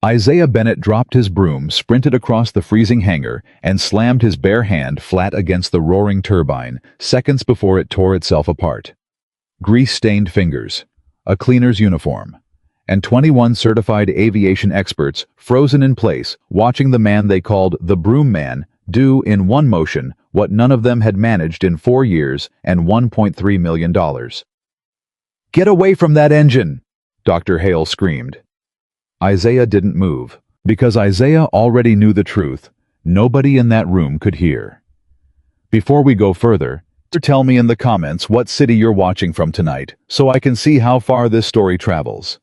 Isaiah Bennett dropped his broom, sprinted across the freezing hangar, and slammed his bare hand flat against the roaring turbine, seconds before it tore itself apart. Grease-stained fingers, a cleaner's uniform, and 21 certified aviation experts frozen in place, watching the man they called the Broom Man do in one motion what none of them had managed in 4 years and $1.3 million. "Get away from that engine!" Dr. Hale screamed. Isaiah didn't move, because Isaiah already knew the truth. Nobody in that room could hear. Before we go further, tell me in the comments what city you're watching from tonight, so I can see how far this story travels.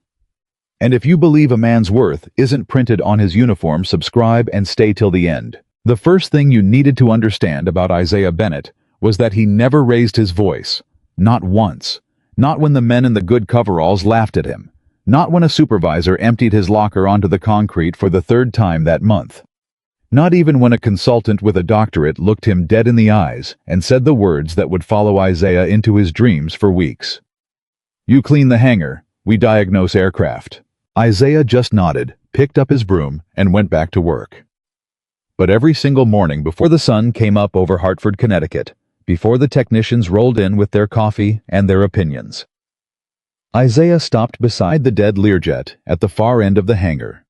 And if you believe a man's worth isn't printed on his uniform, subscribe and stay till the end. The first thing you needed to understand about Isaiah Bennett was that he never raised his voice. Not once. Not when the men in the good coveralls laughed at him. Not when a supervisor emptied his locker onto the concrete for the 3rd time that month. Not even when a consultant with a doctorate looked him dead in the eyes and said the words that would follow Isaiah into his dreams for weeks. "You clean the hangar, we diagnose aircraft." Isaiah just nodded, picked up his broom, and went back to work. But every single morning before the sun came up over Hartford, Connecticut, before the technicians rolled in with their coffee and their opinions, Isaiah stopped beside the dead Learjet at the far end of the hangar.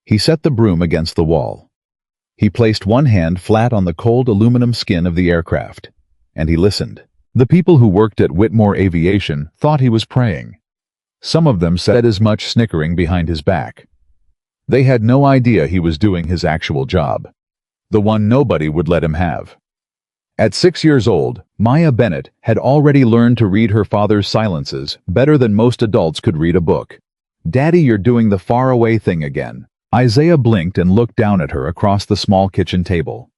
He set the broom against the wall. He placed one hand flat on the cold aluminum skin of the aircraft, and he listened. The people who worked at Whitmore Aviation thought he was praying. Some of them said as much, snickering behind his back. They had no idea he was doing his actual job, the one nobody would let him have. At 6 years old, Maya Bennett had already learned to read her father's silences better than most adults could read a book. "Daddy, you're doing the faraway thing again." Isaiah blinked and looked down at her across the small kitchen table.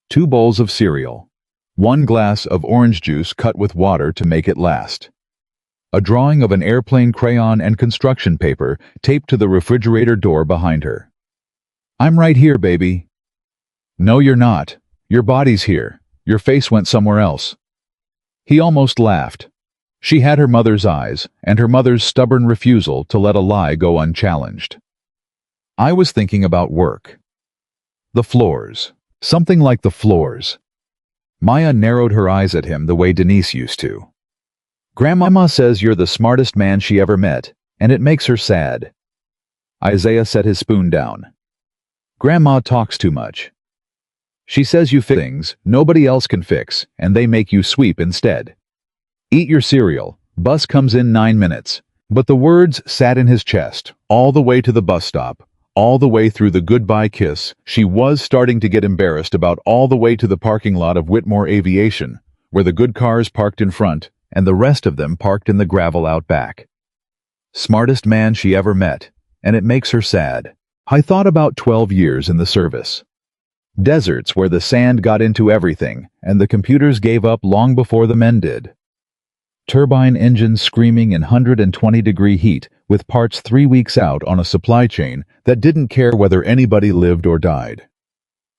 2 bowls of cereal. 1 glass of orange juice cut with water to make it last. A drawing of an airplane crayon and construction paper taped to the refrigerator door behind her. "I'm right here, baby." "No, you're not. Your body's here. Your face went somewhere else." He almost laughed. She had her mother's eyes, and her mother's stubborn refusal to let a lie go unchallenged. "I was thinking about work. The floors. Something like the floors." Maya narrowed her eyes at him the way Denise used to. "Grandmama says you're the smartest man she ever met, and it makes her sad." Isaiah set his spoon down. "Grandma talks too much. She says you fix things nobody else can fix, and they make you sweep instead. Eat your cereal. Bus comes in 9 minutes." But the words sat in his chest, all the way to the bus stop, all the way through the goodbye kiss. She was starting to get embarrassed about all the way to the parking lot of Whitmore Aviation, where the good cars parked in front, and the rest of them parked in the gravel out back. Smartest man she ever met, and it makes her sad. I thought about 12 years in the service. Deserts where the sand got into everything, and the computers gave up long before the men did. Turbine engines screaming in 120-degree heat, with parts 3 weeks out on a supply chain that didn't care whether anybody lived or died.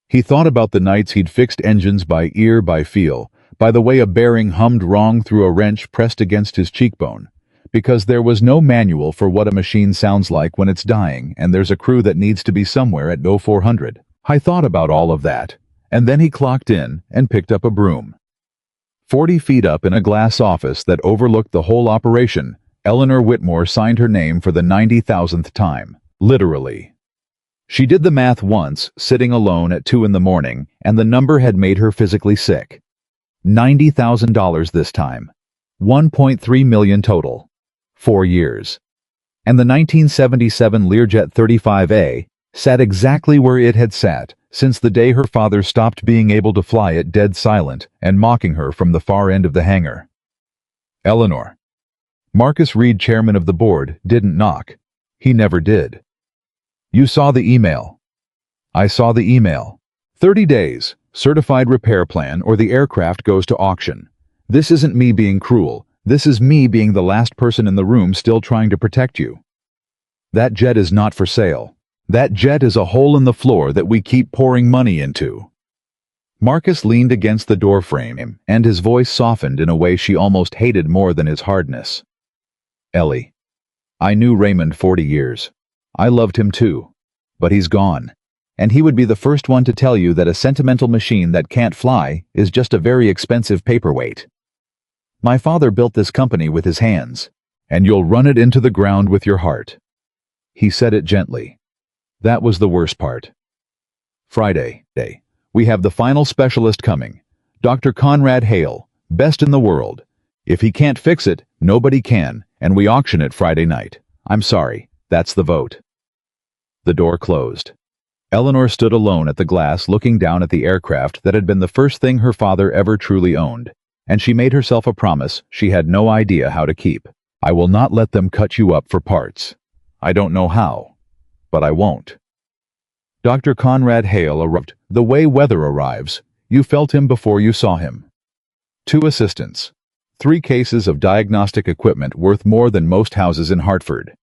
He thought about the nights he'd fixed engines by ear, by feel, by the way a bearing hummed wrong through a wrench pressed against his cheekbone, because there was no manual for what a machine sounds like when it's dying, and there's a crew that needs to be somewhere at 0400. I thought about all of that, and then he clocked in and picked up a broom. 40 feet up in a glass office that overlooked the whole operation, Eleanor Whitmore signed her name for the 90,000th time, literally. She did the math once, sitting alone at 2 in the morning, and the number had made her physically sick. $90,000 this time. 1.3 million total. 4 years. And the 1977 Learjet 35A sat exactly where it had sat since the day her father stopped being able to fly it, dead silent and mocking her from the far end of the hangar. Eleanor. Marcus Reed, chairman of the board, didn't knock. He never did. "You saw the email." "I saw the email. 30 days, certified repair plan, or the aircraft goes to auction. This isn't me being cruel. This is me being the last person in the room still trying to protect you. That jet is not for sale. That jet is a hole in the floor that we keep pouring money into." Marcus leaned against the doorframe, and his voice softened in a way she almost hated more than his hardness. "Ellie. I knew Raymond 40 years. I loved him too. But he's gone. And he would be the first one to tell you that a sentimental machine that can't fly is just a very expensive paperweight. My father built this company with his hands, and you'll run it into the ground with your heart. He said it gently. That was the worst part. Friday. We have the final specialist coming. Dr. Conrad Hale, best in the world. If he can't fix it, nobody can, and we auction it Friday night. I'm sorry, that's the vote. The door closed. Eleanor stood alone at the glass looking down at the aircraft that had been the first thing her father ever truly owned, and she made herself a promise she had no idea how to keep. I will not let them cut you up for parts. I don't know how, but I won't. Dr. Conrad Hale arrived the way weather arrives. You felt him before you saw him. 2 assistants. 3 cases of diagnostic equipment worth more than most houses in Hartford.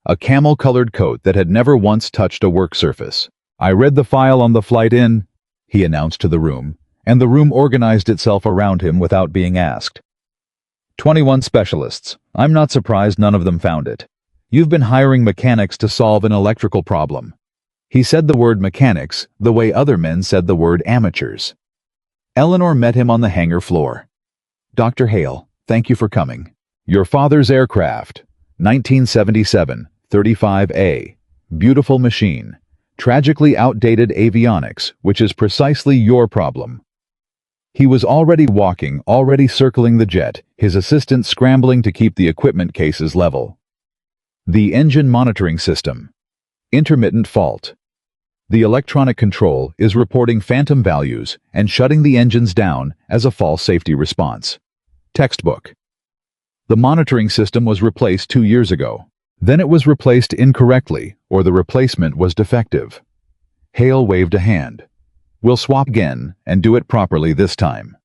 A camel-colored coat that had never once touched a work surface. I read the file on the flight in, he announced to the room, and the room organized itself around him without being asked. 21 specialists. I'm not surprised none of them found it. You've been hiring mechanics to solve an electrical problem. He said the word mechanics the way other men said the word amateurs. Eleanor met him on the hangar floor. Dr. Hale, thank you for coming. Your father's aircraft, 1977, 35A. Beautiful machine. Tragically outdated avionics, which is precisely your problem. He was already walking, already circling the jet, his assistant scrambling to keep the equipment cases level. The engine monitoring system. Intermittent fault. The electronic control is reporting phantom values and shutting the engines down as a false safety response. Textbook. The monitoring system was replaced 2 years ago. Then it was replaced incorrectly, or the replacement was defective. Hale waved a hand. We'll swap again and do it properly this time.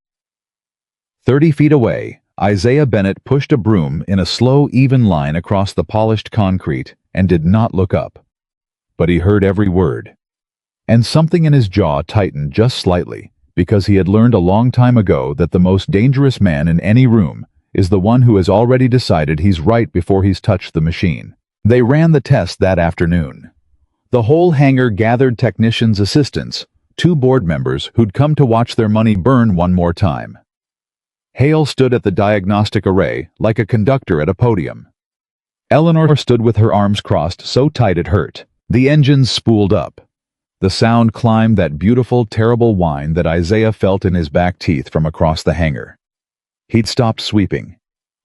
30 feet away, Isaiah Bennett pushed a broom in a slow, even line across the polished concrete and did not look up. But he heard every word. And something in his jaw tightened just slightly, because he had learned a long time ago that the most dangerous man in any room is the one who has already decided he's right before he's touched the machine. They ran the test that afternoon. The whole hangar gathered technicians' assistants, 2 board members who'd come to watch their money burn one more time. Hale stood at the diagnostic array like a conductor at a podium. Eleanor stood with her arms crossed so tight it hurt. The engines spooled up. The sound climbed that beautiful, terrible whine that Isaiah felt in his back teeth from across the hangar. He'd stopped sweeping.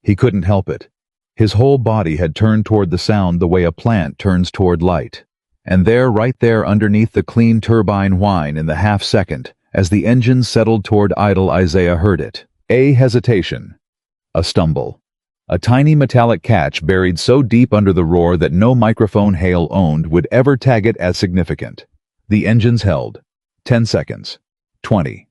He couldn't help it. His whole body had turned toward the sound the way a plant turns toward light. And there, right there underneath the clean turbine whine in the half-second, as the engines settled toward idle, Isaiah heard it. A hesitation. A stumble. A tiny metallic catch buried so deep under the roar that no microphone Hale owned would ever tag it as significant. The engines held. 10 seconds. 20.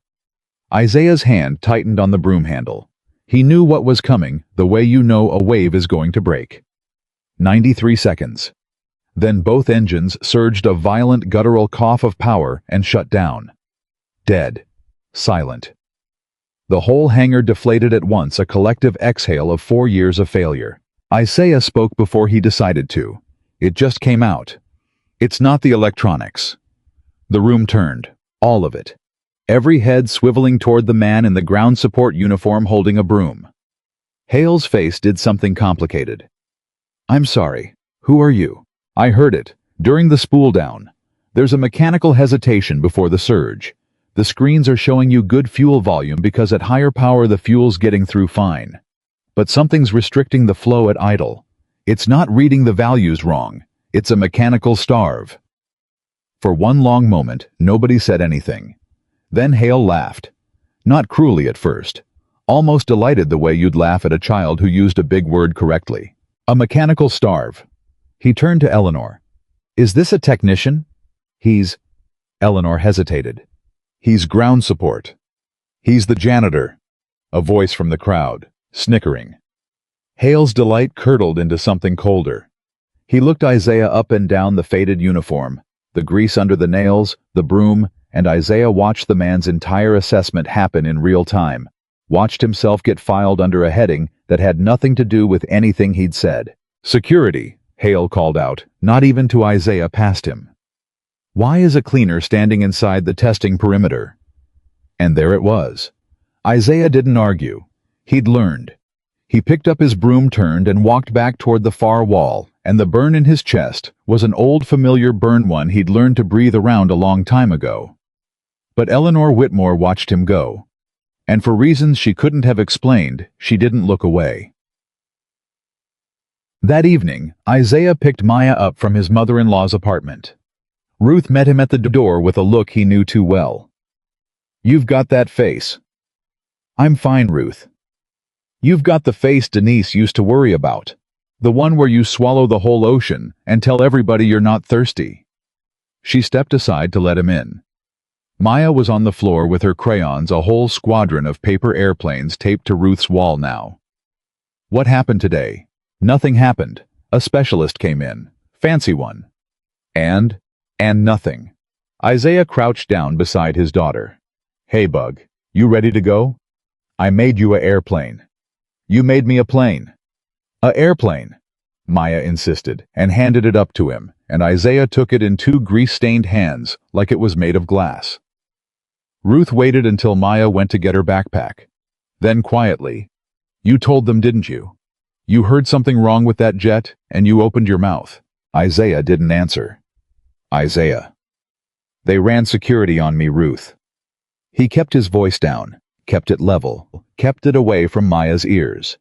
Isaiah's hand tightened on the broom handle. He knew what was coming, the way you know a wave is going to break. 93 seconds. Then both engines surged a violent guttural cough of power and shut down. Dead. Silent. The whole hangar deflated at once, a collective exhale of 4 years of failure. Isaiah spoke before he decided to. It just came out. It's not the electronics. The room turned. All of it. Every head swiveling toward the man in the ground support uniform holding a broom. Hale's face did something complicated. I'm sorry. Who are you? I heard it. During the spool down. There's a mechanical hesitation before the surge. The screens are showing you good fuel volume because at higher power the fuel's getting through fine. But something's restricting the flow at idle. It's not reading the values wrong. It's a mechanical starve. For one long moment, nobody said anything. Then Hale laughed. Not cruelly at first. Almost delighted the way you'd laugh at a child who used a big word correctly. A mechanical starve. He turned to Eleanor. Is this a technician? Eleanor hesitated. He's ground support. He's the janitor. A voice from the crowd, snickering. Hale's delight curdled into something colder. He looked Isaiah up and down the faded uniform, the grease under the nails, the broom, and Isaiah watched the man's entire assessment happen in real time, watched himself get filed under a heading that had nothing to do with anything he'd said. Security, Hale called out, not even to Isaiah past him. Why is a cleaner standing inside the testing perimeter? And there it was. Isaiah didn't argue. He'd learned. He picked up his broom, turned, and walked back toward the far wall, and the burn in his chest was an old familiar burn, one he'd learned to breathe around a long time ago. But Eleanor Whitmore watched him go. And for reasons she couldn't have explained, she didn't look away. That evening, Isaiah picked Maya up from his mother-in-law's apartment. Ruth met him at the door with a look he knew too well. "You've got that face." "I'm fine, Ruth." "You've got the face Denise used to worry about. The one where you swallow the whole ocean and tell everybody you're not thirsty." She stepped aside to let him in. Maya was on the floor with her crayons, a whole squadron of paper airplanes taped to Ruth's wall now. "What happened today?" "Nothing happened. A specialist came in. Fancy one." And nothing. Isaiah crouched down beside his daughter. "Hey, Bug, you ready to go? I made you a airplane." "You made me a plane." "A airplane," Maya insisted, and handed it up to him, and Isaiah took it in two grease-stained hands like it was made of glass. Ruth waited until Maya went to get her backpack. Then quietly, "You told them, didn't you? You heard something wrong with that jet, and you opened your mouth." Isaiah didn't answer. "Isaiah. They ran security on me, Ruth." He kept his voice down, kept it level, kept it away from Maya's ears.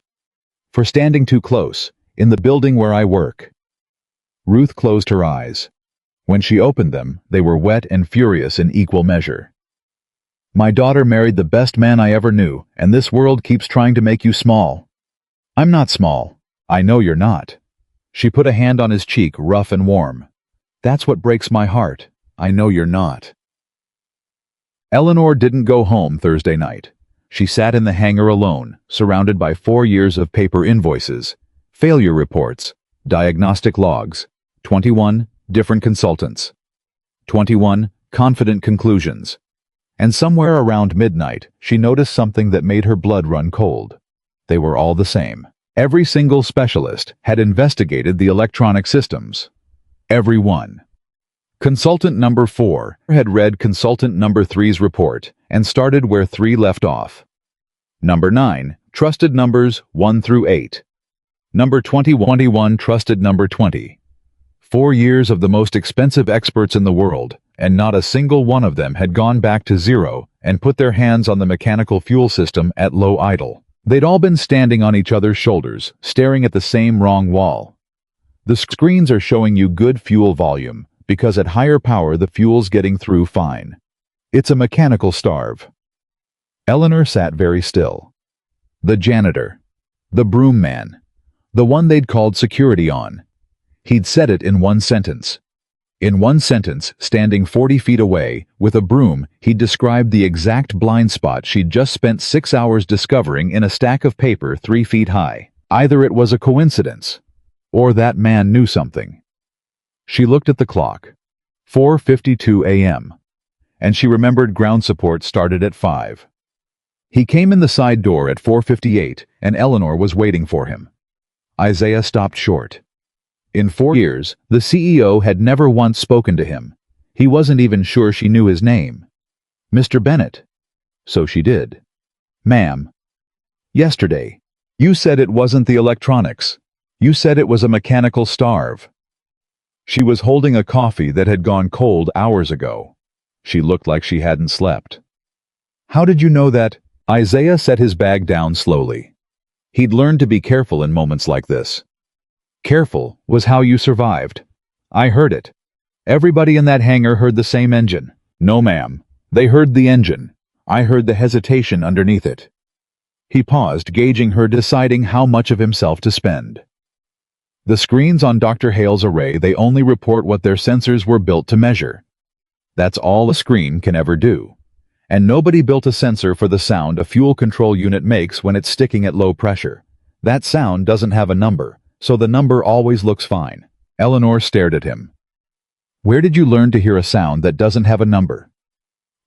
"For standing too close, in the building where I work." Ruth closed her eyes. When she opened them, they were wet and furious in equal measure. "My daughter married the best man I ever knew, and this world keeps trying to make you small." "I'm not small. I know you're not." She put a hand on his cheek, rough and warm. "That's what breaks my heart. I know you're not." Eleanor didn't go home Thursday night. She sat in the hangar alone, surrounded by 4 years of paper invoices, failure reports, diagnostic logs, 21 different consultants, 21 confident conclusions. And somewhere around midnight, she noticed something that made her blood run cold. They were all the same. Every single specialist had investigated the electronic systems. Every one. Consultant number 4 had read consultant number 3's report and started where 3 left off. Number 9 trusted numbers 1 through 8. Number 21 trusted number 20. 4 years of the most expensive experts in the world, and not a single one of them had gone back to zero and put their hands on the mechanical fuel system at low idle. They'd all been standing on each other's shoulders, staring at the same wrong wall. The screens are showing you good fuel volume, because at higher power the fuel's getting through fine. It's a mechanical starve. Eleanor sat very still. The janitor. The broom man. The one they'd called security on. He'd said it in one sentence. In one sentence, standing 40 feet away, with a broom, he'd described the exact blind spot she'd just spent 6 hours discovering in a stack of paper 3 feet high. Either it was a coincidence, or that man knew something. She looked at the clock. 4:52 a.m. And she remembered ground support started at 5. He came in the side door at 4:58, and Eleanor was waiting for him. Isaiah stopped short. In 4 years, the CEO had never once spoken to him. He wasn't even sure she knew his name. "Mr. Bennett." So she did. "Ma'am. Yesterday, you said it wasn't the electronics. You said it was a mechanical starve." She was holding a coffee that had gone cold hours ago. She looked like she hadn't slept. "How did you know that?" Isaiah set his bag down slowly. He'd learned to be careful in moments like this. "Careful was how you survived. I heard it. Everybody in that hangar heard the same engine." "No, ma'am. They heard the engine. I heard the hesitation underneath it." He paused, gauging her, deciding how much of himself to spend. The screens on Dr. Hale's array, they only report what their sensors were built to measure. That's all a screen can ever do. And nobody built a sensor for the sound a fuel control unit makes when it's sticking at low pressure. That sound doesn't have a number, so the number always looks fine. Eleanor stared at him. "Where did you learn to hear a sound that doesn't have a number?"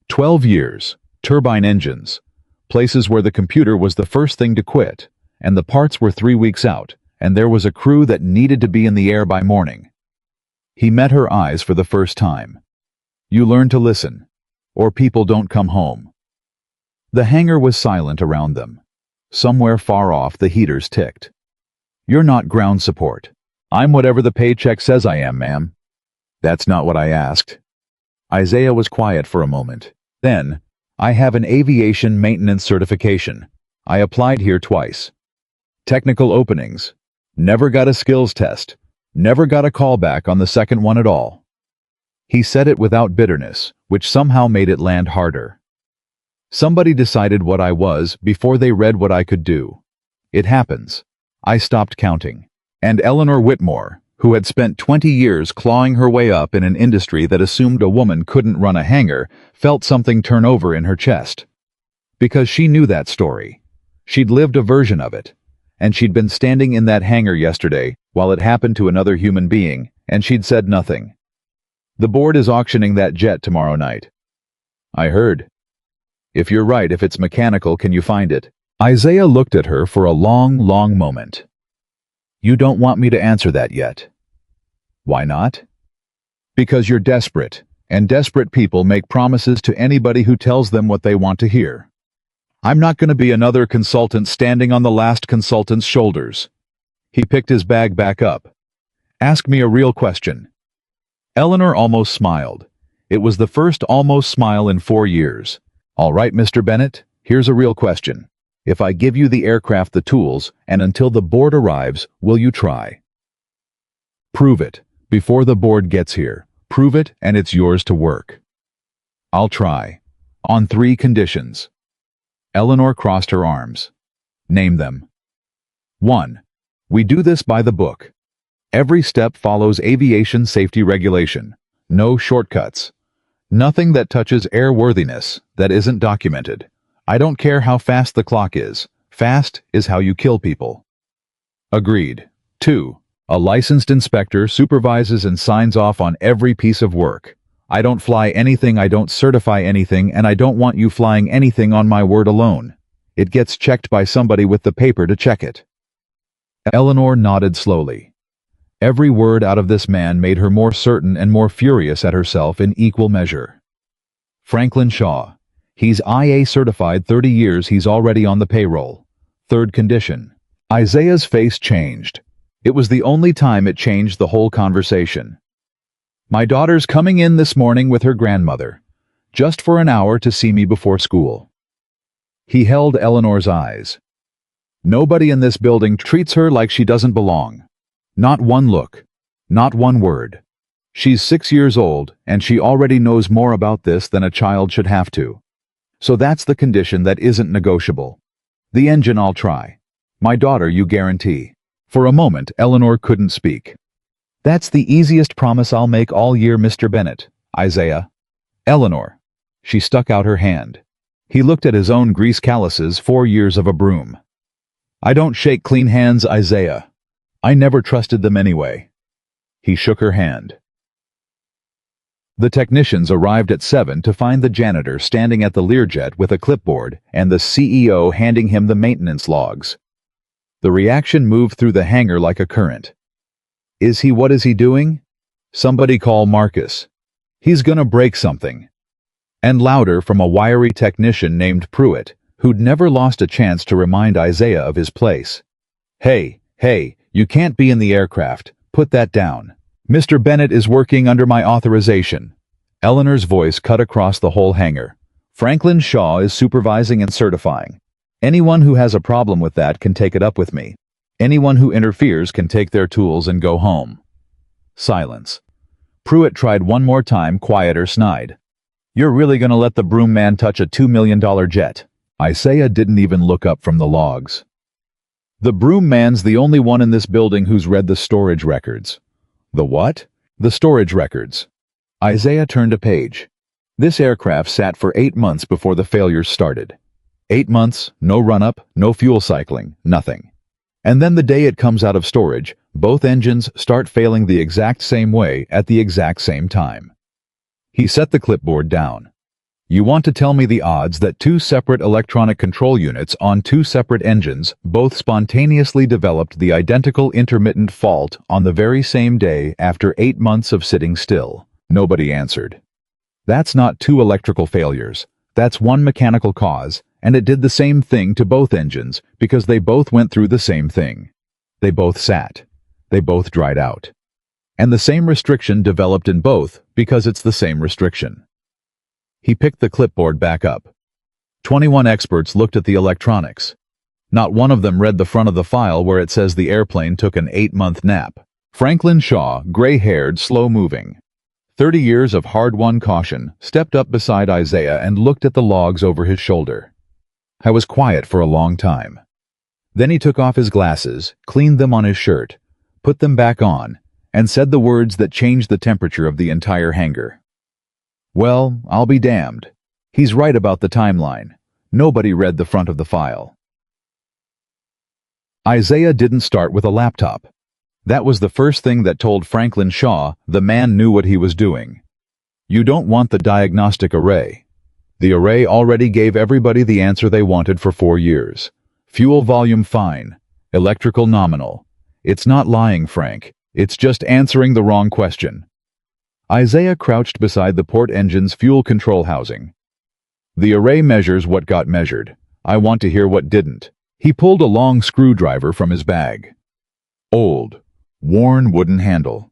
12 years, turbine engines, places where the computer was the first thing to quit, and the parts were 3 weeks out, and there was a crew that needed to be in the air by morning. He met her eyes for the first time. You learn to listen, or people don't come home. The hangar was silent around them. Somewhere far off, the heaters ticked. You're not ground support. I'm whatever the paycheck says I am, ma'am. That's not what I asked. Isaiah was quiet for a moment. Then, I have an aviation maintenance certification. I applied here twice. Technical openings. Never got a skills test. Never got a callback on the second one at all. He said it without bitterness, which somehow made it land harder. Somebody decided what I was before they read what I could do. It happens. I stopped counting. And Eleanor Whitmore, who had spent 20 years clawing her way up in an industry that assumed a woman couldn't run a hangar, felt something turn over in her chest. Because she knew that story. She'd lived a version of it. And she'd been standing in that hangar yesterday while it happened to another human being, and she'd said nothing. The board is auctioning that jet tomorrow night. I heard. If you're right, if it's mechanical, can you find it? Isaiah looked at her for a long, long moment. You don't want me to answer that yet. Why not? Because you're desperate, and desperate people make promises to anybody who tells them what they want to hear. I'm not going to be another consultant standing on the last consultant's shoulders. He picked his bag back up. Ask me a real question. Eleanor almost smiled. It was the first almost smile in 4 years. All right, Mr. Bennett, here's a real question. If I give you the aircraft, the tools, and until the board arrives, will you try? Prove it. Before the board gets here. Prove it, and it's yours to work. I'll try. On 3 conditions. Eleanor crossed her arms. Name them. 1. We do this by the book. Every step follows aviation safety regulation. No shortcuts. Nothing that touches airworthiness that isn't documented. I don't care how fast the clock is. Fast is how you kill people. Agreed. 2. A licensed inspector supervises and signs off on every piece of work. I don't fly anything, I don't certify anything, and I don't want you flying anything on my word alone. It gets checked by somebody with the paper to check it. Eleanor nodded slowly. Every word out of this man made her more certain and more furious at herself in equal measure. Franklin Shaw. He's IA certified 30 years, he's already on the payroll. 3rd condition. Isaiah's face changed. It was the only time it changed the whole conversation. My daughter's coming in this morning with her grandmother, just for an hour to see me before school. He held Eleanor's eyes. Nobody in this building treats her like she doesn't belong. Not one look. Not one word. She's 6 years old, and she already knows more about this than a child should have to. So that's the condition that isn't negotiable. The engine I'll try. My daughter you guarantee. For a moment, Eleanor couldn't speak. That's the easiest promise I'll make all year, Mr. Bennett. Isaiah. Eleanor. She stuck out her hand. He looked at his own grease calluses, 4 years of a broom. I don't shake clean hands, Isaiah. I never trusted them anyway. He shook her hand. The technicians arrived at 7 to find the janitor standing at the Learjet with a clipboard and the CEO handing him the maintenance logs. The reaction moved through the hangar like a current. What is he doing? Somebody call Marcus. He's gonna break something. And louder from a wiry technician named Pruitt, who'd never lost a chance to remind Isaiah of his place. Hey, you can't be in the aircraft. Put that down. Mr. Bennett is working under my authorization. Eleanor's voice cut across the whole hangar. Franklin Shaw is supervising and certifying. Anyone who has a problem with that can take it up with me. Anyone who interferes can take their tools and go home. Silence. Pruitt tried one more time, quieter, snide. You're really gonna let the broom man touch a $2 million jet? Isaiah didn't even look up from the logs. The broom man's the only one in this building who's read the storage records. The what? The storage records. Isaiah turned a page. This aircraft sat for 8 months before the failures started. 8 months, no run-up, no fuel cycling, nothing. And then the day it comes out of storage, both engines start failing the exact same way at the exact same time. He set the clipboard down. You want to tell me the odds that 2 separate electronic control units on 2 separate engines both spontaneously developed the identical intermittent fault on the very same day after 8 months of sitting still? Nobody answered. That's not two electrical failures. That's one mechanical cause, and it did the same thing to both engines because they both went through the same thing. They both sat. They both dried out. And the same restriction developed in both because it's the same restriction. He picked the clipboard back up. 21 experts looked at the electronics. Not one of them read the front of the file where it says the airplane took an 8-month nap. Franklin Shaw, gray-haired, slow-moving. 30 years of hard-won caution, stepped up beside Isaiah and looked at the logs over his shoulder. I was quiet for a long time. Then he took off his glasses, cleaned them on his shirt, put them back on, and said the words that changed the temperature of the entire hangar. Well, I'll be damned. He's right about the timeline. Nobody read the front of the file. Isaiah didn't start with a laptop. That was the first thing that told Franklin Shaw the man knew what he was doing. You don't want the diagnostic array. The array already gave everybody the answer they wanted for 4 years. Fuel volume fine. Electrical nominal. It's not lying, Frank. It's just answering the wrong question. Isaiah crouched beside the port engine's fuel control housing. The array measures what got measured. I want to hear what didn't. He pulled a long screwdriver from his bag. Old, worn wooden handle.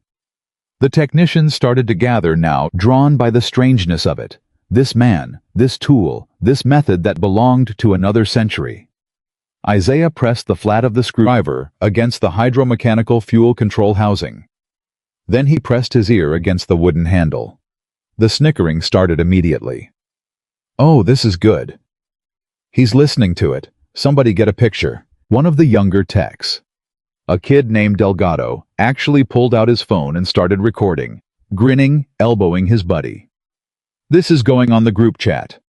The technicians started to gather now, drawn by the strangeness of it. This man, this tool, this method that belonged to another century. Isaiah pressed the flat of the screwdriver against the hydromechanical fuel control housing. Then he pressed his ear against the wooden handle. The snickering started immediately. Oh, this is good. He's listening to it. Somebody get a picture. One of the younger techs, a kid named Delgado, actually pulled out his phone and started recording, grinning, elbowing his buddy. This is going on the group chat.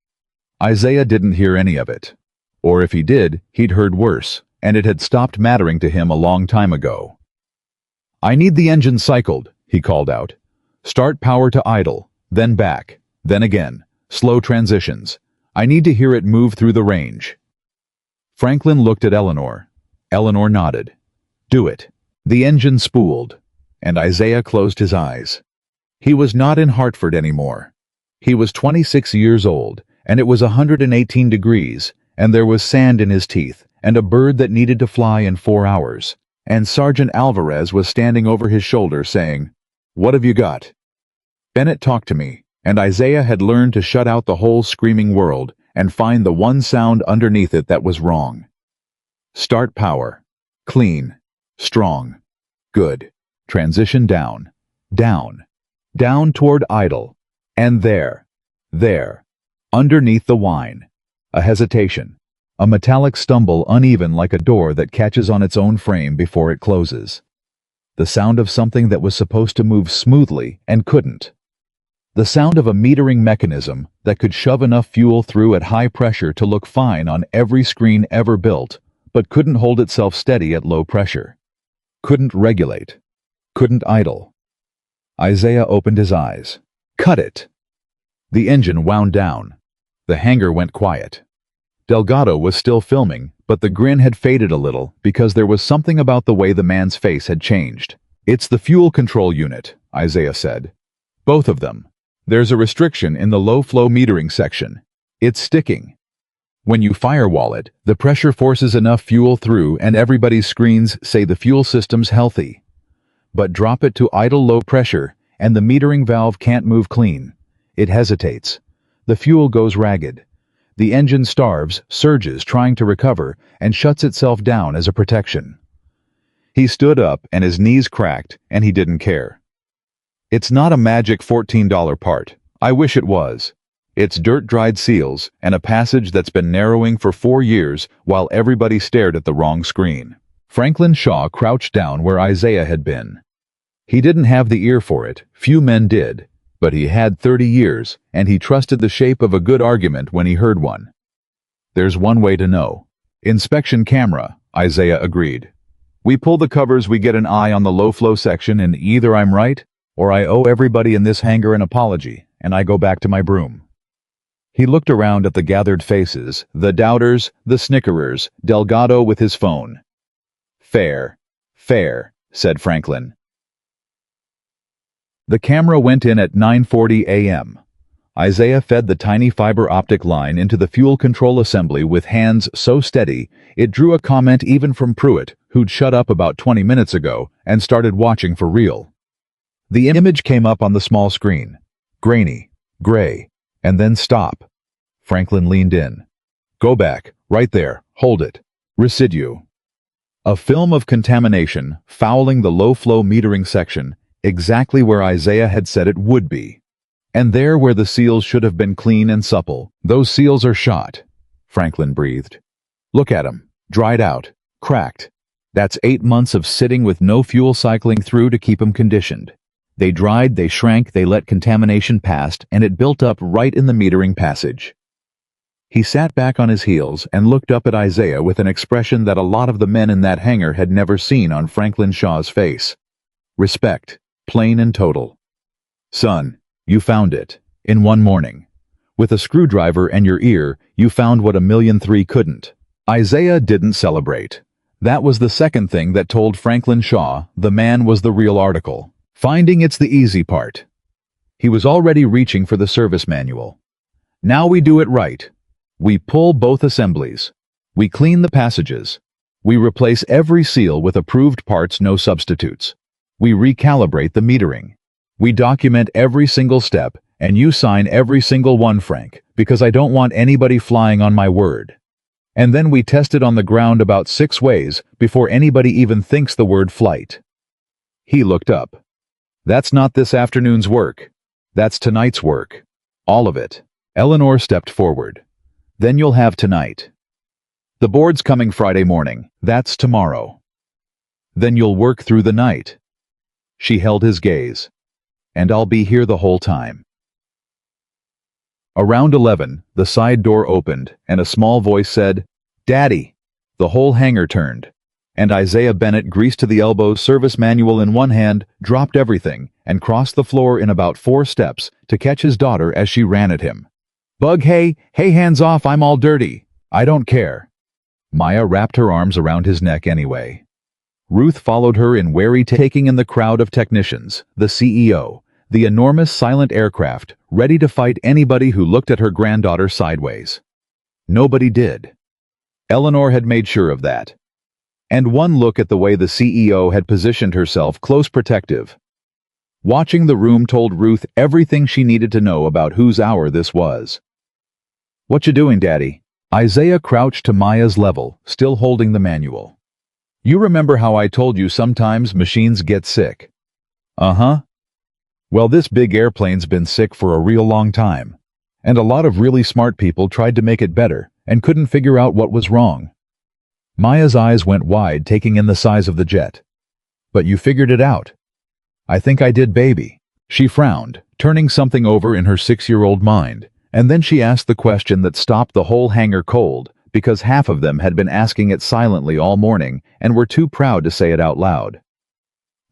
Isaiah didn't hear any of it. Or if he did, he'd heard worse, and it had stopped mattering to him a long time ago. I need the engine cycled, he called out. Start power to idle, then back, then again. Slow transitions. I need to hear it move through the range. Franklin looked at Eleanor. Eleanor nodded. Do it. The engine spooled, and Isaiah closed his eyes. He was not in Hartford anymore. He was 26 years old, and it was 118 degrees, and there was sand in his teeth, and a bird that needed to fly in 4 hours, and Sergeant Alvarez was standing over his shoulder saying, What have you got? Bennett talked to me, and Isaiah had learned to shut out the whole screaming world and find the one sound underneath it that was wrong. Start power. Clean. Strong. Good. Transition down. Down. Down toward idle. And there. Underneath the whine. A hesitation. A metallic stumble uneven like a door that catches on its own frame before it closes. The sound of something that was supposed to move smoothly and couldn't. The sound of a metering mechanism that could shove enough fuel through at high pressure to look fine on every screen ever built, but couldn't hold itself steady at low pressure. Couldn't regulate. Couldn't idle. Isaiah opened his eyes. Cut it! The engine wound down. The hangar went quiet. Delgado was still filming, but the grin had faded a little because there was something about the way the man's face had changed. It's the fuel control unit, Isaiah said. Both of them. There's a restriction in the low-flow metering section. It's sticking. When you firewall it, the pressure forces enough fuel through and everybody's screens say the fuel system's healthy. But drop it to idle low pressure and the metering valve can't move clean. It hesitates. The fuel goes ragged. The engine starves, surges trying to recover, and shuts itself down as a protection. He stood up and his knees cracked, and he didn't care. It's not a magic $14 part. I wish it was. It's dirt-dried seals and a passage that's been narrowing for 4 years while everybody stared at the wrong screen. Franklin Shaw crouched down where Isaiah had been. He didn't have the ear for it, few men did, but he had 30 years, and he trusted the shape of a good argument when he heard one. There's one way to know. Inspection camera, Isaiah agreed. We pull the covers, we get an eye on the low-flow section, and either I'm right, or I owe everybody in this hangar an apology, and I go back to my broom. He looked around at the gathered faces, the doubters, the snickerers, Delgado with his phone. Fair, said Franklin. The camera went in at 9:40 a.m. Isaiah fed the tiny fiber optic line into the fuel control assembly with hands so steady, it drew a comment even from Pruitt, who'd shut up about 20 minutes ago and started watching for real. The image came up on the small screen. Grainy, gray, and then stop. Franklin leaned in. Go back, right there, hold it. Residue. A film of contamination, fouling the low-flow metering section, exactly where Isaiah had said it would be. And there where the seals should have been clean and supple, those seals are shot. Franklin breathed. Look at 'em, dried out, cracked. That's 8 months of sitting with no fuel cycling through to keep 'em conditioned. They dried, they shrank, they let contamination past, and it built up right in the metering passage. He sat back on his heels and looked up at Isaiah with an expression that a lot of the men in that hangar had never seen on Franklin Shaw's face. Respect, plain and total. Son, you found it, in one morning. With a screwdriver and your ear, you found what 1,000,003 couldn't. Isaiah didn't celebrate. That was the second thing that told Franklin Shaw the man was the real article. Finding it's the easy part. He was already reaching for the service manual. Now we do it right. We pull both assemblies. We clean the passages. We replace every seal with approved parts, no substitutes. We recalibrate the metering. We document every single step, and you sign every single one, Frank, because I don't want anybody flying on my word. And then we test it on the ground about 6 ways before anybody even thinks the word flight. He looked up. That's not this afternoon's work. That's tonight's work. All of it. Eleanor stepped forward. Then you'll have tonight. The board's coming Friday morning. That's tomorrow. Then you'll work through the night. She held his gaze. And I'll be here the whole time. Around 11, the side door opened, and a small voice said, Daddy! The whole hangar turned, and Isaiah Bennett, greased to the elbows, service manual in one hand, dropped everything, and crossed the floor in about 4 steps to catch his daughter as she ran at him. Bug, hey, hands off, I'm all dirty. I don't care. Maya wrapped her arms around his neck anyway. Ruth followed her in wary taking in the crowd of technicians, the CEO, the enormous silent aircraft, ready to fight anybody who looked at her granddaughter sideways. Nobody did. Eleanor had made sure of that. And one look at the way the CEO had positioned herself, close protective. Watching the room told Ruth everything she needed to know about whose hour this was. What you doing, Daddy? Isaiah crouched to Maya's level, still holding the manual. You remember how I told you sometimes machines get sick? Uh-huh. Well, this big airplane's been sick for a real long time. And a lot of really smart people tried to make it better and couldn't figure out what was wrong. Maya's eyes went wide, taking in the size of the jet. But you figured it out. I think I did, baby. She frowned, turning something over in her 6-year-old mind, and then she asked the question that stopped the whole hangar cold, because half of them had been asking it silently all morning and were too proud to say it out loud.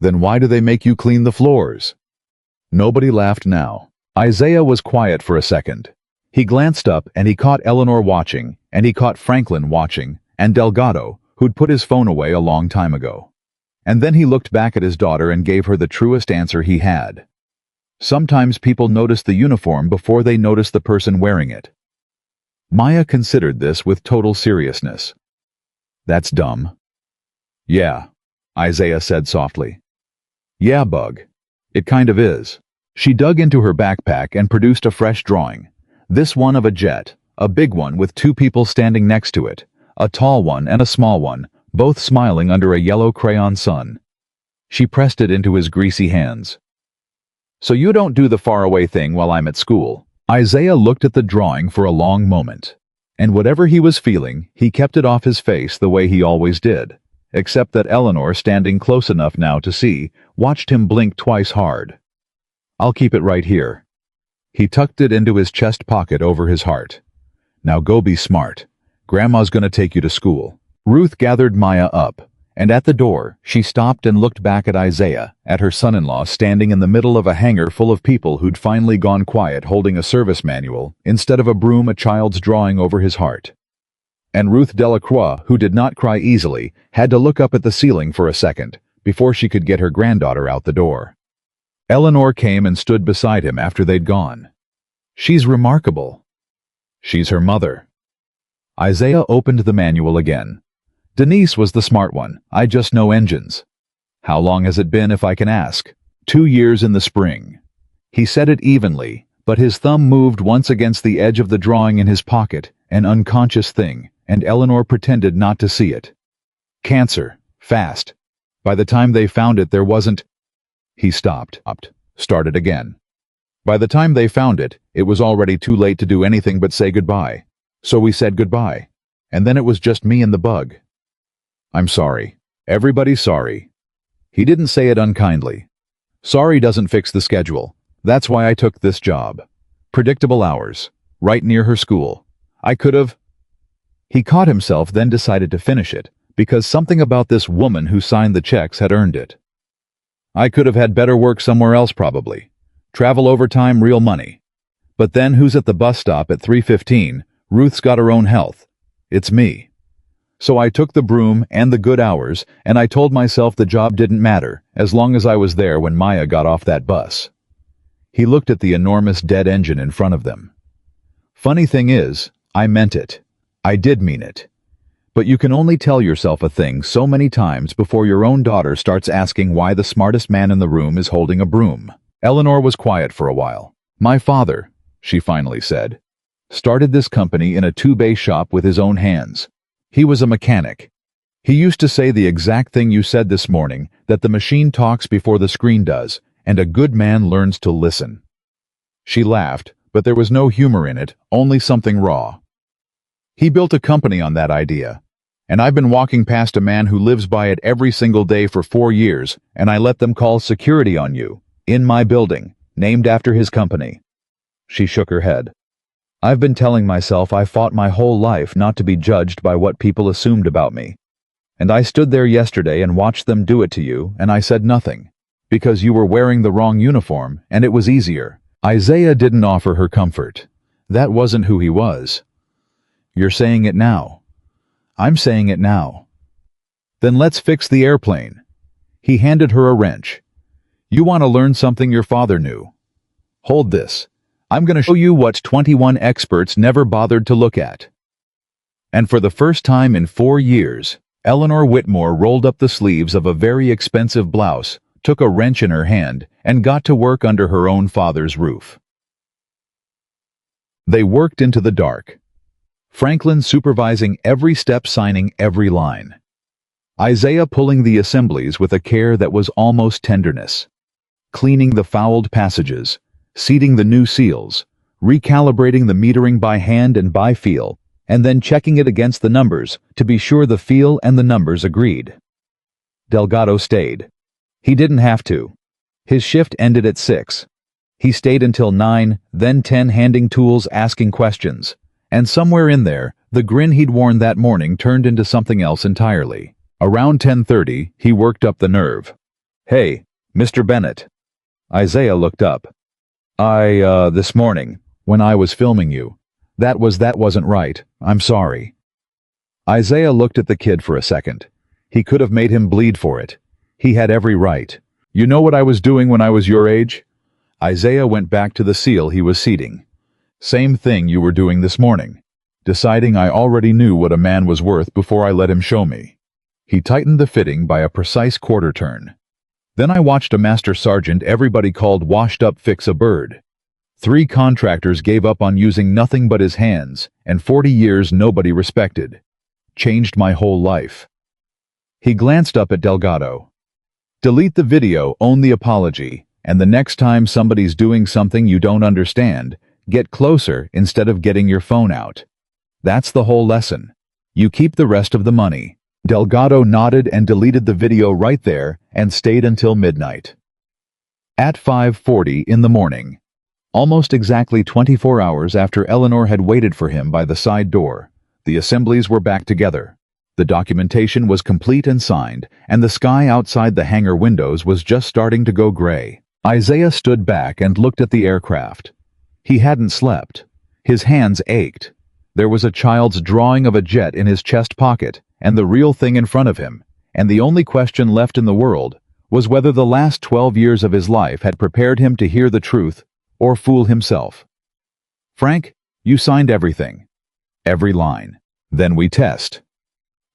Then why do they make you clean the floors? Nobody laughed now. Isaiah was quiet for a second. He glanced up and he caught Eleanor watching, and he caught Franklin watching, and Delgado, who'd put his phone away a long time ago. And then he looked back at his daughter and gave her the truest answer he had. Sometimes people notice the uniform before they notice the person wearing it. Maya considered this with total seriousness. That's dumb. Yeah, Isaiah said softly. Yeah, Bug. It kind of is. She dug into her backpack and produced a fresh drawing. This one of a jet, a big one with 2 people standing next to it, a tall one and a small one, both smiling under a yellow crayon sun. She pressed it into his greasy hands. So you don't do the faraway thing while I'm at school. Isaiah looked at the drawing for a long moment, and whatever he was feeling, he kept it off his face the way he always did, except that Eleanor, standing close enough now to see, watched him blink twice hard. I'll keep it right here. He tucked it into his chest pocket over his heart. Now go be smart. Grandma's gonna take you to school. Ruth gathered Maya up, and at the door, she stopped and looked back at Isaiah, at her son-in-law standing in the middle of a hangar full of people who'd finally gone quiet holding a service manual, instead of a broom a child's drawing over his heart. And Ruth Delacroix, who did not cry easily, had to look up at the ceiling for a second, before she could get her granddaughter out the door. Eleanor came and stood beside him after they'd gone. She's remarkable. She's her mother. Isaiah opened the manual again. Denise was the smart one. I just know engines. How long has it been, if I can ask? 2 years in the spring. He said it evenly, but his thumb moved once against the edge of the drawing in his pocket, an unconscious thing, and Eleanor pretended not to see it. Cancer. Fast. By the time they found it, there wasn't... He stopped. Started again. By the time they found it, it was already too late to do anything but say goodbye. So we said goodbye. And then it was just me and the bug. I'm sorry. Everybody's sorry. He didn't say it unkindly. Sorry doesn't fix the schedule. That's why I took this job. Predictable hours. Right near her school. I could have... He caught himself, then decided to finish it, because something about this woman who signed the checks had earned it. I could have had better work somewhere else probably. Travel overtime, real money. But then who's at the bus stop at 3:15? Ruth's got her own health. It's me. So I took the broom and the good hours, and I told myself the job didn't matter, as long as I was there when Maya got off that bus. He looked at the enormous dead engine in front of them. Funny thing is, I meant it. I did mean it. But you can only tell yourself a thing so many times before your own daughter starts asking why the smartest man in the room is holding a broom. Eleanor was quiet for a while. My father, she finally said, started this company in a 2-bay shop with his own hands. He was a mechanic. He used to say the exact thing you said this morning, that the machine talks before the screen does, and a good man learns to listen. She laughed, but there was no humor in it, only something raw. He built a company on that idea. And I've been walking past a man who lives by it every single day for 4 years, and I let them call security on you. In my building, named after his company. She shook her head. I've been telling myself I fought my whole life not to be judged by what people assumed about me. And I stood there yesterday and watched them do it to you, and I said nothing. Because you were wearing the wrong uniform, and it was easier. Isaiah didn't offer her comfort. That wasn't who he was. You're saying it now. I'm saying it now. Then let's fix the airplane. He handed her a wrench. You want to learn something your father knew? Hold this. I'm going to show you what 21 experts never bothered to look at. And for the first time in 4 years, Eleanor Whitmore rolled up the sleeves of a very expensive blouse, took a wrench in her hand, and got to work under her own father's roof. They worked into the dark. Franklin supervising every step, signing every line. Isaiah pulling the assemblies with a care that was almost tenderness. Cleaning the fouled passages, seating the new seals, recalibrating the metering by hand and by feel, and then checking it against the numbers to be sure the feel and the numbers agreed. Delgado stayed. He didn't have to. His shift ended at 6. He stayed until 9, then 10, handing tools, asking questions. And somewhere in there, the grin he'd worn that morning turned into something else entirely. Around 10:30, he worked up the nerve. Hey, Mr. Bennett. Isaiah looked up. This morning, when I was filming you. That wasn't right. I'm sorry. Isaiah looked at the kid for a second. He could have made him bleed for it. He had every right. You know what I was doing when I was your age? Isaiah went back to the seal he was seating. Same thing you were doing this morning. Deciding I already knew what a man was worth before I let him show me. He tightened the fitting by a precise quarter turn. Then I watched a master sergeant everybody called washed up fix a bird. 3 contractors gave up on using nothing but his hands, and 40 years nobody respected. Changed my whole life. He glanced up at Delgado. Delete the video, own the apology, and the next time somebody's doing something you don't understand, get closer instead of getting your phone out. That's the whole lesson. You keep the rest of the money. Delgado nodded and deleted the video right there and stayed until midnight. At 5:40 in the morning, almost exactly 24 hours after Eleanor had waited for him by the side door, the assemblies were back together. The documentation was complete and signed, and the sky outside the hangar windows was just starting to go gray. Isaiah stood back and looked at the aircraft. He hadn't slept. His hands ached. There was a child's drawing of a jet in his chest pocket, and the real thing in front of him, and the only question left in the world was whether the last 12 years of his life had prepared him to hear the truth or fool himself. Frank, you signed everything. Every line. Then we test.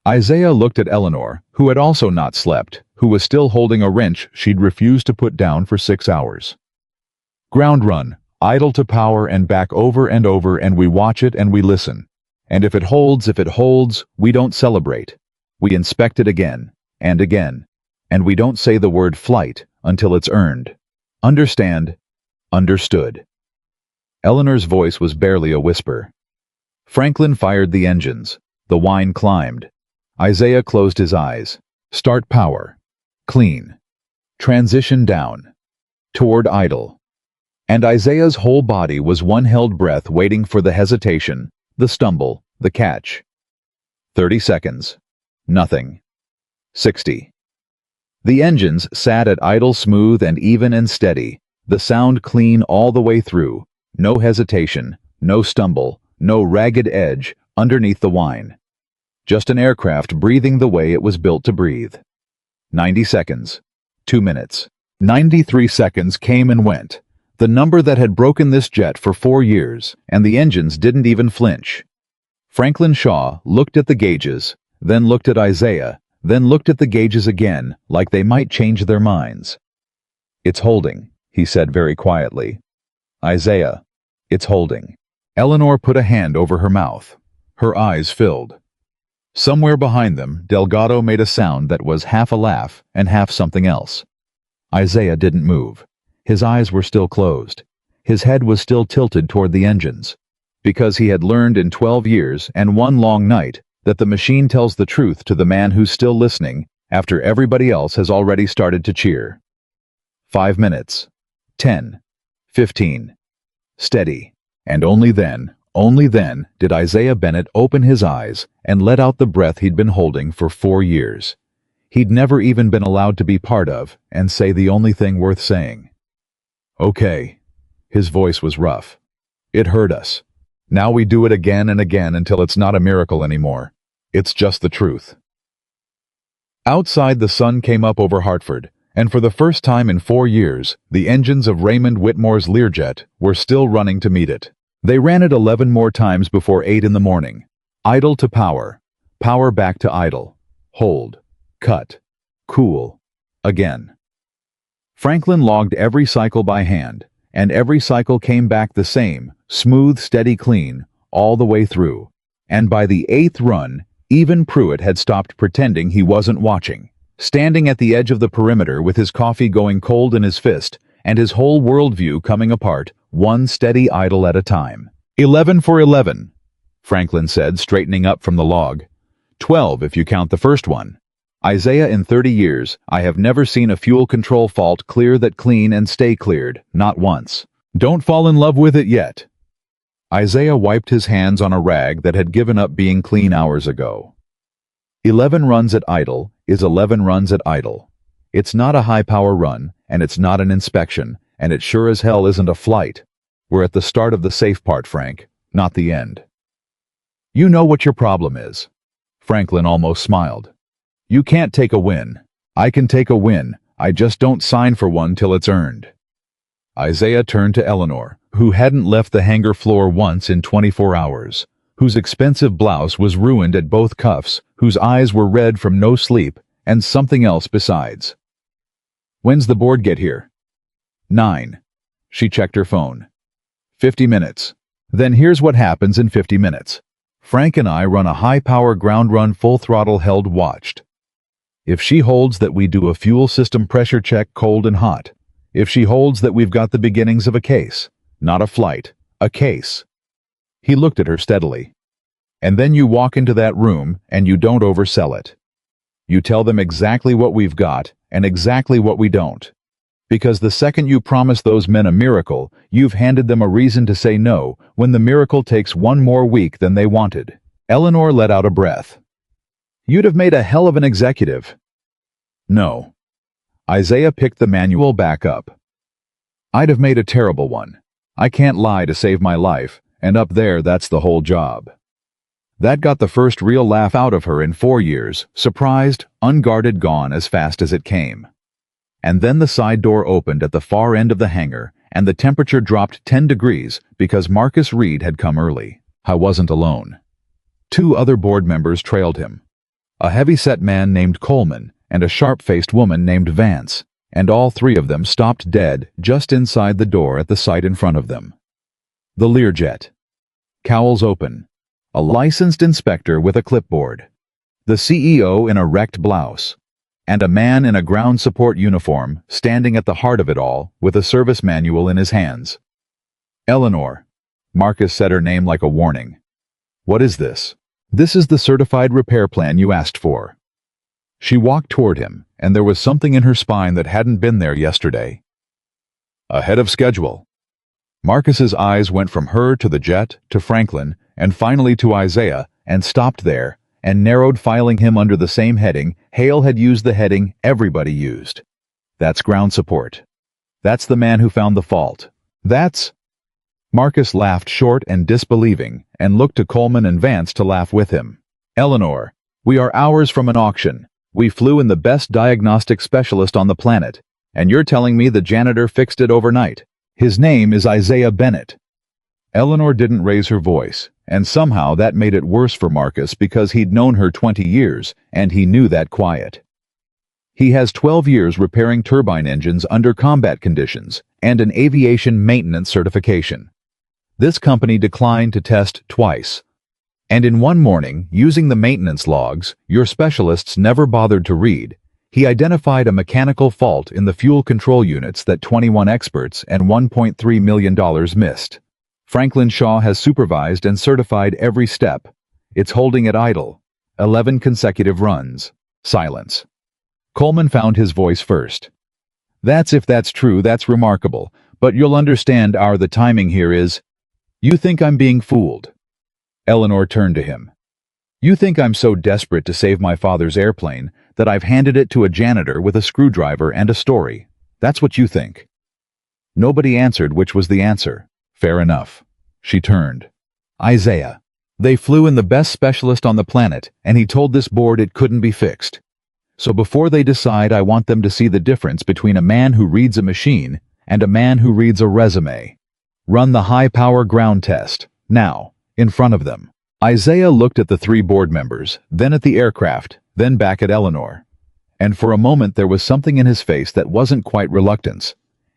Isaiah looked at Eleanor, who had also not slept, who was still holding a wrench she'd refused to put down for 6 hours. Ground run, idle to power and back over and over, and we watch it and we listen. And if it holds, we don't celebrate. We inspect it again, and again. And we don't say the word flight until it's earned. Understand? Understood. Eleanor's voice was barely a whisper. Franklin fired the engines. The whine climbed. Isaiah closed his eyes. Start power. Clean. Transition down. Toward idle. And Isaiah's whole body was one held breath waiting for the hesitation, the stumble, the catch. 30 seconds. Nothing. 60. The engines sat at idle, smooth and even and steady, the sound clean all the way through, no hesitation, no stumble, no ragged edge underneath the whine. Just an aircraft breathing the way it was built to breathe. 90 seconds. 2 minutes. 93 seconds came and went, the number that had broken this jet for 4 years, and the engines didn't even flinch. Franklin Shaw looked at the gauges, then looked at Isaiah, then looked at the gauges again, like they might change their minds. It's holding, he said very quietly. Isaiah, it's holding. Eleanor put a hand over her mouth. Her eyes filled. Somewhere behind them, Delgado made a sound that was half a laugh and half something else. Isaiah didn't move. His eyes were still closed. His head was still tilted toward the engines. Because he had learned in 12 years and one long night that the machine tells the truth to the man who's still listening after everybody else has already started to cheer. 5 minutes. 10. 15. Steady. And only then did Isaiah Bennett open his eyes and let out the breath he'd been holding for 4 years. He'd never even been allowed to be part of and say the only thing worth saying. Okay. His voice was rough. It hurt us. Now we do it again and again until it's not a miracle anymore. It's just the truth. Outside, the sun came up over Hartford, and for the first time in 4 years, the engines of Raymond Whitmore's Learjet were still running to meet it. They ran it 11 more times before 8 in the morning. Idle to power. Power back to idle. Hold. Cut. Cool. Again. Franklin logged every cycle by hand, and every cycle came back the same, smooth, steady, clean, all the way through. And by the 8th run, even Pruitt had stopped pretending he wasn't watching. Standing at the edge of the perimeter with his coffee going cold in his fist, and his whole worldview coming apart, one steady idle at a time. 11 for 11, Franklin said, straightening up from the log. 12 if you count the first one. Isaiah, in 30 years, I have never seen a fuel control fault clear that clean and stay cleared, not once. Don't fall in love with it yet. Isaiah wiped his hands on a rag that had given up being clean hours ago. 11 runs at idle is 11 runs at idle. It's not a high-power run, and it's not an inspection, and it sure as hell isn't a flight. We're at the start of the safe part, Frank, not the end. You know what your problem is. Franklin almost smiled. You can't take a win. I can take a win. I just don't sign for one till it's earned. Isaiah turned to Eleanor, who hadn't left the hangar floor once in 24 hours, whose expensive blouse was ruined at both cuffs, whose eyes were red from no sleep, and something else besides. When's the board get here? 9. She checked her phone. 50 minutes. Then here's what happens in 50 minutes. Frank and I run a high-power ground run, full throttle, held watched. If she holds that we do a fuel system pressure check, cold and hot. If she holds that we've got the beginnings of a case, not a flight, a case. He looked at her steadily. And then you walk into that room and you don't oversell it. You tell them exactly what we've got and exactly what we don't. Because the second you promise those men a miracle, you've handed them a reason to say no when the miracle takes one more week than they wanted. Eleanor let out a breath. You'd have made a hell of an executive. No. Isaiah picked the manual back up. I'd have made a terrible one. I can't lie to save my life, and up there that's the whole job. That got the first real laugh out of her in 4 years, surprised, unguarded, gone as fast as it came. And then the side door opened at the far end of the hangar, and the temperature dropped 10 degrees because Marcus Reed had come early. I wasn't alone. 2 other board members trailed him. A heavy-set man named Coleman and a sharp-faced woman named Vance, and all 3 of them stopped dead just inside the door at the site in front of them. The Learjet. Cowls open. A licensed inspector with a clipboard. The CEO in a wrecked blouse. And a man in a ground support uniform standing at the heart of it all with a service manual in his hands. Eleanor. Marcus said her name like a warning. What is this? This is the certified repair plan you asked for. She walked toward him, and there was something in her spine that hadn't been there yesterday. Ahead of schedule. Marcus's eyes went from her to the jet, to Franklin, and finally to Isaiah, and stopped there, and narrowed, filing him under the same heading. Hale had used the heading everybody used. That's ground support. That's the man who found the fault. That's... Marcus laughed short and disbelieving, and looked to Coleman and Vance to laugh with him. Eleanor, we are hours from an auction. We flew in the best diagnostic specialist on the planet, and you're telling me the janitor fixed it overnight. His name is Isaiah Bennett. Eleanor didn't raise her voice, and somehow that made it worse for Marcus because he'd known her 20 years, and he knew that quiet. He has 12 years repairing turbine engines under combat conditions, and an aviation maintenance certification. This company declined to test twice. And in one morning, using the maintenance logs your specialists never bothered to read, he identified a mechanical fault in the fuel control units that 21 experts and $1.3 million missed. Franklin Shaw has supervised and certified every step. It's holding it idle. 11 consecutive runs. Silence. Coleman found his voice first. If that's true, that's remarkable, but you'll understand the timing here is... You think I'm being fooled. Eleanor turned to him. You think I'm so desperate to save my father's airplane that I've handed it to a janitor with a screwdriver and a story. That's what you think. Nobody answered which was the answer. Fair enough. She turned. Isaiah. They flew in the best specialist on the planet, and he told this board it couldn't be fixed. So before they decide, I want them to see the difference between a man who reads a machine and a man who reads a resume. Run the high-power ground test, now, in front of them. Isaiah looked at the 3 board members, then at the aircraft, then back at Eleanor. And for a moment there was something in his face that wasn't quite reluctance.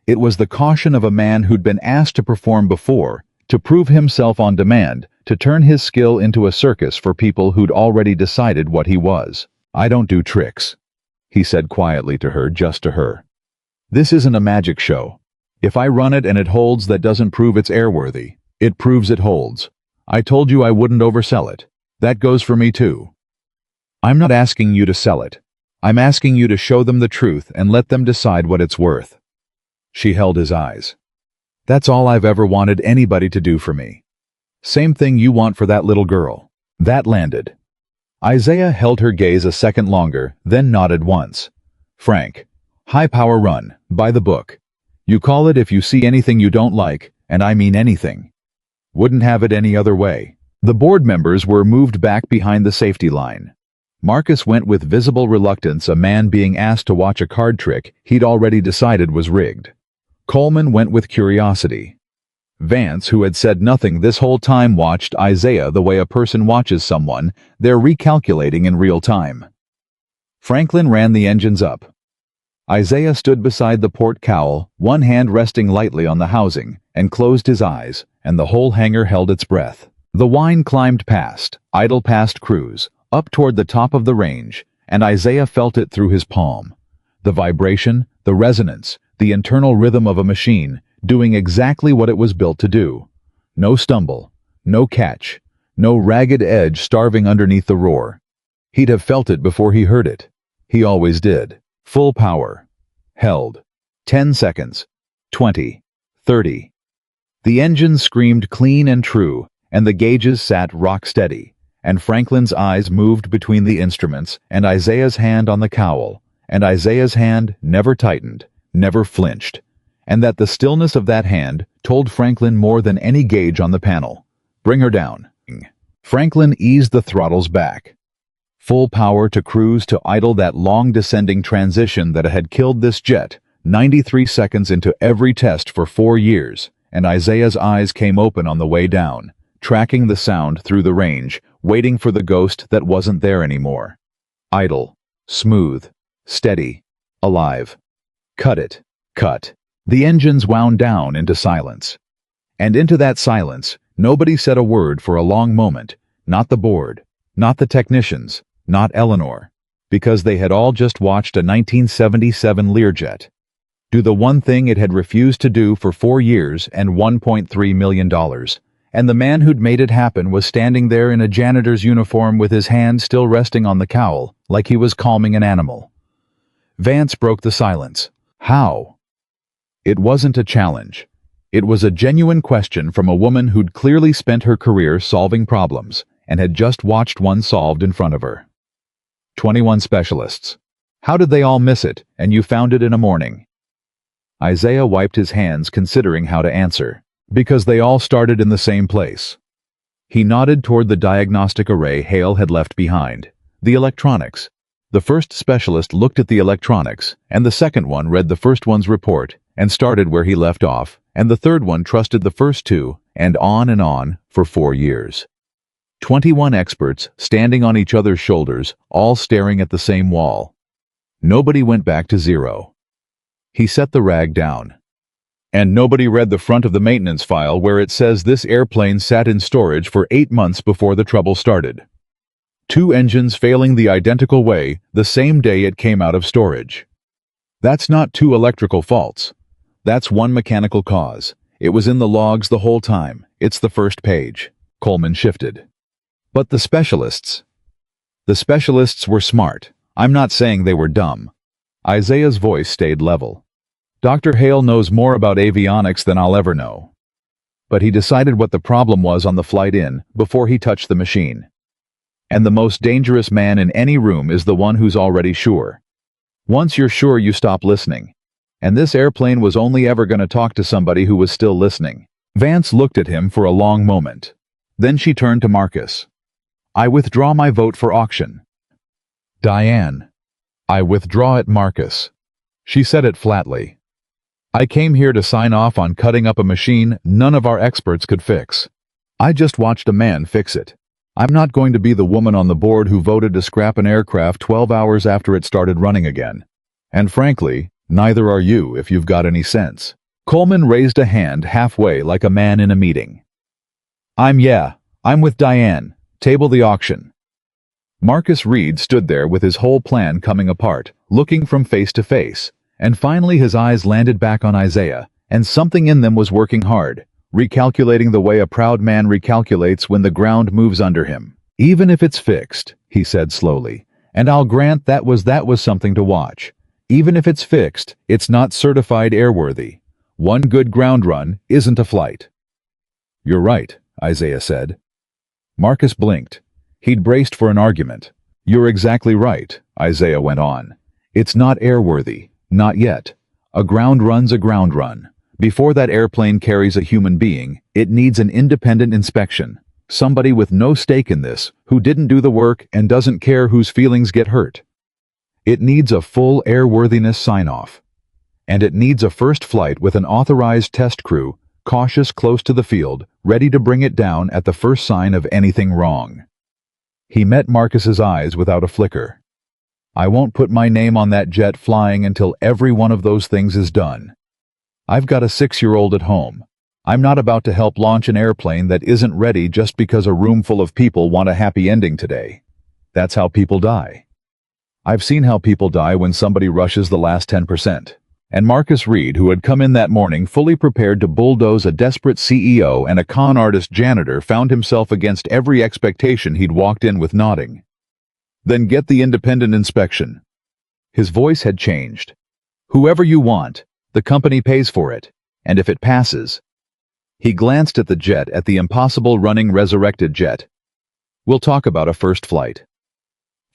It was the caution of a man who'd been asked to perform before, to prove himself on demand, to turn his skill into a circus for people who'd already decided what he was. I don't do tricks, he said quietly to her, just to her. This isn't a magic show. If I run it and it holds, that doesn't prove it's airworthy. It proves it holds. I told you I wouldn't oversell it. That goes for me too. I'm not asking you to sell it. I'm asking you to show them the truth and let them decide what it's worth. She held his eyes. That's all I've ever wanted anybody to do for me. Same thing you want for that little girl. That landed. Isaiah held her gaze a second longer, then nodded once. Frank. High power run, by the book. You call it if you see anything you don't like, and I mean anything. Wouldn't have it any other way. The board members were moved back behind the safety line. Marcus went with visible reluctance, a man being asked to watch a card trick he'd already decided was rigged. Coleman went with curiosity. Vance, who had said nothing this whole time, watched Isaiah the way a person watches someone they're recalculating in real time. Franklin ran the engines up. Isaiah stood beside the port cowl, one hand resting lightly on the housing, and closed his eyes, and the whole hangar held its breath. The whine climbed past, idle past crews, up toward the top of the range, and Isaiah felt it through his palm. The vibration, the resonance, the internal rhythm of a machine, doing exactly what it was built to do. No stumble, no catch, no ragged edge starving underneath the roar. He'd have felt it before he heard it. He always did. Full power. Held. 10 seconds. 20. 30. The engine screamed clean and true, and the gauges sat rock steady, and Franklin's eyes moved between the instruments and Isaiah's hand on the cowl, and Isaiah's hand never tightened, never flinched, and that the stillness of that hand told Franklin more than any gauge on the panel. Bring her down. Franklin eased the throttles back. Full power to cruise, to idle, that long descending transition that had killed this jet, 93 seconds into every test for 4 years, and Isaiah's eyes came open on the way down, tracking the sound through the range, waiting for the ghost that wasn't there anymore. Idle, smooth, steady, alive. Cut it, cut. The engines wound down into silence. And into that silence, nobody said a word for a long moment, not the board, not the technicians, not Eleanor, because they had all just watched a 1977 Learjet do the one thing it had refused to do for 4 years and $1.3 million, and the man who'd made it happen was standing there in a janitor's uniform with his hand still resting on the cowl, like he was calming an animal. Vance broke the silence. How? It wasn't a challenge. It was a genuine question from a woman who'd clearly spent her career solving problems and had just watched one solved in front of her. 21 specialists. How did they all miss it, and you found it in a morning? Isaiah wiped his hands considering how to answer. Because they all started in the same place. He nodded toward the diagnostic array Hale had left behind. The electronics. The first specialist looked at the electronics, and the second one read the first one's report and started where he left off, and the third one trusted the first two, and on, for 4 years. 21 experts standing on each other's shoulders, all staring at the same wall. Nobody went back to zero. He set the rag down. And nobody read the front of the maintenance file where it says this airplane sat in storage for 8 months before the trouble started. 2 engines failing the identical way the same day it came out of storage. That's not 2 electrical faults. That's 1 mechanical cause. It was in the logs the whole time. It's the first page. Coleman shifted. But the specialists? The specialists were smart. I'm not saying they were dumb. Isaiah's voice stayed level. Dr. Hale knows more about avionics than I'll ever know. But he decided what the problem was on the flight in before he touched the machine. And the most dangerous man in any room is the one who's already sure. Once you're sure, you stop listening. And this airplane was only ever going to talk to somebody who was still listening. Vance looked at him for a long moment. Then she turned to Marcus. I withdraw my vote for auction. Diane. I withdraw it, Marcus. She said it flatly. I came here to sign off on cutting up a machine none of our experts could fix. I just watched a man fix it. I'm not going to be the woman on the board who voted to scrap an aircraft 12 hours after it started running again. And frankly, neither are you if you've got any sense. Coleman raised a hand halfway like a man in a meeting. I'm with Diane. Table the auction. Marcus Reed stood there with his whole plan coming apart, looking from face to face. And finally his eyes landed back on Isaiah, and something in them was working hard, recalculating the way a proud man recalculates when the ground moves under him. Even if it's fixed, he said slowly, and I'll grant that was something to watch. Even if it's fixed, it's not certified airworthy. One good ground run isn't a flight. You're right, Isaiah said. Marcus blinked. He'd braced for an argument. You're exactly right, Isaiah went on. It's not airworthy. Not yet. A ground run's a ground run. Before that airplane carries a human being, it needs an independent inspection. Somebody with no stake in this, who didn't do the work and doesn't care whose feelings get hurt. It needs a full airworthiness sign-off. And it needs a first flight with an authorized test crew, cautious close to the field, ready to bring it down at the first sign of anything wrong. He met Marcus's eyes without a flicker. I won't put my name on that jet flying until every one of those things is done. I've got a 6-year-old at home. I'm not about to help launch an airplane that isn't ready just because a room full of people want a happy ending today. That's how people die. I've seen how people die when somebody rushes the last 10%. And Marcus Reed, who had come in that morning fully prepared to bulldoze a desperate CEO and a con artist janitor, found himself against every expectation he'd walked in with, nodding. Then get the independent inspection. His voice had changed. Whoever you want, the company pays for it, and if it passes. He glanced at the jet, at the impossible running resurrected jet. We'll talk about a first flight.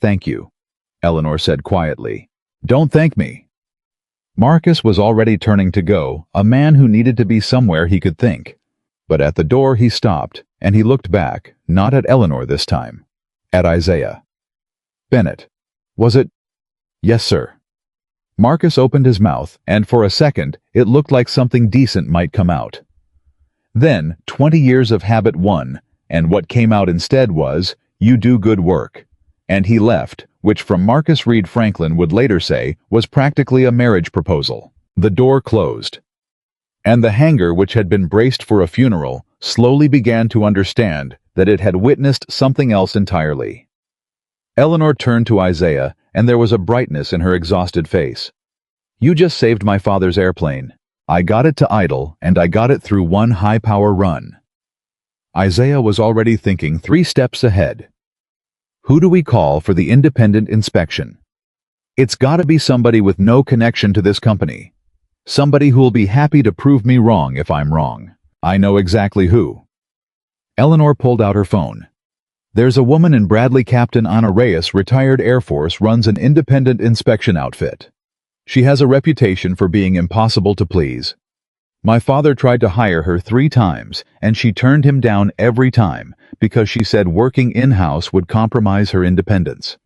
Thank you, Eleanor said quietly. Don't thank me. Marcus was already turning to go, a man who needed to be somewhere he could think. But at the door he stopped, and he looked back, not at Eleanor this time, at Isaiah. Bennett. Was it? Yes, sir. Marcus opened his mouth, and for a second, it looked like something decent might come out. Then, 20 years of habit won, and what came out instead was, "You do good work." And he left, which from Marcus Reed Franklin would later say was practically a marriage proposal. The door closed. And the hangar, which had been braced for a funeral, slowly began to understand that it had witnessed something else entirely. Eleanor turned to Isaiah, and there was a brightness in her exhausted face. "You just saved my father's airplane. I got it to idle, and I got it through one high-power run." Isaiah was already thinking 3 steps ahead. Who do we call for the independent inspection? It's gotta be somebody with no connection to this company. Somebody who'll be happy to prove me wrong if I'm wrong. I know exactly who. Eleanor pulled out her phone. "There's a woman in Bradley. Captain Anna Reyes, retired Air Force, runs an independent inspection outfit. She has a reputation for being impossible to please. My father tried to hire her 3 times, and she turned him down every time because she said working in-house would compromise her independence."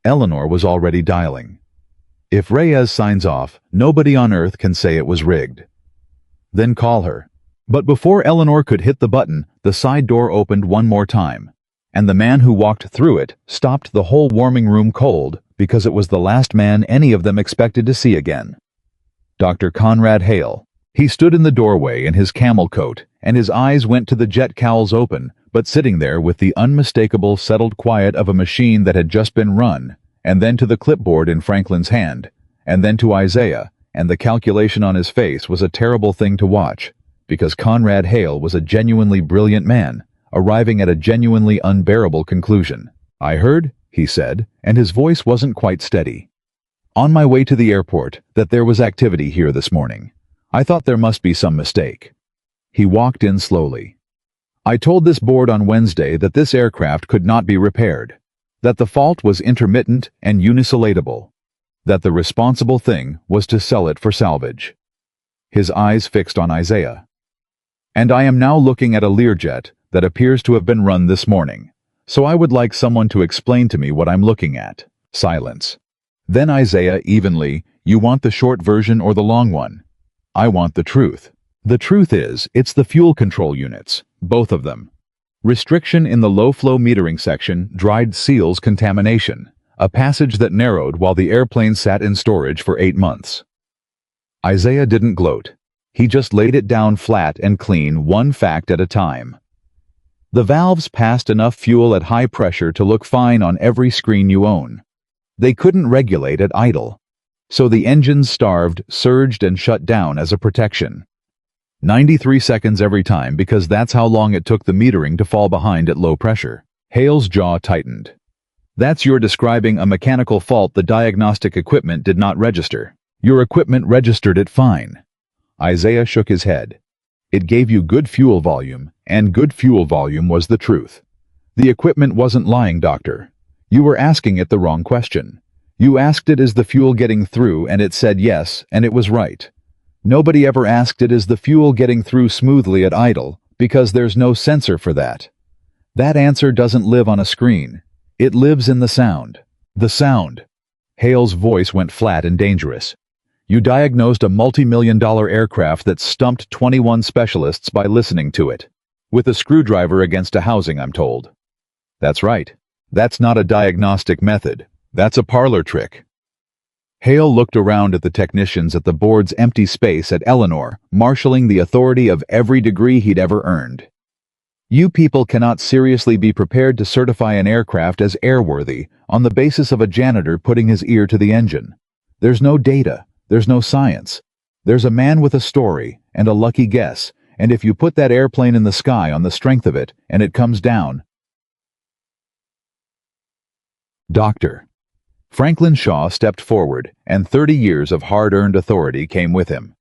Eleanor was already dialing. If Reyes signs off, nobody on earth can say it was rigged. Then call her. But before Eleanor could hit the button, the side door opened one more time, and the man who walked through it stopped the whole warming room cold because it was the last man any of them expected to see again. Dr. Conrad Hale. He stood in the doorway in his camel coat, and his eyes went to the jet cowls open, but sitting there with the unmistakable settled quiet of a machine that had just been run, and then to the clipboard in Franklin's hand, and then to Isaiah, and the calculation on his face was a terrible thing to watch, because Conrad Hale was a genuinely brilliant man, arriving at a genuinely unbearable conclusion. "I heard," he said, and his voice wasn't quite steady, "on my way to the airport, that there was activity here this morning. I thought there must be some mistake." He walked in slowly. "I told this board on Wednesday that this aircraft could not be repaired, that the fault was intermittent and unisolatable, that the responsible thing was to sell it for salvage." His eyes fixed on Isaiah. "And I am now looking at a Learjet that appears to have been run this morning, so I would like someone to explain to me what I'm looking at." Silence. Then Isaiah evenly, "You want the short version or the long one?" "I want the truth." "The truth is, it's the fuel control units, both of them. Restriction in the low-flow metering section, dried seals contamination, a passage that narrowed while the airplane sat in storage for 8 months." Isaiah didn't gloat. He just laid it down flat and clean, one fact at a time. The valves passed enough fuel at high pressure to look fine on every screen you own. They couldn't regulate at idle, so the engines starved, surged, and shut down as a protection. 93 seconds every time, because that's how long it took the metering to fall behind at low pressure. Hale's jaw tightened. "That's you're describing a mechanical fault the diagnostic equipment did not register. Your equipment registered it fine." Isaiah shook his head. "It gave you good fuel volume, and good fuel volume was the truth. The equipment wasn't lying, doctor. You were asking it the wrong question. You asked it, is the fuel getting through, and it said yes, and it was right. Nobody ever asked it, is the fuel getting through smoothly at idle, because there's no sensor for that. That answer doesn't live on a screen. It lives in the sound." "The sound." Hale's voice went flat and dangerous. "You diagnosed a multi-million-dollar aircraft that stumped 21 specialists by listening to it. With a screwdriver against a housing, I'm told." "That's right. That's not a diagnostic method. That's a parlor trick." Hale looked around at the technicians at the board's empty space at Eleanor, marshalling the authority of every degree he'd ever earned. "You people cannot seriously be prepared to certify an aircraft as airworthy on the basis of a janitor putting his ear to the engine. There's no data. There's no science. There's a man with a story and a lucky guess, and if you put that airplane in the sky on the strength of it, and it comes down..." "Doctor." Franklin Shaw stepped forward, and 30 years of hard-earned authority came with him.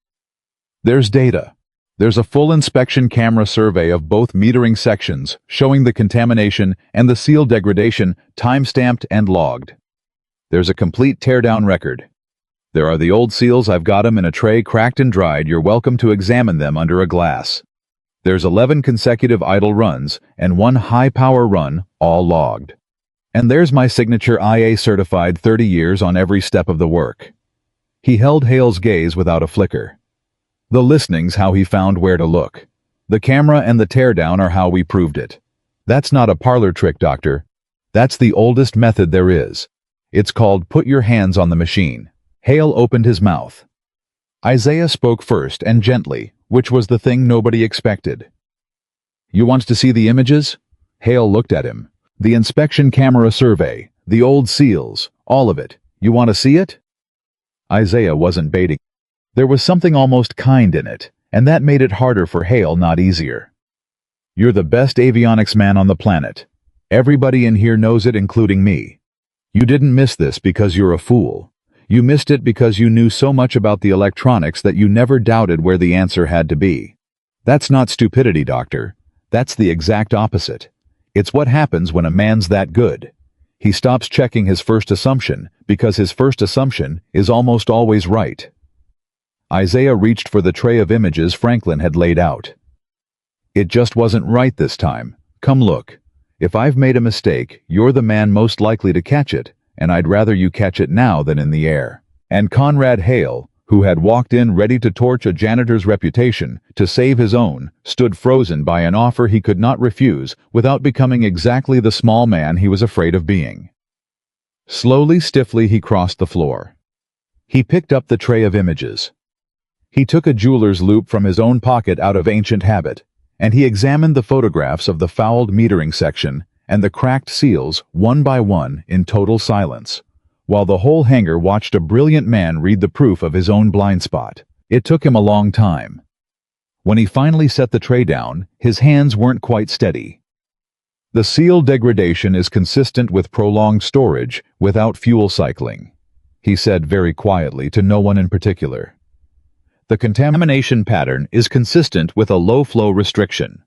"There's data. There's a full inspection camera survey of both metering sections showing the contamination and the seal degradation, time-stamped and logged. There's a complete teardown record. There are the old seals, I've got 'em in a tray cracked and dried, you're welcome to examine them under a glass. There's 11 consecutive idle runs and 1 high-power run, all logged. And there's my signature IA certified 30 years on every step of the work. He held Hale's gaze without a flicker. The listening's how he found where to look. The camera and the teardown are how we proved it. That's not a parlor trick, Doctor. That's the oldest method there is. It's called put your hands on the machine. Hale opened his mouth. Isaiah spoke first and gently, which was the thing nobody expected. You want to see the images? Hale looked at him. The inspection camera survey, the old seals, all of it. You want to see it? Isaiah wasn't baiting. There was something almost kind in it, and that made it harder for Hale, not easier. You're the best avionics man on the planet. Everybody in here knows it, including me. You didn't miss this because you're a fool. You missed it because you knew so much about the electronics that you never doubted where the answer had to be. That's not stupidity, Doctor. That's the exact opposite. It's what happens when a man's that good. He stops checking his first assumption because his first assumption is almost always right. Isaiah reached for the tray of images Franklin had laid out. It just wasn't right this time. Come look. If I've made a mistake, you're the man most likely to catch it, and I'd rather you catch it now than in the air. And Conrad Hale, who had walked in ready to torch a janitor's reputation to save his own, stood frozen by an offer he could not refuse without becoming exactly the small man he was afraid of being. Slowly, stiffly, he crossed the floor. He picked up the tray of images. He took a jeweler's loupe from his own pocket out of ancient habit, and he examined the photographs of the fouled metering section and the cracked seals one by one in total silence, while the whole hangar watched a brilliant man read the proof of his own blind spot. It took him a long time. When he finally set the tray down, his hands weren't quite steady. The seal degradation is consistent with prolonged storage without fuel cycling, he said very quietly to no one in particular. The contamination pattern is consistent with a low-flow restriction.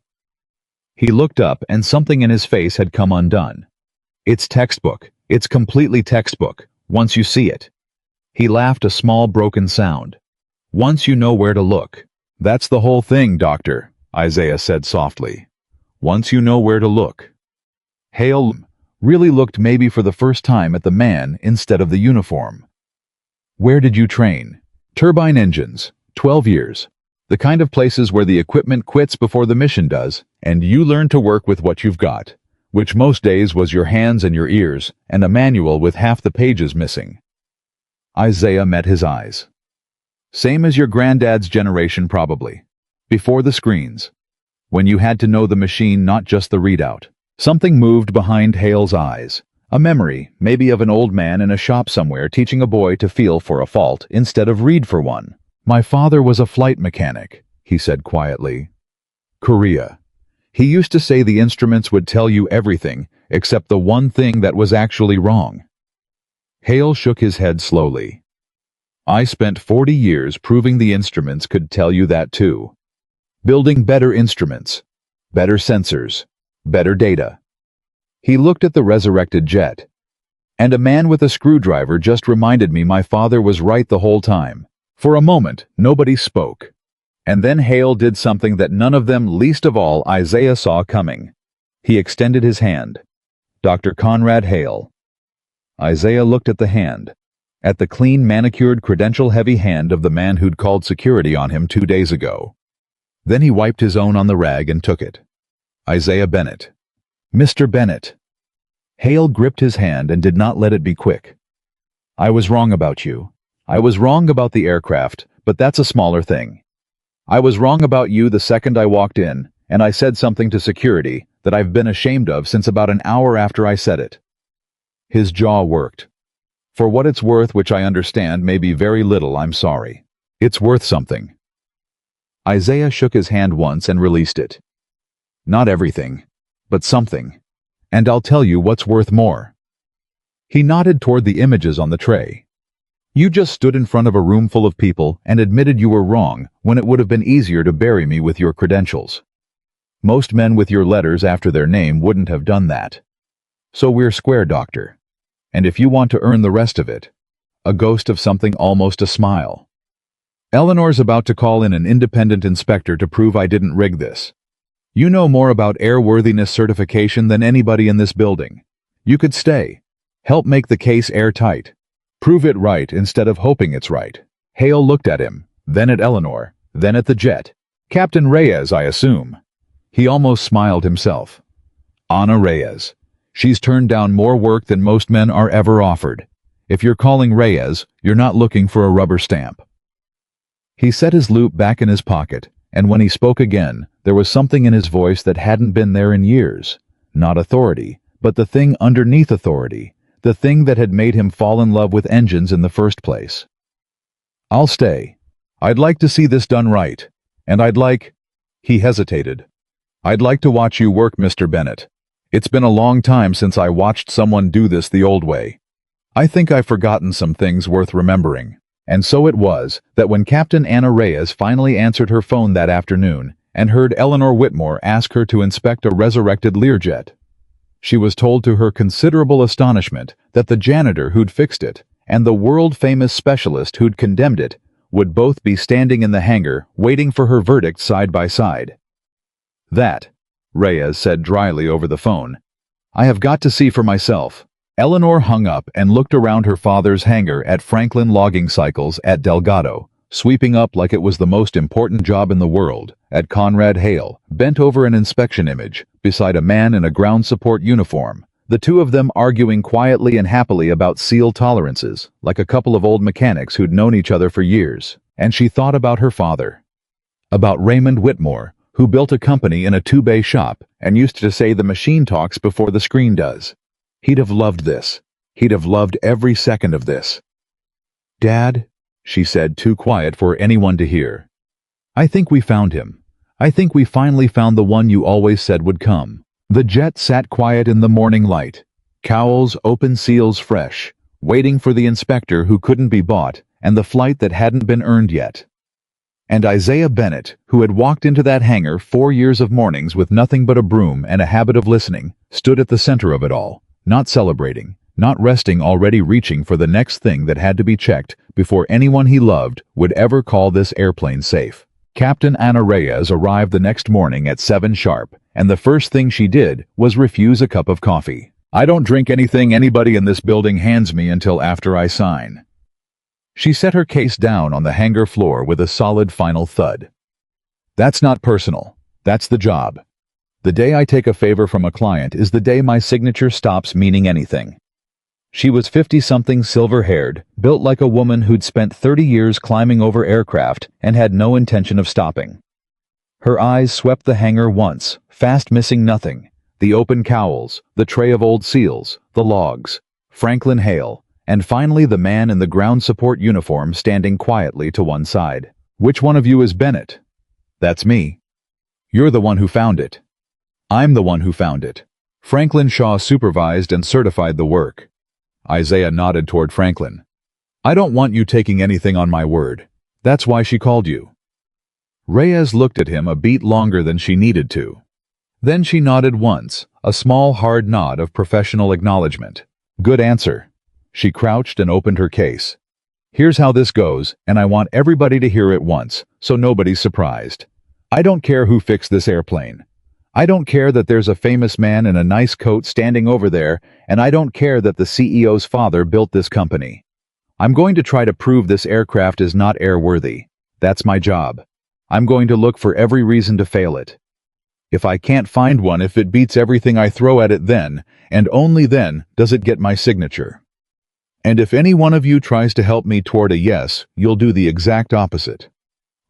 He looked up and something in his face had come undone. It's textbook. It's completely textbook, once you see it. He laughed a small broken sound. Once you know where to look. That's the whole thing, Doctor, Isaiah said softly. Once you know where to look. Hale really looked maybe for the first time at the man instead of the uniform. Where did you train? Turbine engines. 12 years. The kind of places where the equipment quits before the mission does, and you learn to work with what you've got, which most days was your hands and your ears, and a manual with half the pages missing. Isaiah met his eyes. Same as your granddad's generation probably. Before the screens. When you had to know the machine, not just the readout. Something moved behind Hale's eyes. A memory, maybe of an old man in a shop somewhere teaching a boy to feel for a fault instead of read for one. My father was a flight mechanic, he said quietly. Korea. He used to say the instruments would tell you everything except the one thing that was actually wrong. Hale shook his head slowly. I spent 40 years proving the instruments could tell you that too. Building better instruments, better sensors, better data. He looked at the resurrected jet. And a man with a screwdriver just reminded me my father was right the whole time. For a moment, nobody spoke. And then Hale did something that none of them, least of all Isaiah, saw coming. He extended his hand. Dr. Conrad Hale. Isaiah looked at the hand. At the clean, manicured, credential-heavy hand of the man who'd called security on him 2 days ago. Then he wiped his own on the rag and took it. Isaiah Bennett. Mr. Bennett. Hale gripped his hand and did not let it be quick. I was wrong about you. I was wrong about the aircraft, but that's a smaller thing. I was wrong about you the second I walked in, and I said something to security that I've been ashamed of since about an hour after I said it. His jaw worked. For what it's worth, which I understand may be very little, I'm sorry. It's worth something. Isaiah shook his hand once and released it. Not everything, but something. And I'll tell you what's worth more. He nodded toward the images on the tray. You just stood in front of a room full of people and admitted you were wrong when it would have been easier to bury me with your credentials. Most men with your letters after their name wouldn't have done that. So we're square, Doctor. And if you want to earn the rest of it, a ghost of something, almost a smile. Eleanor's about to call in an independent inspector to prove I didn't rig this. You know more about airworthiness certification than anybody in this building. You could stay. Help make the case airtight. Prove it right instead of hoping it's right. Hale looked at him, then at Eleanor, then at the jet. Captain Reyes, I assume. He almost smiled himself. Ana Reyes. She's turned down more work than most men are ever offered. If you're calling Reyes, you're not looking for a rubber stamp. He set his loop back in his pocket, and when he spoke again, there was something in his voice that hadn't been there in years. Not authority, but the thing underneath authority, the thing that had made him fall in love with engines in the first place. I'll stay. I'd like to see this done right, and he hesitated. I'd like to watch you work, Mr. Bennett. It's been a long time since I watched someone do this the old way. I think I've forgotten some things worth remembering. And so it was that when Captain Ana Reyes finally answered her phone that afternoon and heard Eleanor Whitmore ask her to inspect a resurrected Learjet, she was told to her considerable astonishment that the janitor who'd fixed it and the world-famous specialist who'd condemned it would both be standing in the hangar waiting for her verdict side by side. That, Reyes said dryly over the phone, I have got to see for myself. Eleanor hung up and looked around her father's hangar at Franklin Logging Cycles at Delgado, sweeping up like it was the most important job in the world, at Conrad Hale, bent over an inspection image, beside a man in a ground support uniform, the two of them arguing quietly and happily about seal tolerances, like a couple of old mechanics who'd known each other for years. And she thought about her father. About Raymond Whitmore, who built a company in a two-bay shop and used to say the machine talks before the screen does. He'd have loved this. He'd have loved every second of this. Dad, she said, too quiet for anyone to hear. I think we found him. I think we finally found the one you always said would come. The jet sat quiet in the morning light, cowls, open seals fresh, waiting for the inspector who couldn't be bought and the flight that hadn't been earned yet. And Isaiah Bennett, who had walked into that hangar 4 years of mornings with nothing but a broom and a habit of listening, stood at the center of it all. Not celebrating, not resting, already reaching for the next thing that had to be checked before anyone he loved would ever call this airplane safe. Captain Ana Reyes arrived the next morning at 7 sharp, and the first thing she did was refuse a cup of coffee. I don't drink anything anybody in this building hands me until after I sign. She set her case down on the hangar floor with a solid final thud. That's not personal. That's the job. The day I take a favor from a client is the day my signature stops meaning anything. She was 50-something, silver-haired, built like a woman who'd spent 30 years climbing over aircraft and had no intention of stopping. Her eyes swept the hangar once, fast, missing nothing. The open cowls, the tray of old seals, the logs, Franklin Hale, and finally the man in the ground support uniform standing quietly to one side. Which one of you is Bennett? That's me. You're the one who found it. I'm the one who found it. Franklin Shaw supervised and certified the work. Isaiah nodded toward Franklin. I don't want you taking anything on my word. That's why she called you. Reyes looked at him a beat longer than she needed to. Then she nodded once, a small hard nod of professional acknowledgement. Good answer. She crouched and opened her case. Here's how this goes, and I want everybody to hear it once, so nobody's surprised. I don't care who fixed this airplane. I don't care that there's a famous man in a nice coat standing over there, and I don't care that the CEO's father built this company. I'm going to try to prove this aircraft is not airworthy. That's my job. I'm going to look for every reason to fail it. If I can't find one, if it beats everything I throw at it, then, and only then, does it get my signature. And if any one of you tries to help me toward a yes, you'll do the exact opposite.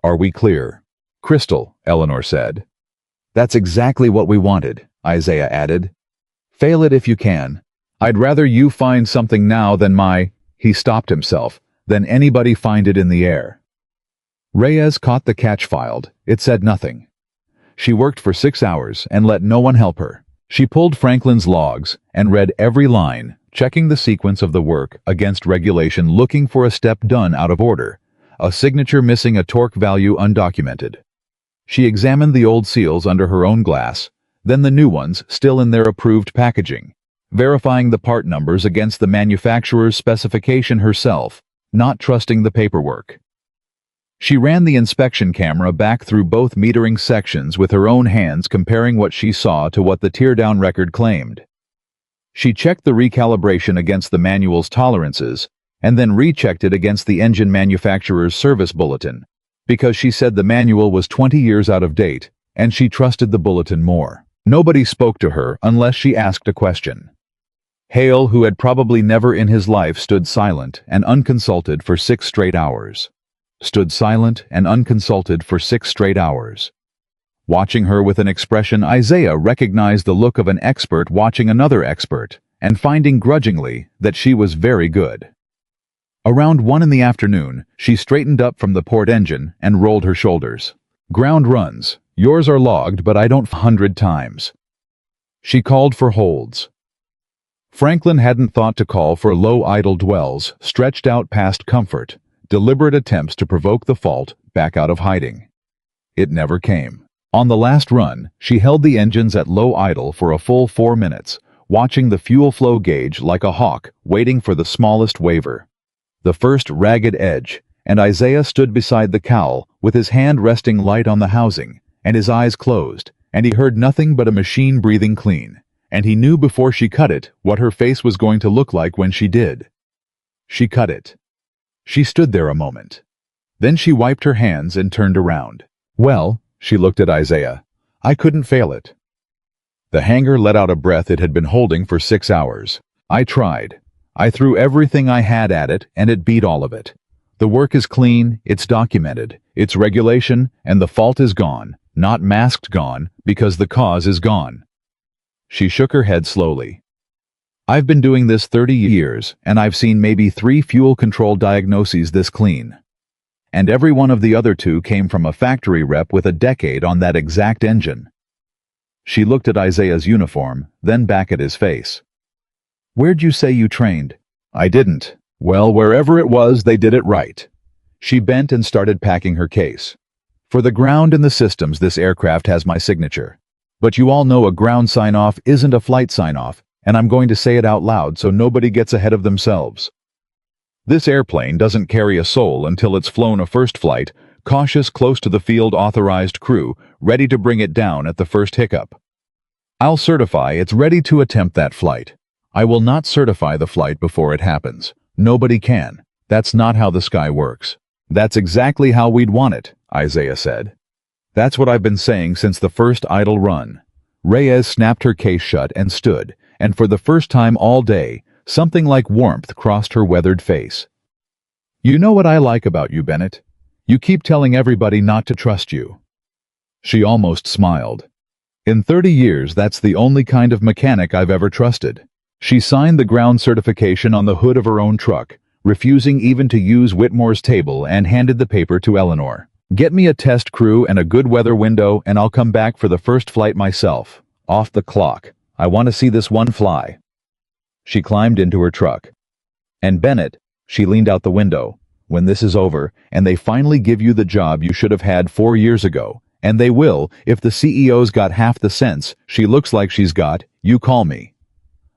Are we clear? Crystal, Eleanor said. That's exactly what we wanted, Isaiah added. Fail it if you can. I'd rather you find something now than he stopped himself, than anybody find it in the air. Reyes caught the catch filed. It said nothing. She worked for 6 hours and let no one help her. She pulled Franklin's logs and read every line, checking the sequence of the work against regulation, looking for a step done out of order, a signature missing, a torque value undocumented. She examined the old seals under her own glass, then the new ones still in their approved packaging, verifying the part numbers against the manufacturer's specification herself, not trusting the paperwork. She ran the inspection camera back through both metering sections with her own hands, comparing what she saw to what the teardown record claimed. She checked the recalibration against the manual's tolerances and then rechecked it against the engine manufacturer's service bulletin, because she said the manual was 20 years out of date, and she trusted the bulletin more. Nobody spoke to her unless she asked a question. Hale, who had probably never in his life stood silent and unconsulted for 6 straight hours. Stood silent and unconsulted for 6 straight hours. Watching her with an expression, Isaiah recognized the look of an expert watching another expert, and finding grudgingly that she was very good. Around 1 in the afternoon, she straightened up from the port engine and rolled her shoulders. Ground runs. Yours are logged, but I don't 100 times. She called for holds. Franklin hadn't thought to call for low idle dwells, stretched out past comfort, deliberate attempts to provoke the fault back out of hiding. It never came. On the last run, she held the engines at low idle for a full 4 minutes, watching the fuel flow gauge like a hawk, waiting for the smallest waver. The first ragged edge, and Isaiah stood beside the cowl with his hand resting light on the housing, and his eyes closed, and he heard nothing but a machine breathing clean, and he knew before she cut it what her face was going to look like when she did. She cut it. She stood there a moment. Then she wiped her hands and turned around. Well, she looked at Isaiah, I couldn't fail it. The hangar let out a breath it had been holding for 6 hours. I tried. I threw everything I had at it, and it beat all of it. The work is clean, it's documented, it's regulation, and the fault is gone, not masked gone, because the cause is gone. She shook her head slowly. I've been doing this 30 years, and I've seen maybe 3 fuel control diagnoses this clean. And every one of the other 2 came from a factory rep with a decade on that exact engine. She looked at Isaiah's uniform, then back at his face. Where'd you say you trained? I didn't. Well, wherever it was, they did it right. She bent and started packing her case. For the ground and the systems, this aircraft has my signature. But you all know a ground sign-off isn't a flight sign-off, and I'm going to say it out loud so nobody gets ahead of themselves. This airplane doesn't carry a soul until it's flown a first flight, cautious, close to the field authorized crew, ready to bring it down at the first hiccup. I'll certify it's ready to attempt that flight. I will not certify the flight before it happens. Nobody can. That's not how the sky works. That's exactly how we'd want it, Isaiah said. That's what I've been saying since the first idle run. Reyes snapped her case shut and stood, and for the first time all day, something like warmth crossed her weathered face. You know what I like about you, Bennett? You keep telling everybody not to trust you. She almost smiled. In 30 years, that's the only kind of mechanic I've ever trusted. She signed the ground certification on the hood of her own truck, refusing even to use Whitmore's table, and handed the paper to Eleanor. Get me a test crew and a good weather window, and I'll come back for the first flight myself. Off the clock. I want to see this one fly. She climbed into her truck. And Bennett, she leaned out the window, when this is over, and they finally give you the job you should have had 4 years ago, and they will, if the CEO's got half the sense she looks like she's got, you call me.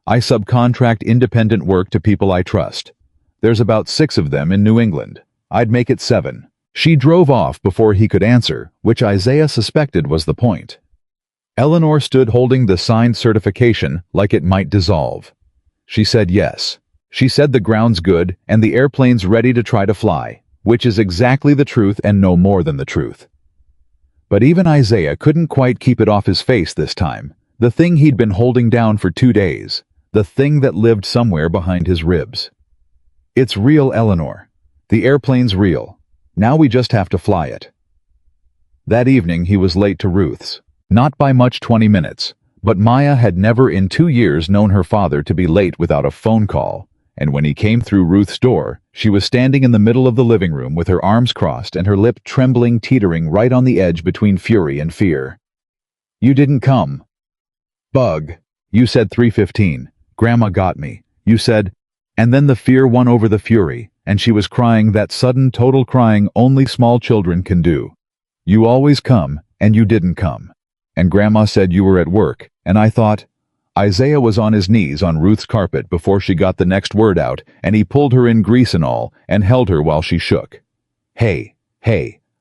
I subcontract independent work to people I trust. There's about 6 of them in New England. I'd make it 7. She drove off before he could answer, which Isaiah suspected was the point. Eleanor stood holding the signed certification like it might dissolve. She said yes. She said the ground's good and the airplane's ready to try to fly, which is exactly the truth and no more than the truth. But even Isaiah couldn't quite keep it off his face this time, the thing he'd been holding down for 2 days, the thing that lived somewhere behind his ribs. It's real, Eleanor. The airplane's real. Now we just have to fly it. That evening he was late to Ruth's. Not by much, 20 minutes, but Maya had never in 2 years known her father to be late without a phone call, and when he came through Ruth's door, she was standing in the middle of the living room with her arms crossed and her lip trembling, teetering right on the edge between fury and fear. You didn't come. Bug. You said 3:15. Grandma got me. You said, and then the fear won over the fury, and she was crying that sudden total crying only small children can do. You always come, and you didn't come. And Grandma said you were at work, and I thought, Isaiah was on his knees on Ruth's carpet before she got the next word out, and he pulled her in, grease and all, and held her while she shook. Hey,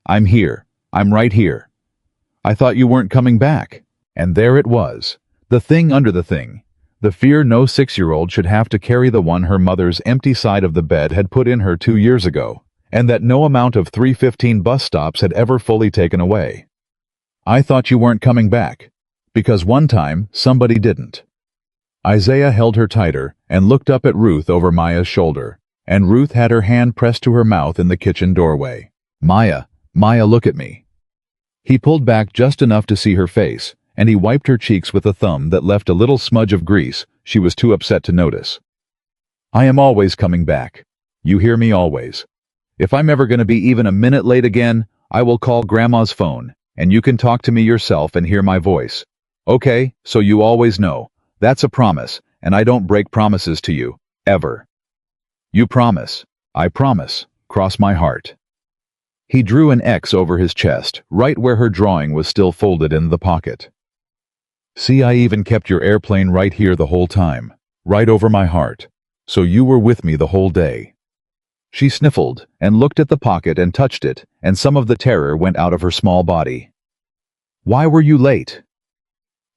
I'm here. I'm right here. I thought you weren't coming back. And there it was. The thing under the thing. the fear no 6-year-old should have to carry the one her mother's empty side of the bed had put in her 2 years ago, and that no amount of 315 bus stops had ever fully taken away. I thought you weren't coming back, because one time somebody didn't. Isaiah held her tighter and looked up at Ruth over Maya's shoulder, and Ruth had her hand pressed to her mouth in the kitchen doorway. Maya, look at me. He pulled back just enough to see her face, and he wiped her cheeks with a thumb that left a little smudge of grease she was too upset to notice. I am always coming back. You hear me, always. If I'm ever going to be even a minute late again, I will call Grandma's phone, and you can talk to me yourself and hear my voice. Okay, so you always know. That's a promise, and I don't break promises to you, ever. You promise. I promise. Cross my heart. He drew an X over his chest, right where her drawing was still folded in the pocket. See, I even kept your airplane right here the whole time, right over my heart, so you were with me the whole day. She sniffled and looked at the pocket and touched it, and some of the terror went out of her small body. Why were you late?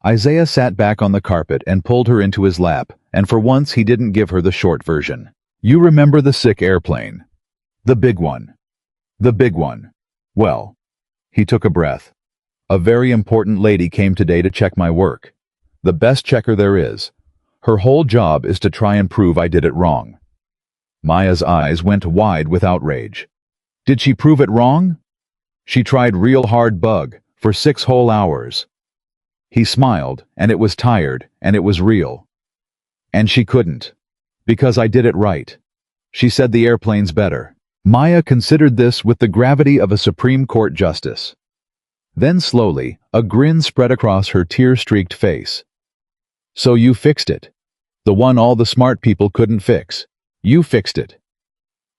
Isaiah sat back on the carpet and pulled her into his lap, and for once he didn't give her the short version. You remember the sick airplane? The big one. The big one. Well, he took a breath. A very important lady came today to check my work. The best checker there is. Her whole job is to try and prove I did it wrong. Maya's eyes went wide with outrage. Did she prove it wrong? She tried real hard bug, for 6 whole hours. He smiled, and it was tired, and it was real. And she couldn't. Because I did it right. She said the airplane's better. Maya considered this with the gravity of a Supreme Court justice. Then slowly, a grin spread across her tear-streaked face. So you fixed it. The one all the smart people couldn't fix. You fixed it.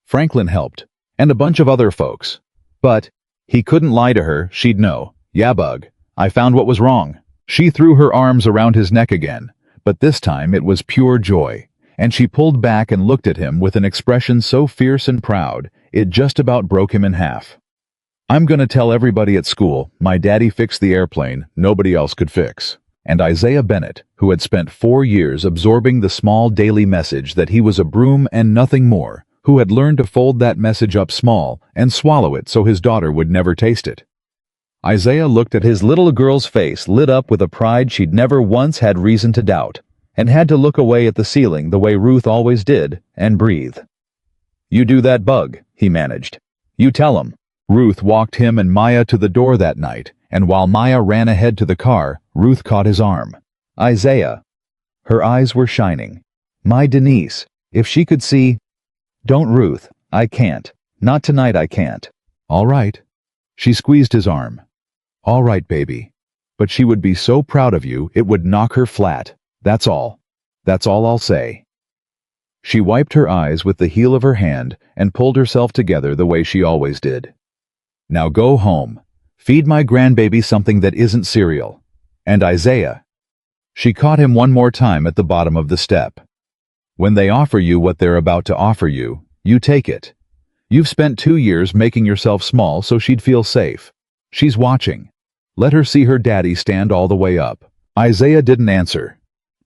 Franklin helped, and a bunch of other folks. But he couldn't lie to her, she'd know. Yeah, Bug, I found what was wrong. She threw her arms around his neck again, but this time it was pure joy, and she pulled back and looked at him with an expression so fierce and proud, it just about broke him in half. I'm gonna tell everybody at school, my daddy fixed the airplane nobody else could fix. And Isaiah Bennett, who had spent 4 years absorbing the small daily message that he was a broom and nothing more, who had learned to fold that message up small and swallow it so his daughter would never taste it. Isaiah looked at his little girl's face lit up with a pride she'd never once had reason to doubt, and had to look away at the ceiling the way Ruth always did, and breathe. You do that, Bug, he managed. You tell him. Ruth walked him and Maya to the door that night, and while Maya ran ahead to the car, Ruth caught his arm. Isaiah. Her eyes were shining. My Denise, if she could see. Don't, Ruth, I can't. Not tonight, I can't. All right. She squeezed his arm. All right, baby. But she would be so proud of you it would knock her flat. That's all. That's all I'll say. She wiped her eyes with the heel of her hand and pulled herself together the way she always did. Now go home. Feed my grandbaby something that isn't cereal. And Isaiah. She caught him one more time at the bottom of the step. When they offer you what they're about to offer you, you take it. You've spent 2 years making yourself small so she'd feel safe. She's watching. Let her see her daddy stand all the way up. Isaiah didn't answer,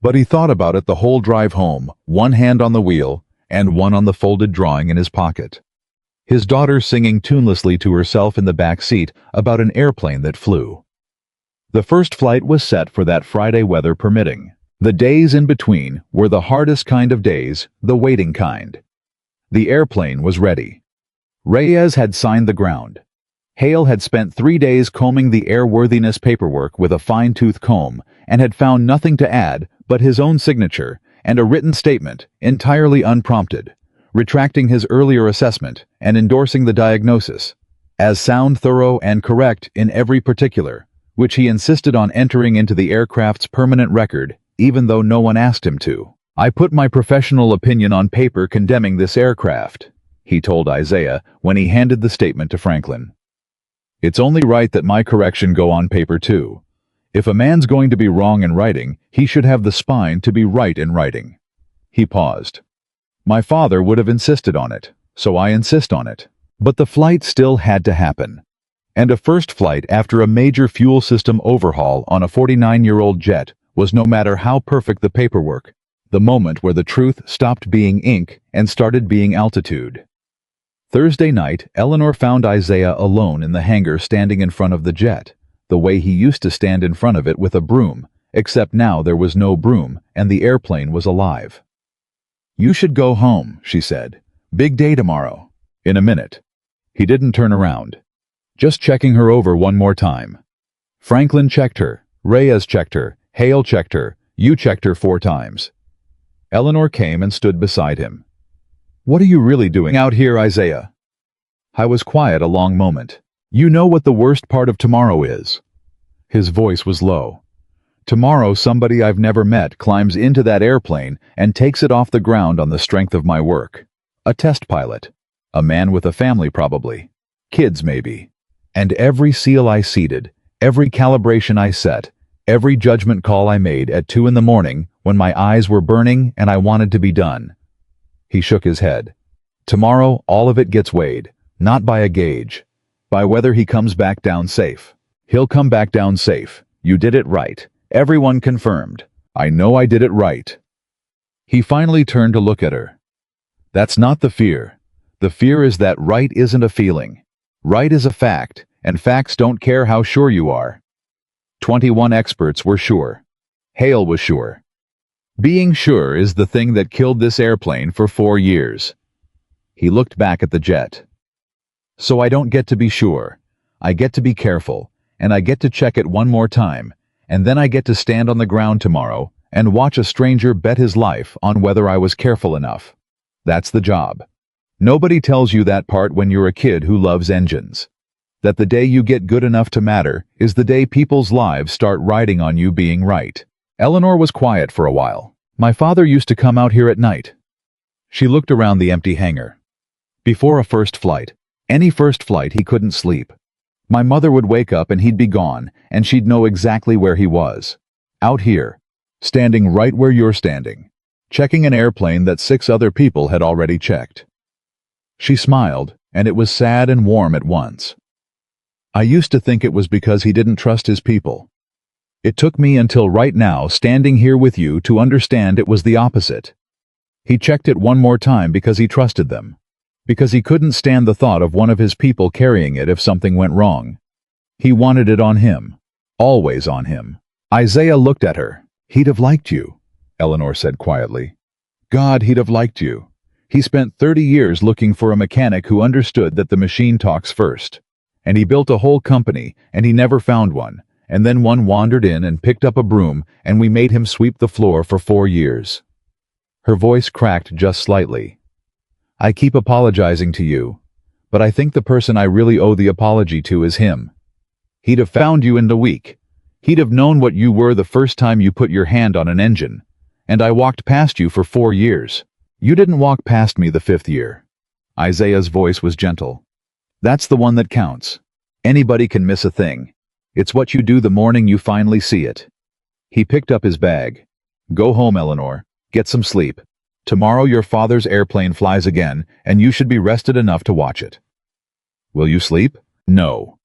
but he thought about it the whole drive home, one hand on the wheel and one on the folded drawing in his pocket. His daughter singing tunelessly to herself in the back seat about an airplane that flew. The first flight was set for that Friday, weather permitting. The days in between were the hardest kind of days, the waiting kind. The airplane was ready. Reyes had signed the ground. Hale had spent 3 days combing the airworthiness paperwork with a fine-tooth comb and had found nothing to add but his own signature and a written statement, entirely unprompted, retracting his earlier assessment and endorsing the diagnosis as sound, thorough, and correct in every particular, which he insisted on entering into the aircraft's permanent record, even though no one asked him to. I put my professional opinion on paper condemning this aircraft, he told Isaiah when he handed the statement to Franklin. It's only right that my correction go on paper too. If a man's going to be wrong in writing, he should have the spine to be right in writing. He paused. My father would have insisted on it, so I insist on it. But the flight still had to happen. And a first flight after a major fuel system overhaul on a 49-year-old jet was no matter how perfect the paperwork, the moment where the truth stopped being ink and started being altitude. Thursday night, Eleanor found Isaiah alone in the hangar standing in front of the jet, the way he used to stand in front of it with a broom, except now there was no broom and the airplane was alive. "You should go home," she said. "Big day tomorrow." "In a minute." He didn't turn around. Just checking her over one more time. Franklin checked her, Reyes checked her, Hale checked her, you checked her 4 times. Eleanor came and stood beside him. "What are you really doing out here, Isaiah?" I was quiet a long moment. "You know what the worst part of tomorrow is?" His voice was low. "Tomorrow somebody I've never met climbs into that airplane and takes it off the ground on the strength of my work. A test pilot. A man with a family probably. Kids maybe. And every SEAL I seated, every calibration I set, every judgment call I made at 2 in the morning when my eyes were burning and I wanted to be done." He shook his head. "Tomorrow all of it gets weighed, not by a gauge, by whether he comes back down safe. He'll come back down safe. You did it right. Everyone confirmed. I know I did it right." He finally turned to look at her. "That's not the fear. The fear is that right isn't a feeling. Right is a fact, and facts don't care how sure you are." 21 experts were sure. Hale was sure. Being sure is the thing that killed this airplane for 4 years. He looked back at the jet. "So I don't get to be sure. I get to be careful, and I get to check it one more time, and then I get to stand on the ground tomorrow and watch a stranger bet his life on whether I was careful enough. That's the job. Nobody tells you that part when you're a kid who loves engines. That the day you get good enough to matter is the day people's lives start riding on you being right." Eleanor was quiet for a while. "My father used to come out here at night." She looked around the empty hangar. "Before a first flight, any first flight, he couldn't sleep. My mother would wake up and he'd be gone, and she'd know exactly where he was. Out here, standing right where you're standing, checking an airplane that 6 other people had already checked." She smiled, and it was sad and warm at once. "I used to think it was because he didn't trust his people. It took me until right now, standing here with you, to understand it was the opposite. He checked it one more time because he trusted them. Because he couldn't stand the thought of one of his people carrying it if something went wrong. He wanted it on him. Always on him." Isaiah looked at her. "He'd have liked you," Eleanor said quietly. "God, he'd have liked you. He spent 30 years looking for a mechanic who understood that the machine talks first. And he built a whole company, and he never found one. And then one wandered in and picked up a broom, and we made him sweep the floor for 4 years." Her voice cracked just slightly. "I keep apologizing to you, but I think the person I really owe the apology to is him. He'd have found you in a week. He'd have known what you were the first time you put your hand on an engine. And I walked past you for 4 years. You didn't walk past me the 5th year." Isaiah's voice was gentle. "That's the one that counts. Anybody can miss a thing. It's what you do the morning you finally see it." He picked up his bag. "Go home, Eleanor. Get some sleep. Tomorrow your father's airplane flies again, and you should be rested enough to watch it." "Will you sleep?" "No."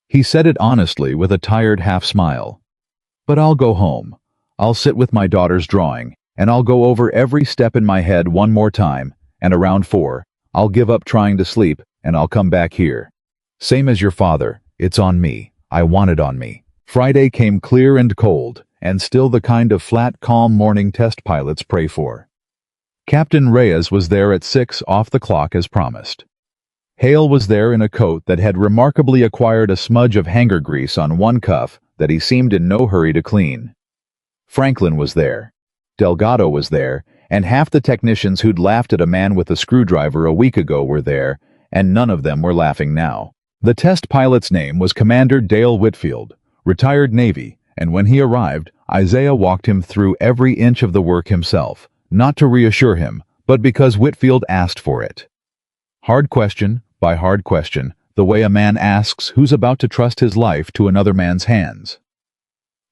He said it honestly with a tired half-smile. "But I'll go home. I'll sit with my daughter's drawing, and I'll go over every step in my head one more time, and around 4, I'll give up trying to sleep, and I'll come back here. Same as your father, it's on me. I want it on me." Friday came clear and cold, and still the kind of flat, calm morning test pilots pray for. Captain Reyes was there at 6 off the clock as promised. Hale was there in a coat that had remarkably acquired a smudge of hangar grease on one cuff that he seemed in no hurry to clean. Franklin was there. Delgado was there, and half the technicians who'd laughed at a man with a screwdriver a week ago were there, and none of them were laughing now. The test pilot's name was Commander Dale Whitfield, retired Navy, and when he arrived, Isaiah walked him through every inch of the work himself, not to reassure him, but because Whitfield asked for it. Hard question by hard question, the way a man asks who's about to trust his life to another man's hands.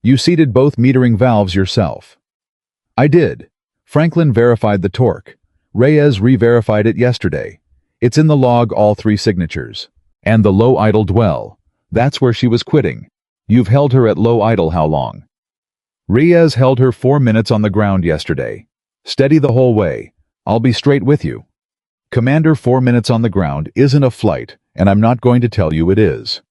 "You seated both metering valves yourself." "I did. Franklin verified the torque. Reyes re-verified it yesterday. It's in the log, all 3 signatures. And the low idle dwell. That's where she was quitting. You've held her at low idle how long?" Reyes held her 4 minutes on the ground yesterday. Steady the whole way. I'll be straight with you. Commander, 4 minutes on the ground isn't a flight, and I'm not going to tell you it is.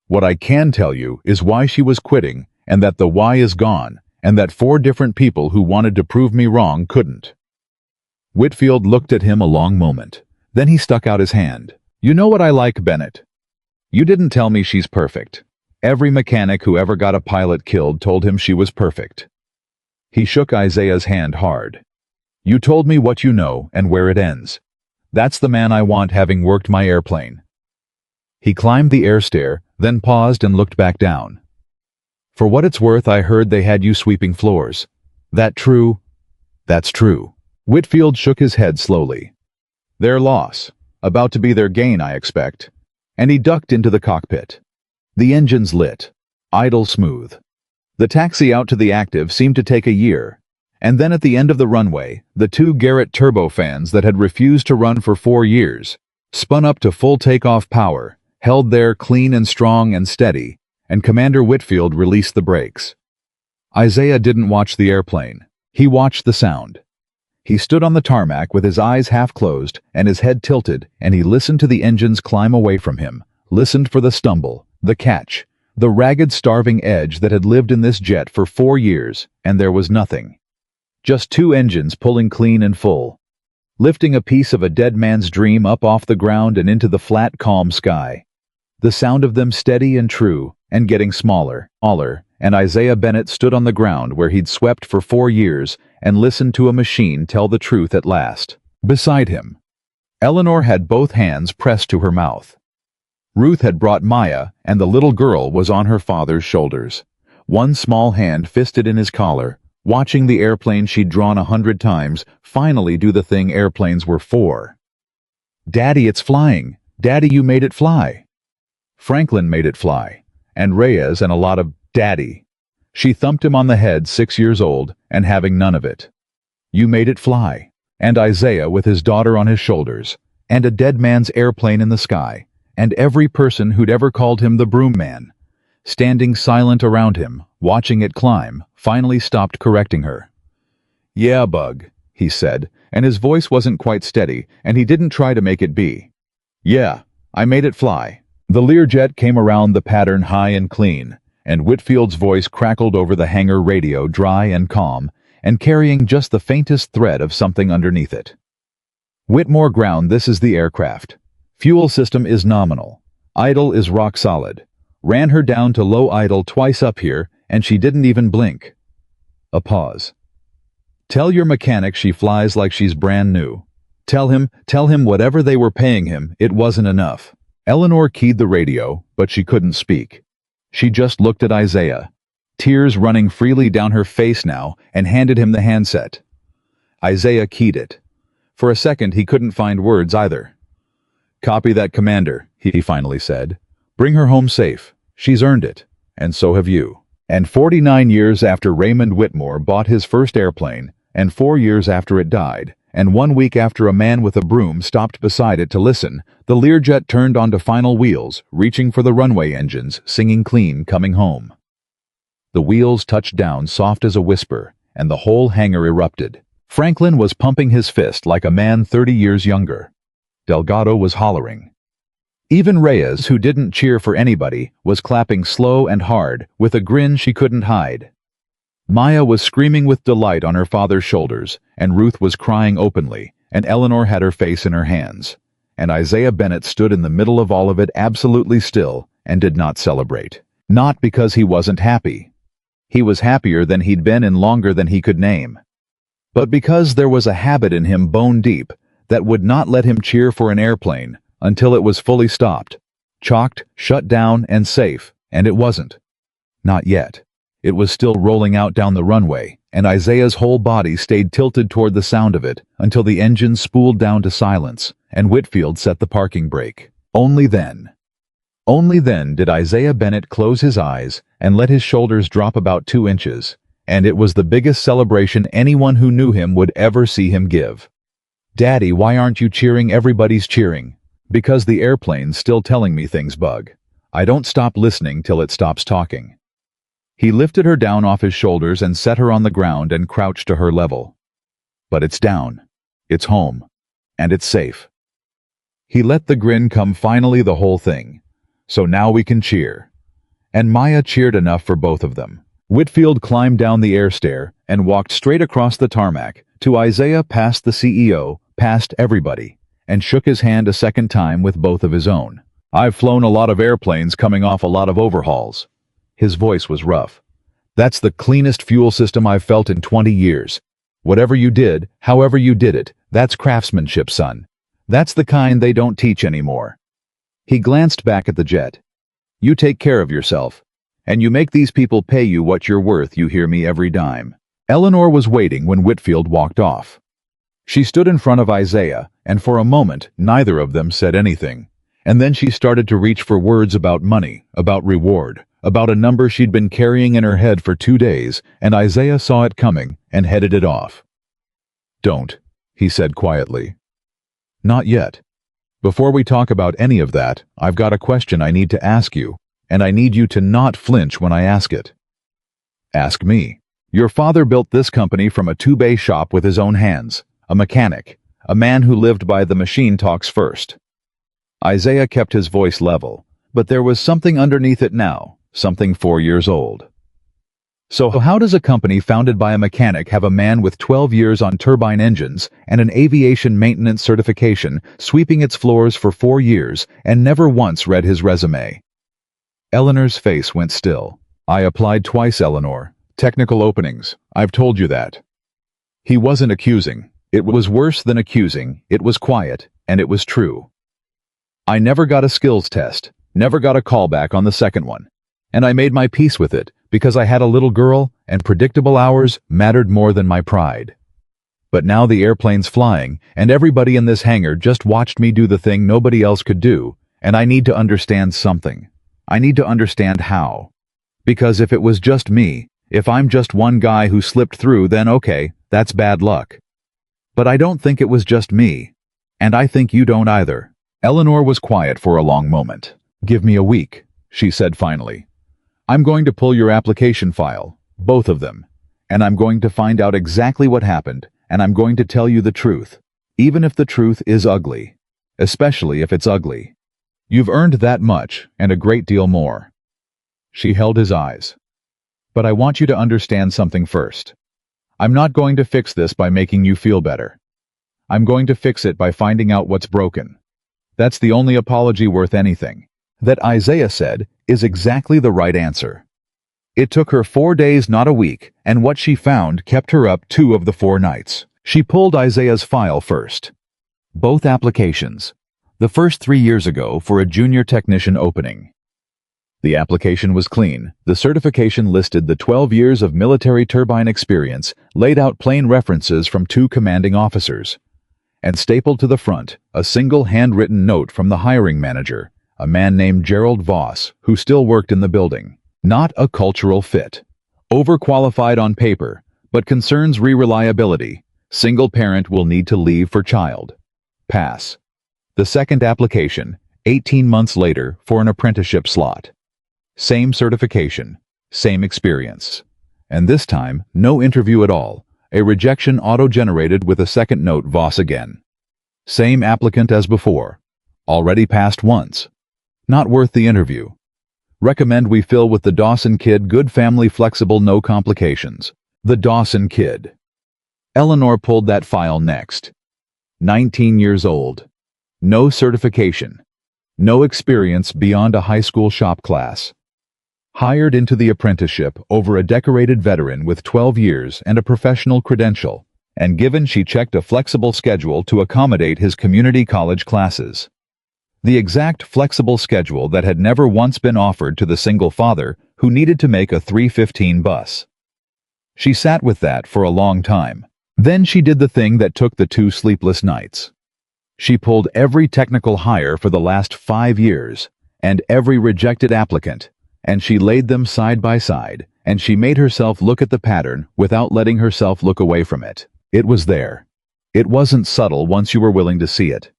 What I can tell you is why she was quitting, and that the why is gone, and that 4 different people who wanted to prove me wrong couldn't. Whitfield looked at him a long moment. Then he stuck out his hand. You know what I like, Bennett? You didn't tell me she's perfect. Every mechanic who ever got a pilot killed told him she was perfect. He shook Isaiah's hand hard. You told me what you know and where it ends. That's the man I want, having worked my airplane. He climbed the air stair, then paused and looked back down. For what it's worth, I heard they had you sweeping floors. That true? That's true. Whitfield shook his head slowly. Their loss. About to be their gain, I expect. And he ducked into the cockpit. The engines lit. Idle smooth. The taxi out to the active seemed to take a year. And then at the end of the runway, the 2 Garrett turbofans that had refused to run for 4 years spun up to full takeoff power, held there clean and strong and steady, and Commander Whitfield released the brakes. Isaiah didn't watch the airplane. He watched the sound. He stood on the tarmac with his eyes half closed and his head tilted, and he listened to the engines climb away from him, listened for the stumble, the catch, the ragged starving edge that had lived in this jet for 4 years, and there was nothing. Just 2 engines pulling clean and full, lifting a piece of a dead man's dream up off the ground and into the flat, calm sky. The sound of them steady and true, and getting smaller, and Isaiah Bennett stood on the ground where he'd swept for 4 years and listened to a machine tell the truth at last. Beside him, Eleanor had both hands pressed to her mouth. Ruth had brought Maya, and the little girl was on her father's shoulders, one small hand fisted in his collar, watching the airplane she'd drawn 100 times finally do the thing airplanes were for. Daddy, it's flying. Daddy, you made it fly. Franklin made it fly, and Reyes and a lot of Daddy. She thumped him on the head, 6 years old, and having none of it. You made it fly. And Isaiah with his daughter on his shoulders, and a dead man's airplane in the sky, and every person who'd ever called him the broom man, standing silent around him, watching it climb, finally stopped correcting her. Yeah, Bug, he said, and his voice wasn't quite steady, and he didn't try to make it be. Yeah, I made it fly. The Learjet came around the pattern high and clean, and Whitfield's voice crackled over the hangar radio, dry and calm, and carrying just the faintest thread of something underneath it. Whitmore ground, this is the aircraft. Fuel system is nominal. Idle is rock solid. Ran her down to low idle twice up here, and she didn't even blink. A pause. Tell your mechanic she flies like she's brand new. Tell him whatever they were paying him, it wasn't enough. Eleanor keyed the radio, but she couldn't speak. She just looked at Isaiah, tears running freely down her face now, and handed him the handset. Isaiah keyed it. For a second he couldn't find words either. Copy that, Commander, he finally said. Bring her home safe. She's earned it, and so have you. And 49 years after Raymond Whitmore bought his first airplane, and 4 years after it died, and 1 week after a man with a broom stopped beside it to listen, the Learjet turned onto final wheels, reaching for the runway engines, singing clean, coming home. The wheels touched down soft as a whisper, and the whole hangar erupted. Franklin was pumping his fist like a man 30 years younger. Delgado was hollering. Even Reyes, who didn't cheer for anybody, was clapping slow and hard, with a grin she couldn't hide. Maya was screaming with delight on her father's shoulders, and Ruth was crying openly, and Eleanor had her face in her hands. And Isaiah Bennett stood in the middle of all of it, absolutely still, and did not celebrate. Not because he wasn't happy. He was happier than he'd been in longer than he could name. But because there was a habit in him bone deep that would not let him cheer for an airplane until it was fully stopped, chalked, shut down, and safe, and it wasn't. Not yet. It was still rolling out down the runway, and Isaiah's whole body stayed tilted toward the sound of it until the engine spooled down to silence, and Whitfield set the parking brake. Only then did Isaiah Bennett close his eyes and let his shoulders drop about 2 inches, and it was the biggest celebration anyone who knew him would ever see him give. Daddy, why aren't you cheering? Everybody's cheering. Because the airplane's still telling me things, Bug. I don't stop listening till it stops talking. He lifted her down off his shoulders and set her on the ground and crouched to her level. But it's down. It's home. And it's safe. He let the grin come finally the whole thing. So now we can cheer. And Maya cheered enough for both of them. Whitfield climbed down the air stair and walked straight across the tarmac to Isaiah, past the CEO, past everybody, and shook his hand a second time with both of his own. I've flown a lot of airplanes coming off a lot of overhauls. His voice was rough. That's the cleanest fuel system I've felt in 20 years. Whatever you did, however you did it, that's craftsmanship, son. That's the kind they don't teach anymore. He glanced back at the jet. You take care of yourself. And you make these people pay you what you're worth, you hear me, every dime. Eleanor was waiting when Whitfield walked off. She stood in front of Isaiah, and for a moment, neither of them said anything. And then she started to reach for words about money, about reward, about a number she'd been carrying in her head for 2 days, and Isaiah saw it coming and headed it off. Don't, he said quietly. Not yet. Before we talk about any of that, I've got a question I need to ask you, and I need you to not flinch when I ask it. Ask me. Your father built this company from a 2-bay shop with his own hands, a mechanic, a man who lived by the machine talks first. Isaiah kept his voice level, but there was something underneath it now, something 4 years old. So how does a company founded by a mechanic have a man with 12 years on turbine engines and an aviation maintenance certification sweeping its floors for 4 years and never once read his resume? Eleanor's face went still. I applied twice, Eleanor. Technical openings. I've told you that. He wasn't accusing. It was worse than accusing. It was quiet, and it was true. I never got a skills test, never got a callback on the second one. And I made my peace with it, because I had a little girl, and predictable hours mattered more than my pride. But now the airplane's flying, and everybody in this hangar just watched me do the thing nobody else could do, and I need to understand something. I need to understand how. Because if it was just me, if I'm just one guy who slipped through, then okay, that's bad luck. But I don't think it was just me. And I think you don't either. Eleanor was quiet for a long moment. Give me a week, she said finally. I'm going to pull your application file, both of them, and I'm going to find out exactly what happened, and I'm going to tell you the truth, even if the truth is ugly, especially if it's ugly. You've earned that much, and a great deal more. She held his eyes. But I want you to understand something first. I'm not going to fix this by making you feel better. I'm going to fix it by finding out what's broken. That's the only apology worth anything. That, Isaiah said, is exactly the right answer. It took her 4 days, not a week, and what she found kept her up 2 of the 4 nights. She pulled Isaiah's file first. Both applications. The first 3 years ago for a junior technician opening. The application was clean. The certification listed the 12 years of military turbine experience, laid out plain references from 2 commanding officers, and stapled to the front a single handwritten note from the hiring manager, a man named Gerald Voss, who still worked in the building. Not a cultural fit. Overqualified on paper, but concerns reliability. Single parent will need to leave for child. Pass. The second application, 18 months later, for an apprenticeship slot. Same certification, same experience. And this time, no interview at all. A rejection auto-generated with a second note, Voss again. Same applicant as before. Already passed once. Not worth the interview. Recommend we fill with the Dawson kid, good family, flexible, no complications. The Dawson kid. Eleanor pulled that file next. 19 years old. No certification. No experience beyond a high school shop class. Hired into the apprenticeship over a decorated veteran with 12 years and a professional credential, and given she checked a flexible schedule to accommodate his community college classes. The exact flexible schedule that had never once been offered to the single father who needed to make a 3:15 bus. She sat with that for a long time. Then she did the thing that took the 2 sleepless nights. She pulled every technical hire for the last 5 years, and every rejected applicant, and she laid them side by side, and she made herself look at the pattern without letting herself look away from it. It was there. It wasn't subtle once you were willing to see it.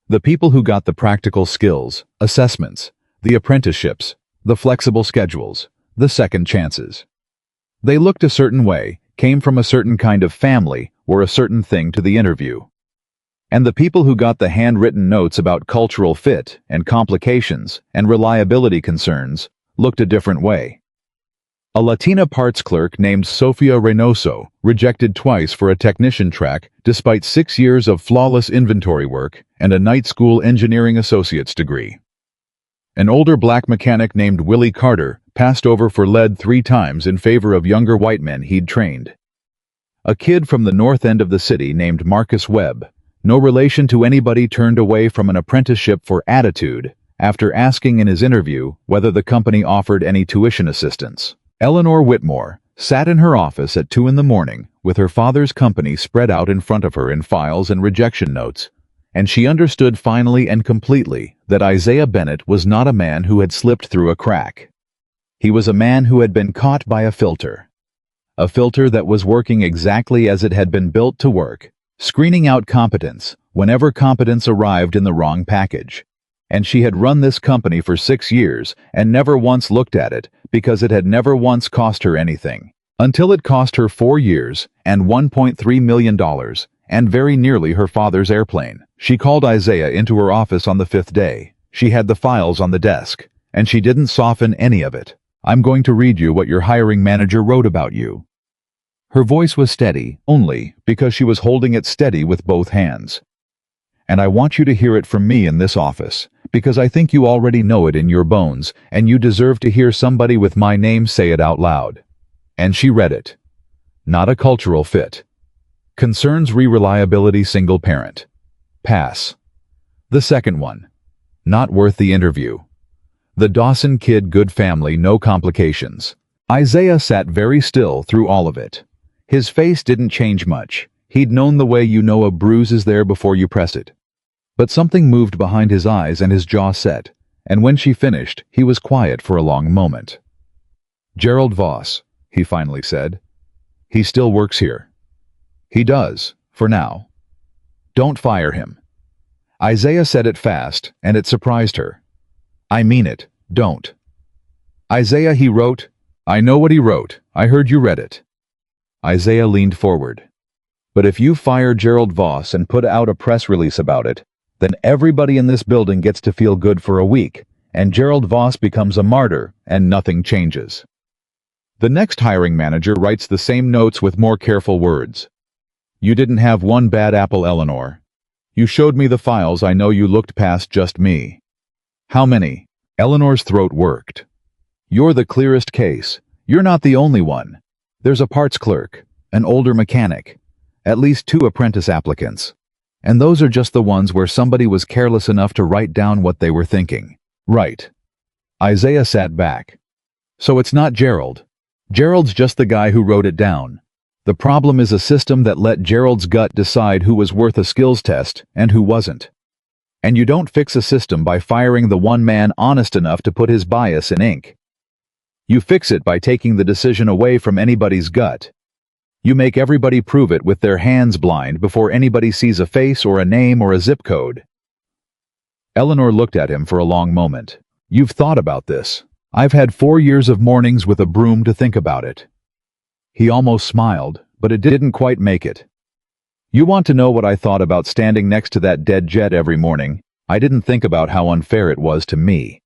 The people who got the practical skills, assessments, the apprenticeships, the flexible schedules, the second chances. They looked a certain way, came from a certain kind of family, were a certain thing to the interview. And the people who got the handwritten notes about cultural fit and complications and reliability concerns looked a different way. A Latina parts clerk named Sofia Reynoso rejected twice for a technician track despite 6 years of flawless inventory work and a night school engineering associate's degree. An older black mechanic named Willie Carter passed over for lead 3 times in favor of younger white men he'd trained. A kid from the north end of the city named Marcus Webb, no relation to anybody, turned away from an apprenticeship for attitude after asking in his interview whether the company offered any tuition assistance. Eleanor Whitmore sat in her office at 2 in the morning with her father's company spread out in front of her in files and rejection notes, and she understood finally and completely that Isaiah Bennett was not a man who had slipped through a crack. He was a man who had been caught by a filter that was working exactly as it had been built to work, screening out competence whenever competence arrived in the wrong package. And she had run this company for 6 years and never once looked at it because it had never once cost her anything. Until it cost her 4 years and $1.3 million and very nearly her father's airplane. She called Isaiah into her office on the 5th day. She had the files on the desk, and she didn't soften any of it. "I'm going to read you what your hiring manager wrote about you." Her voice was steady, only because she was holding it steady with both hands. "And I want you to hear it from me in this office, because I think you already know it in your bones, and you deserve to hear somebody with my name say it out loud." And she read it. Not a cultural fit. Concerns reliability, single parent. Pass. The second one. Not worth the interview. The Dawson kid, good family, no complications. Isaiah sat very still through all of it. His face didn't change much. He'd known the way you know a bruise is there before you press it. But something moved behind his eyes and his jaw set, and when she finished, he was quiet for a long moment. "Gerald Voss," he finally said. "He still works here." "He does, for now." "Don't fire him." Isaiah said it fast, and it surprised her. "I mean it, don't." "Isaiah, he wrote—" "I know what he wrote. I heard you read it." Isaiah leaned forward. "But if you fire Gerald Voss and put out a press release about it, then everybody in this building gets to feel good for a week, and Gerald Voss becomes a martyr, and nothing changes." The next hiring manager writes the same notes with more careful words. "You didn't have one bad apple, Eleanor. You showed me the files. I know you looked past just me." "How many?" Eleanor's throat worked. "You're the clearest case. You're not the only one. There's a parts clerk, an older mechanic, at least 2 apprentice applicants. And those are just the ones where somebody was careless enough to write down what they were thinking." "Right." Isaiah sat back. "So it's not Gerald. Gerald's just the guy who wrote it down. The problem is a system that let Gerald's gut decide who was worth a skills test and who wasn't. And you don't fix a system by firing the one man honest enough to put his bias in ink. You fix it by taking the decision away from anybody's gut. You make everybody prove it with their hands blind before anybody sees a face or a name or a zip code." Eleanor looked at him for a long moment. "You've thought about this." "I've had 4 years of mornings with a broom to think about it." He almost smiled, but it didn't quite make it. "You want to know what I thought about standing next to that dead jet every morning? I didn't think about how unfair it was to me.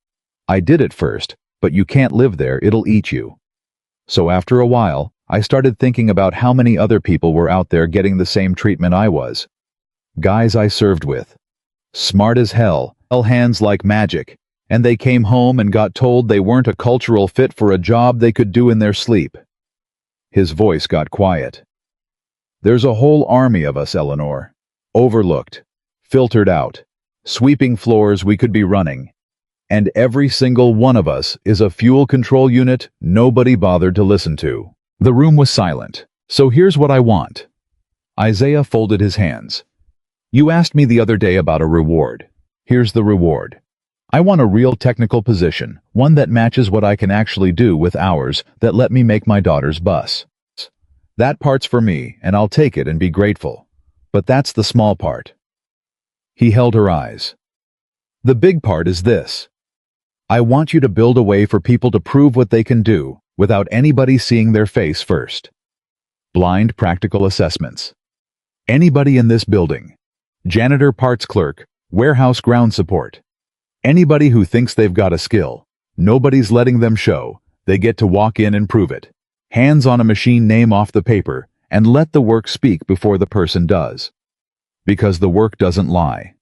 I did at first, but you can't live there, it'll eat you. So after a while, I started thinking about how many other people were out there getting the same treatment I was. Guys I served with. Smart as hell, hands like magic, and they came home and got told they weren't a cultural fit for a job they could do in their sleep." His voice got quiet. "There's a whole army of us, Eleanor. Overlooked, filtered out, sweeping floors we could be running. And every single one of us is a fuel control unit nobody bothered to listen to." The room was silent. "So here's what I want." Isaiah folded his hands. "You asked me the other day about a reward. Here's the reward. I want a real technical position, one that matches what I can actually do with hours that let me make my daughter's bus. That part's for me, and I'll take it and be grateful. But that's the small part." He held her eyes. "The big part is this. I want you to build a way for people to prove what they can do, without anybody seeing their face first. Blind practical assessments. Anybody in this building, janitor, parts clerk, warehouse, ground support, anybody who thinks they've got a skill, nobody's letting them show, they get to walk in and prove it. Hands on a machine, name off the paper, and let the work speak before the person does. Because the work doesn't lie.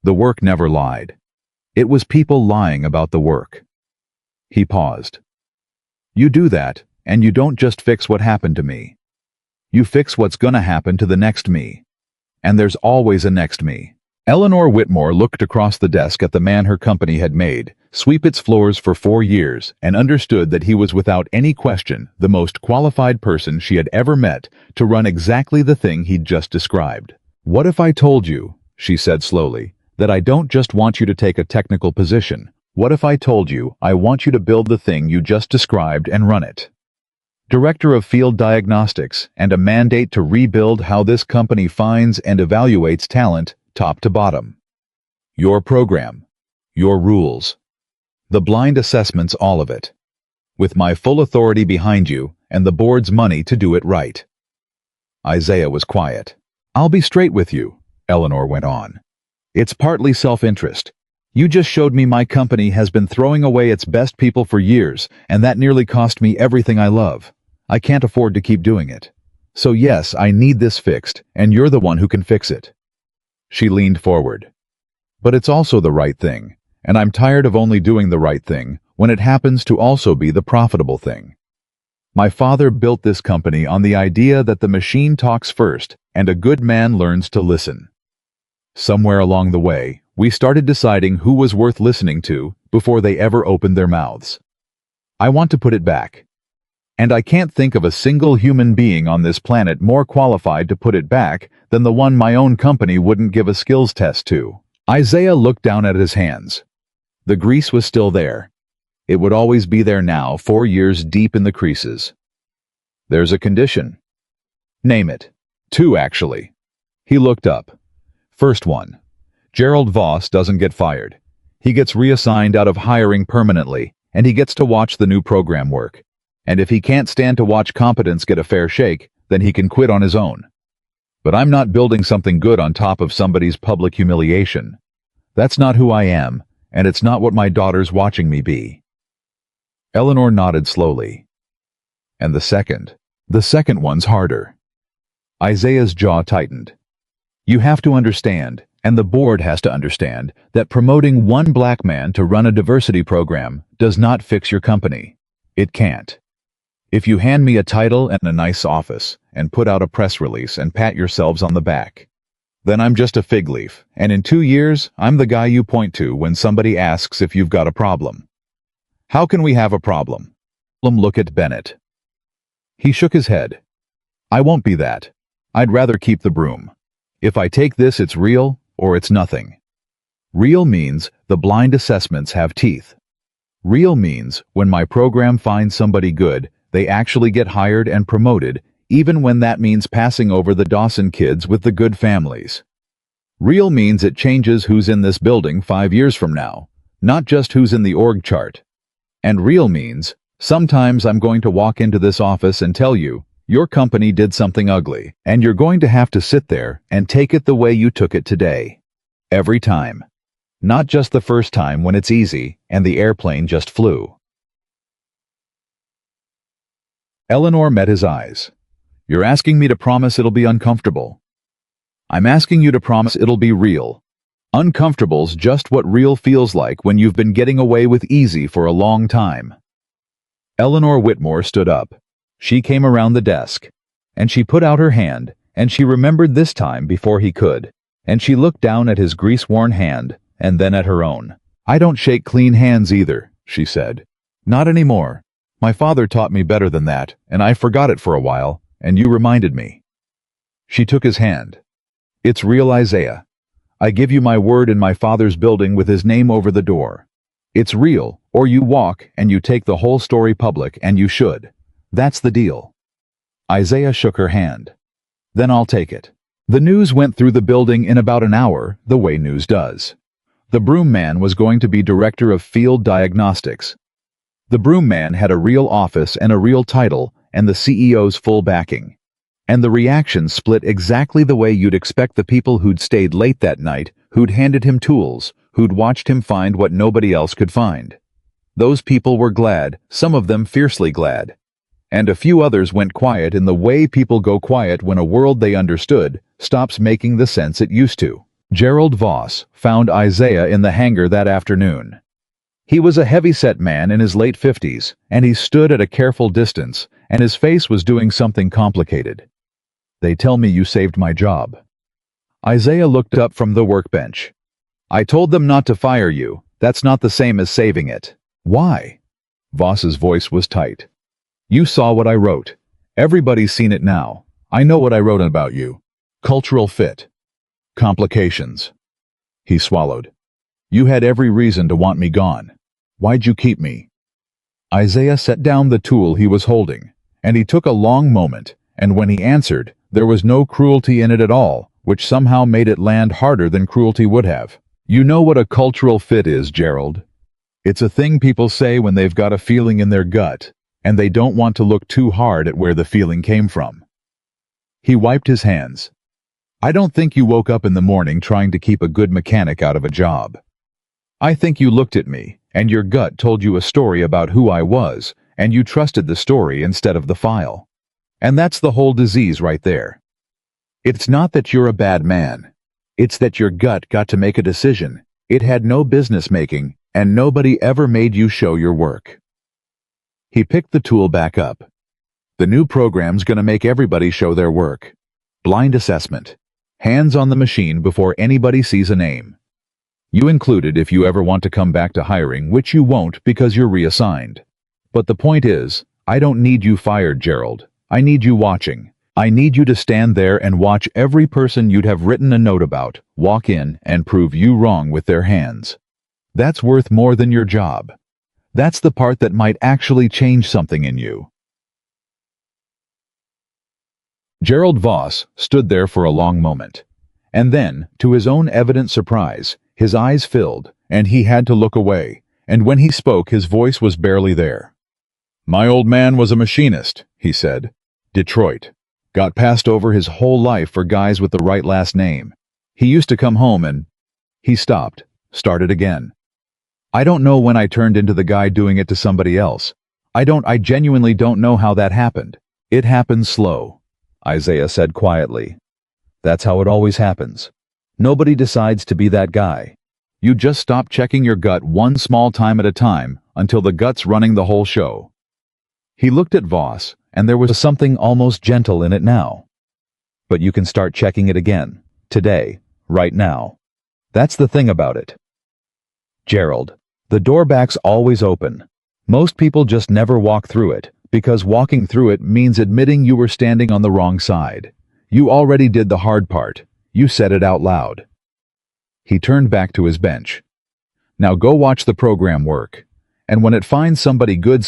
The work never lied. It was people lying about the work. He paused. You do that, and you don't just fix what happened to me. You fix what's gonna happen to the next me. And there's always a next me. Eleanor Whitmore looked across the desk at the man her company had made sweep its floors for 4 years and understood that he was without any question the most qualified person she had ever met to run exactly the thing he'd just described. What if I told you, she said slowly, that I don't just want you to take a technical position? What if I told you I want you to build the thing you just described and run it? Director of Field Diagnostics and a mandate to rebuild how this company finds and evaluates talent top to bottom. Your program. Your rules. The blind assessments, all of it. With my full authority behind you and the board's money to do it right. Isaiah was quiet. I'll be straight with you, Eleanor went on. It's partly self-interest. You just showed me my company has been throwing away its best people for years, and that nearly cost me everything I love. I can't afford to keep doing it. So yes, I need this fixed, and you're the one who can fix it. She leaned forward. But it's also the right thing, and I'm tired of only doing the right thing when it happens to also be the profitable thing. My father built this company on the idea that the machine talks first and a good man learns to listen. Somewhere along the way, we started deciding who was worth listening to before they ever opened their mouths. I want to put it back. And I can't think of a single human being on this planet more qualified to put it back than the one my own company wouldn't give a skills test to. Isaiah looked down at his hands. The grease was still there. It would always be there now, 4 years deep in the creases. There's a condition. Name it. 2, actually. He looked up. First one. Gerald Voss doesn't get fired. He gets reassigned out of hiring permanently, and he gets to watch the new program work. And if he can't stand to watch competence get a fair shake, then he can quit on his own. But I'm not building something good on top of somebody's public humiliation. That's not who I am, and it's not what my daughter's watching me be. Eleanor nodded slowly. And the second one's harder. Isaiah's jaw tightened. You have to understand, and the board has to understand, that promoting one black man to run a diversity program does not fix your company. It can't. If you hand me a title and a nice office, and put out a press release and pat yourselves on the back, then I'm just a fig leaf, and in 2 years, I'm the guy you point to when somebody asks if you've got a problem. How can we have a problem? Look at Bennett. He shook his head. I won't be that. I'd rather keep the broom. If I take this, it's real, or it's nothing. Real means the blind assessments have teeth. Real means when my program finds somebody good, they actually get hired and promoted, even when that means passing over the Dawson kids with the good families. Real means it changes who's in this building 5 years from now, not just who's in the org chart. And real means, sometimes I'm going to walk into this office and tell you, your company did something ugly, and you're going to have to sit there and take it the way you took it today. Every time. Not just the first time when it's easy and the airplane just flew. Eleanor met his eyes. You're asking me to promise it'll be uncomfortable. I'm asking you to promise it'll be real. Uncomfortable's just what real feels like when you've been getting away with easy for a long time. Eleanor Whitmore stood up. She came around the desk, and she put out her hand, and she remembered this time before he could, and she looked down at his grease-worn hand, and then at her own. I don't shake clean hands either, she said. Not anymore. My father taught me better than that, and I forgot it for a while, and you reminded me. She took his hand. It's real, Isaiah. I give you my word in my father's building with his name over the door. It's real, or you walk and you take the whole story public, and you should. That's the deal. Isaiah shook her hand. Then I'll take it. The news went through the building in about an hour, the way news does. The broom man was going to be director of field diagnostics. The broom man had a real office and a real title and the CEO's full backing. And the reaction split exactly the way you'd expect the people who'd stayed late that night, who'd handed him tools, who'd watched him find what nobody else could find. Those people were glad, some of them fiercely glad. And a few others went quiet in the way people go quiet when a world they understood stops making the sense it used to. Gerald Voss found Isaiah in the hangar that afternoon. He was a heavy-set man in his late 50s, and he stood at a careful distance, and his face was doing something complicated. "They tell me you saved my job." Isaiah looked up from the workbench. "I told them not to fire you. That's not the same as saving it." "Why?" Voss's voice was tight. "You saw what I wrote. Everybody's seen it now. I know what I wrote about you. Cultural fit. Complications." He swallowed. "You had every reason to want me gone. Why'd you keep me?" Isaiah set down the tool he was holding, and he took a long moment, and when he answered, there was no cruelty in it at all, which somehow made it land harder than cruelty would have. "You know what a cultural fit is, Gerald. It's a thing people say when they've got a feeling in their gut, and they don't want to look too hard at where the feeling came from." He wiped his hands. "I don't think you woke up in the morning trying to keep a good mechanic out of a job. I think you looked at me, and your gut told you a story about who I was, and you trusted the story instead of the file. And that's the whole disease right there. It's not that you're a bad man. It's that your gut got to make a decision it had no business making, and nobody ever made you show your work." He picked the tool back up. "The new program's gonna make everybody show their work. Blind assessment. Hands on the machine before anybody sees a name. You included if you ever want to come back to hiring, which you won't because you're reassigned. But the point is, I don't need you fired, Gerald. I need you watching. I need you to stand there and watch every person you'd have written a note about walk in and prove you wrong with their hands. That's worth more than your job. That's the part that might actually change something in you." Gerald Voss stood there for a long moment. And then, to his own evident surprise, his eyes filled, and he had to look away, and when he spoke his voice was barely there. "My old man was a machinist," he said. "Detroit. Got passed over his whole life for guys with the right last name. He used to come home and—" He stopped, started again. "I don't know when I turned into the guy doing it to somebody else. I genuinely don't know how that happened. It happened slow," Isaiah said quietly. "That's how it always happens. Nobody decides to be that guy. You just stop checking your gut one small time at a time until the gut's running the whole show." He looked at Voss, and there was something almost gentle in it now. "But you can start checking it again. Today. Right now. That's the thing about it. Gerald, the door back's always open. Most people just never walk through it, because walking through it means admitting you were standing on the wrong side. You already did the hard part. You said it out loud." He turned back to his bench. "Now go watch the program work. And when it finds somebody good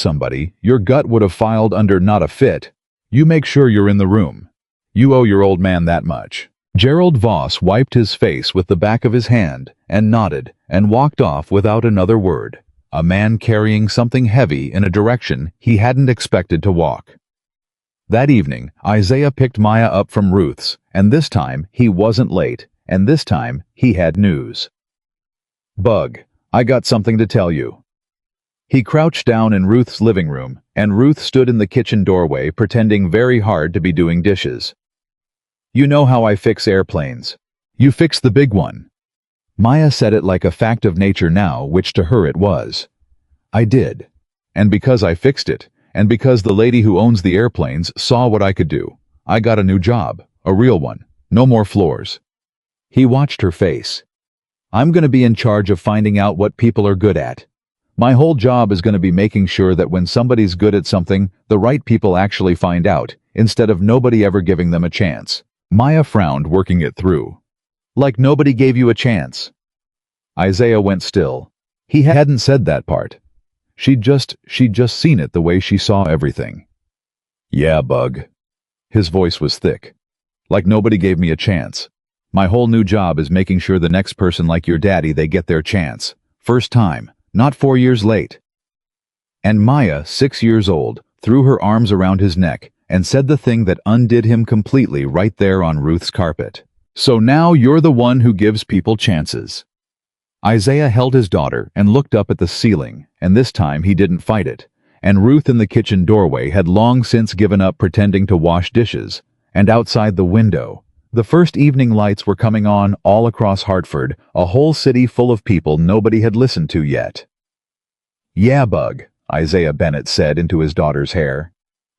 your gut would have filed under not a fit. You make sure you're in the room. You owe your old man that much." Gerald Voss wiped his face with the back of his hand and nodded and walked off without another word, a man carrying something heavy in a direction he hadn't expected to walk. That evening, Isaiah picked Maya up from Ruth's, and this time he wasn't late, and this time he had news. "Bug, I got something to tell you." He crouched down in Ruth's living room, and Ruth stood in the kitchen doorway pretending very hard to be doing dishes. "You know how I fix airplanes. You fixed the big one." Maya said it like a fact of nature now, which to her it was. "I did. And because I fixed it, and because the lady who owns the airplanes saw what I could do, I got a new job, a real one, no more floors." He watched her face. "I'm going to be in charge of finding out what people are good at. My whole job is going to be making sure that when somebody's good at something, the right people actually find out, instead of nobody ever giving them a chance." Maya frowned, working it through. "Like nobody gave you a chance." Isaiah went still. He hadn't said that part. She'd just seen it the way she saw everything. "Yeah, Bug." His voice was thick. "Like nobody gave me a chance. My whole new job is making sure the next person like your daddy, they get their chance. First time, not 4 years late." And Maya, 6 years old, threw her arms around his neck and said the thing that undid him completely right there on Ruth's carpet. "So now you're the one who gives people chances." Isaiah held his daughter and looked up at the ceiling, and this time he didn't fight it. And Ruth in the kitchen doorway had long since given up pretending to wash dishes. And outside the window, the first evening lights were coming on all across Hartford, a whole city full of people nobody had listened to yet. "Yeah, Bug," Isaiah Bennett said into his daughter's hair.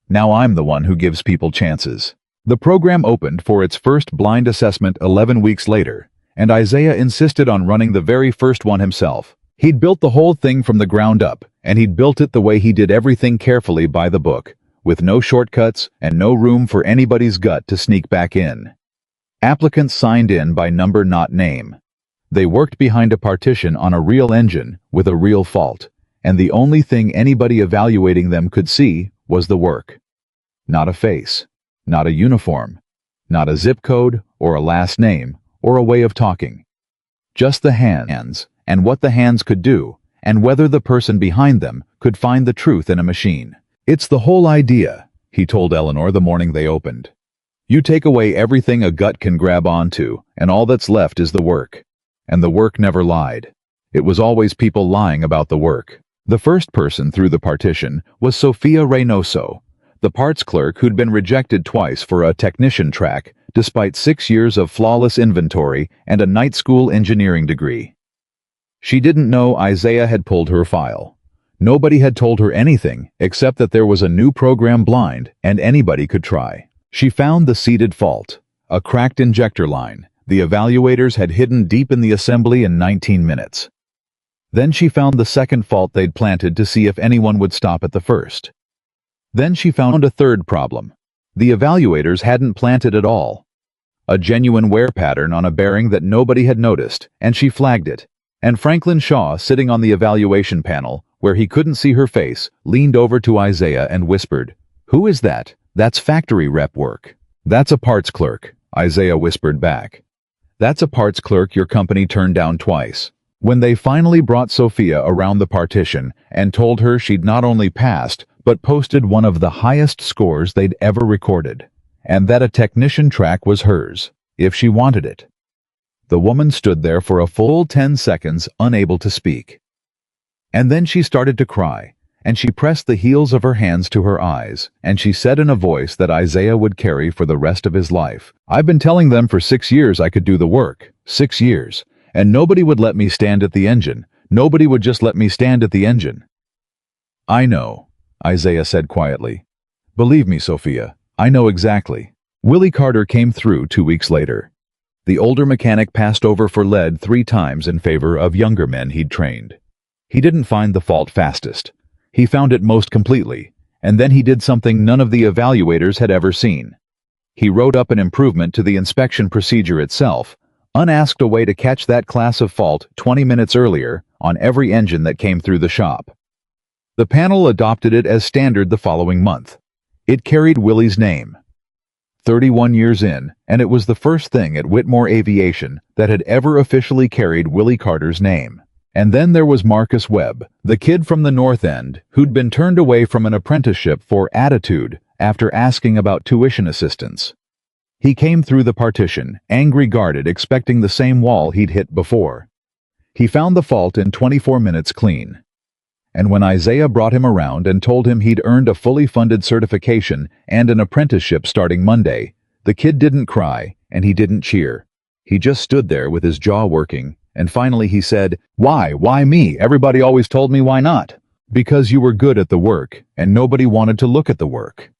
"Now I'm the one who gives people chances." The program opened for its first blind assessment 11 weeks later, and Isaiah insisted on running the very first one himself. He'd built the whole thing from the ground up, and he'd built it the way he did everything, carefully by the book, with no shortcuts and no room for anybody's gut to sneak back in. Applicants signed in by number, not name. They worked behind a partition on a real engine with a real fault, and the only thing anybody evaluating them could see was the work. Not a face, not a uniform, not a zip code or a last name or a way of talking. Just the hands, and what the hands could do, and whether the person behind them could find the truth in a machine. "It's the whole idea," he told Eleanor the morning they opened. "You take away everything a gut can grab onto, and all that's left is the work." And the work never lied. It was always people lying about the work. The first person through the partition was Sophia Reynoso, the parts clerk who'd been rejected twice for a technician track, despite 6 years of flawless inventory and a night school engineering degree. She didn't know Isaiah had pulled her file. Nobody had told her anything except that there was a new program blind and anybody could try. She found the seated fault, a cracked injector line the evaluators had hidden deep in the assembly in 19 minutes. Then she found the second fault they'd planted to see if anyone would stop at the first. Then she found a third problem. The evaluators hadn't planted at all. A genuine wear pattern on a bearing that nobody had noticed, and she flagged it. And Franklin Shaw, sitting on the evaluation panel, where he couldn't see her face, leaned over to Isaiah and whispered, "Who is that? That's factory rep work." "That's a parts clerk," Isaiah whispered back. "That's a parts clerk your company turned down twice." When they finally brought Sophia around the partition and told her she'd not only passed, but posted one of the highest scores they'd ever recorded, and that a technician track was hers, if she wanted it. The woman stood there for a full 10 seconds, unable to speak. And then she started to cry, and she pressed the heels of her hands to her eyes, and she said in a voice that Isaiah would carry for the rest of his life, "I've been telling them for 6 years I could do the work, 6 years. And nobody would let me stand at the engine. Nobody would just let me stand at the engine." "I know," Isaiah said quietly. "Believe me, Sophia, I know exactly." Willie Carter came through 2 weeks later. The older mechanic passed over for lead 3 times in favor of younger men he'd trained. He didn't find the fault fastest. He found it most completely, and then he did something none of the evaluators had ever seen. He wrote up an improvement to the inspection procedure itself, unasked a way to catch that class of fault 20 minutes earlier on every engine that came through the shop. The panel adopted it as standard the following month. It carried Willie's name. 31 years in, and it was the first thing at Whitmore Aviation that had ever officially carried Willie Carter's name. And then there was Marcus Webb, the kid from the North End, who'd been turned away from an apprenticeship for attitude after asking about tuition assistance. He came through the partition, angry, guarded, expecting the same wall he'd hit before. He found the fault in 24 minutes clean. And when Isaiah brought him around and told him he'd earned a fully funded certification and an apprenticeship starting Monday, the kid didn't cry and he didn't cheer. He just stood there with his jaw working, and finally he said, Why me? Everybody always told me why not." "Because you were good at the work, and nobody wanted to look at the work."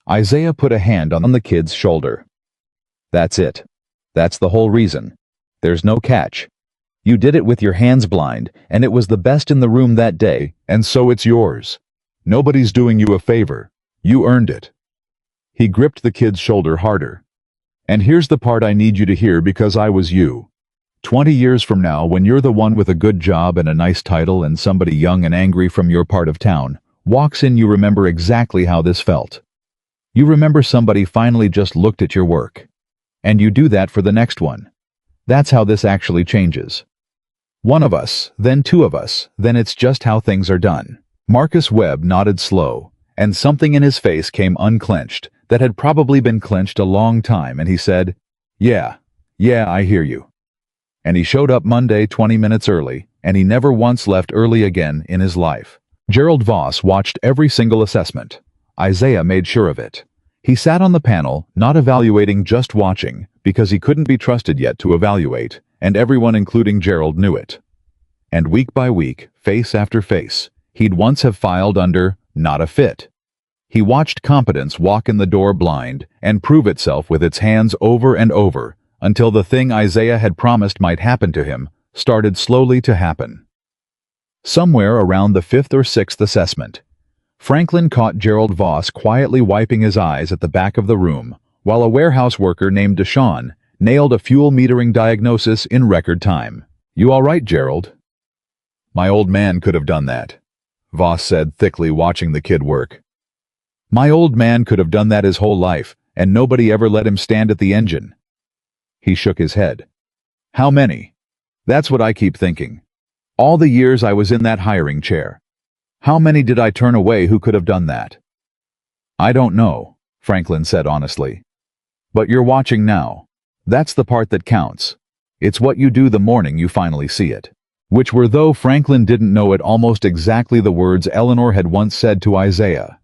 Isaiah put a hand on the kid's shoulder. "That's it. That's the whole reason. There's no catch. You did it with your hands blind, and it was the best in the room that day, and so it's yours. Nobody's doing you a favor. You earned it." He gripped the kid's shoulder harder. "And here's the part I need you to hear, because I was you. 20 years from now, when you're the one with a good job and a nice title and somebody young and angry from your part of town walks in, you remember exactly how this felt. You remember somebody finally just looked at your work. And you do that for the next one. That's how this actually changes. One of us, then two of us, then it's just how things are done. Marcus Webb nodded slow, and something in his face came unclenched that had probably been clenched a long time, and he said, Yeah, I hear you. And he showed up Monday 20 minutes early, and he never once left early again in his life. Gerald Voss watched every single assessment. Isaiah made sure of it. He sat on the panel, not evaluating, just watching, because he couldn't be trusted yet to evaluate, and everyone including Gerald knew it. And week by week, face after face, he'd once have filed under not a fit. He watched competence walk in the door blind and prove itself with its hands over and over until the thing Isaiah had promised might happen to him started slowly to happen. Somewhere around the 5th or 6th assessment, Franklin caught Gerald Voss quietly wiping his eyes at the back of the room while a warehouse worker named Deshawn nailed a fuel metering diagnosis in record time. "You all right, Gerald?" "My old man could have done that," Voss said thickly, watching the kid work. "My old man could have done that his whole life, and nobody ever let him stand at the engine." He shook his head. "How many? That's what I keep thinking. All the years I was in that hiring chair. How many did I turn away who could have done that?" "I don't know," Franklin said honestly. "But you're watching now. That's the part that counts. It's what you do the morning you finally see it." Which were, though Franklin didn't know it, almost exactly the words Eleanor had once said to Isaiah.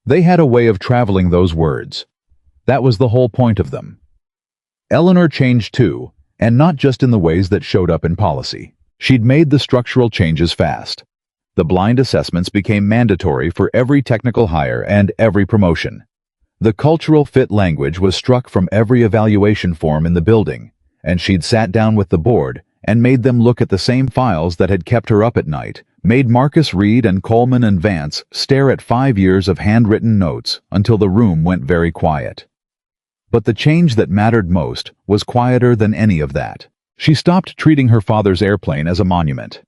They had a way of traveling those words. That was the whole point of them. Eleanor changed too, and not just in the ways that showed up in policy. She'd made the structural changes fast. The blind assessments became mandatory for every technical hire and every promotion. The cultural fit language was struck from every evaluation form in the building, and she'd sat down with the board and made them look at the same files that had kept her up at night, made Marcus Reed and Coleman and Vance stare at 5 years of handwritten notes until the room went very quiet. But the change that mattered most was quieter than any of that. She stopped treating her father's airplane as a monument.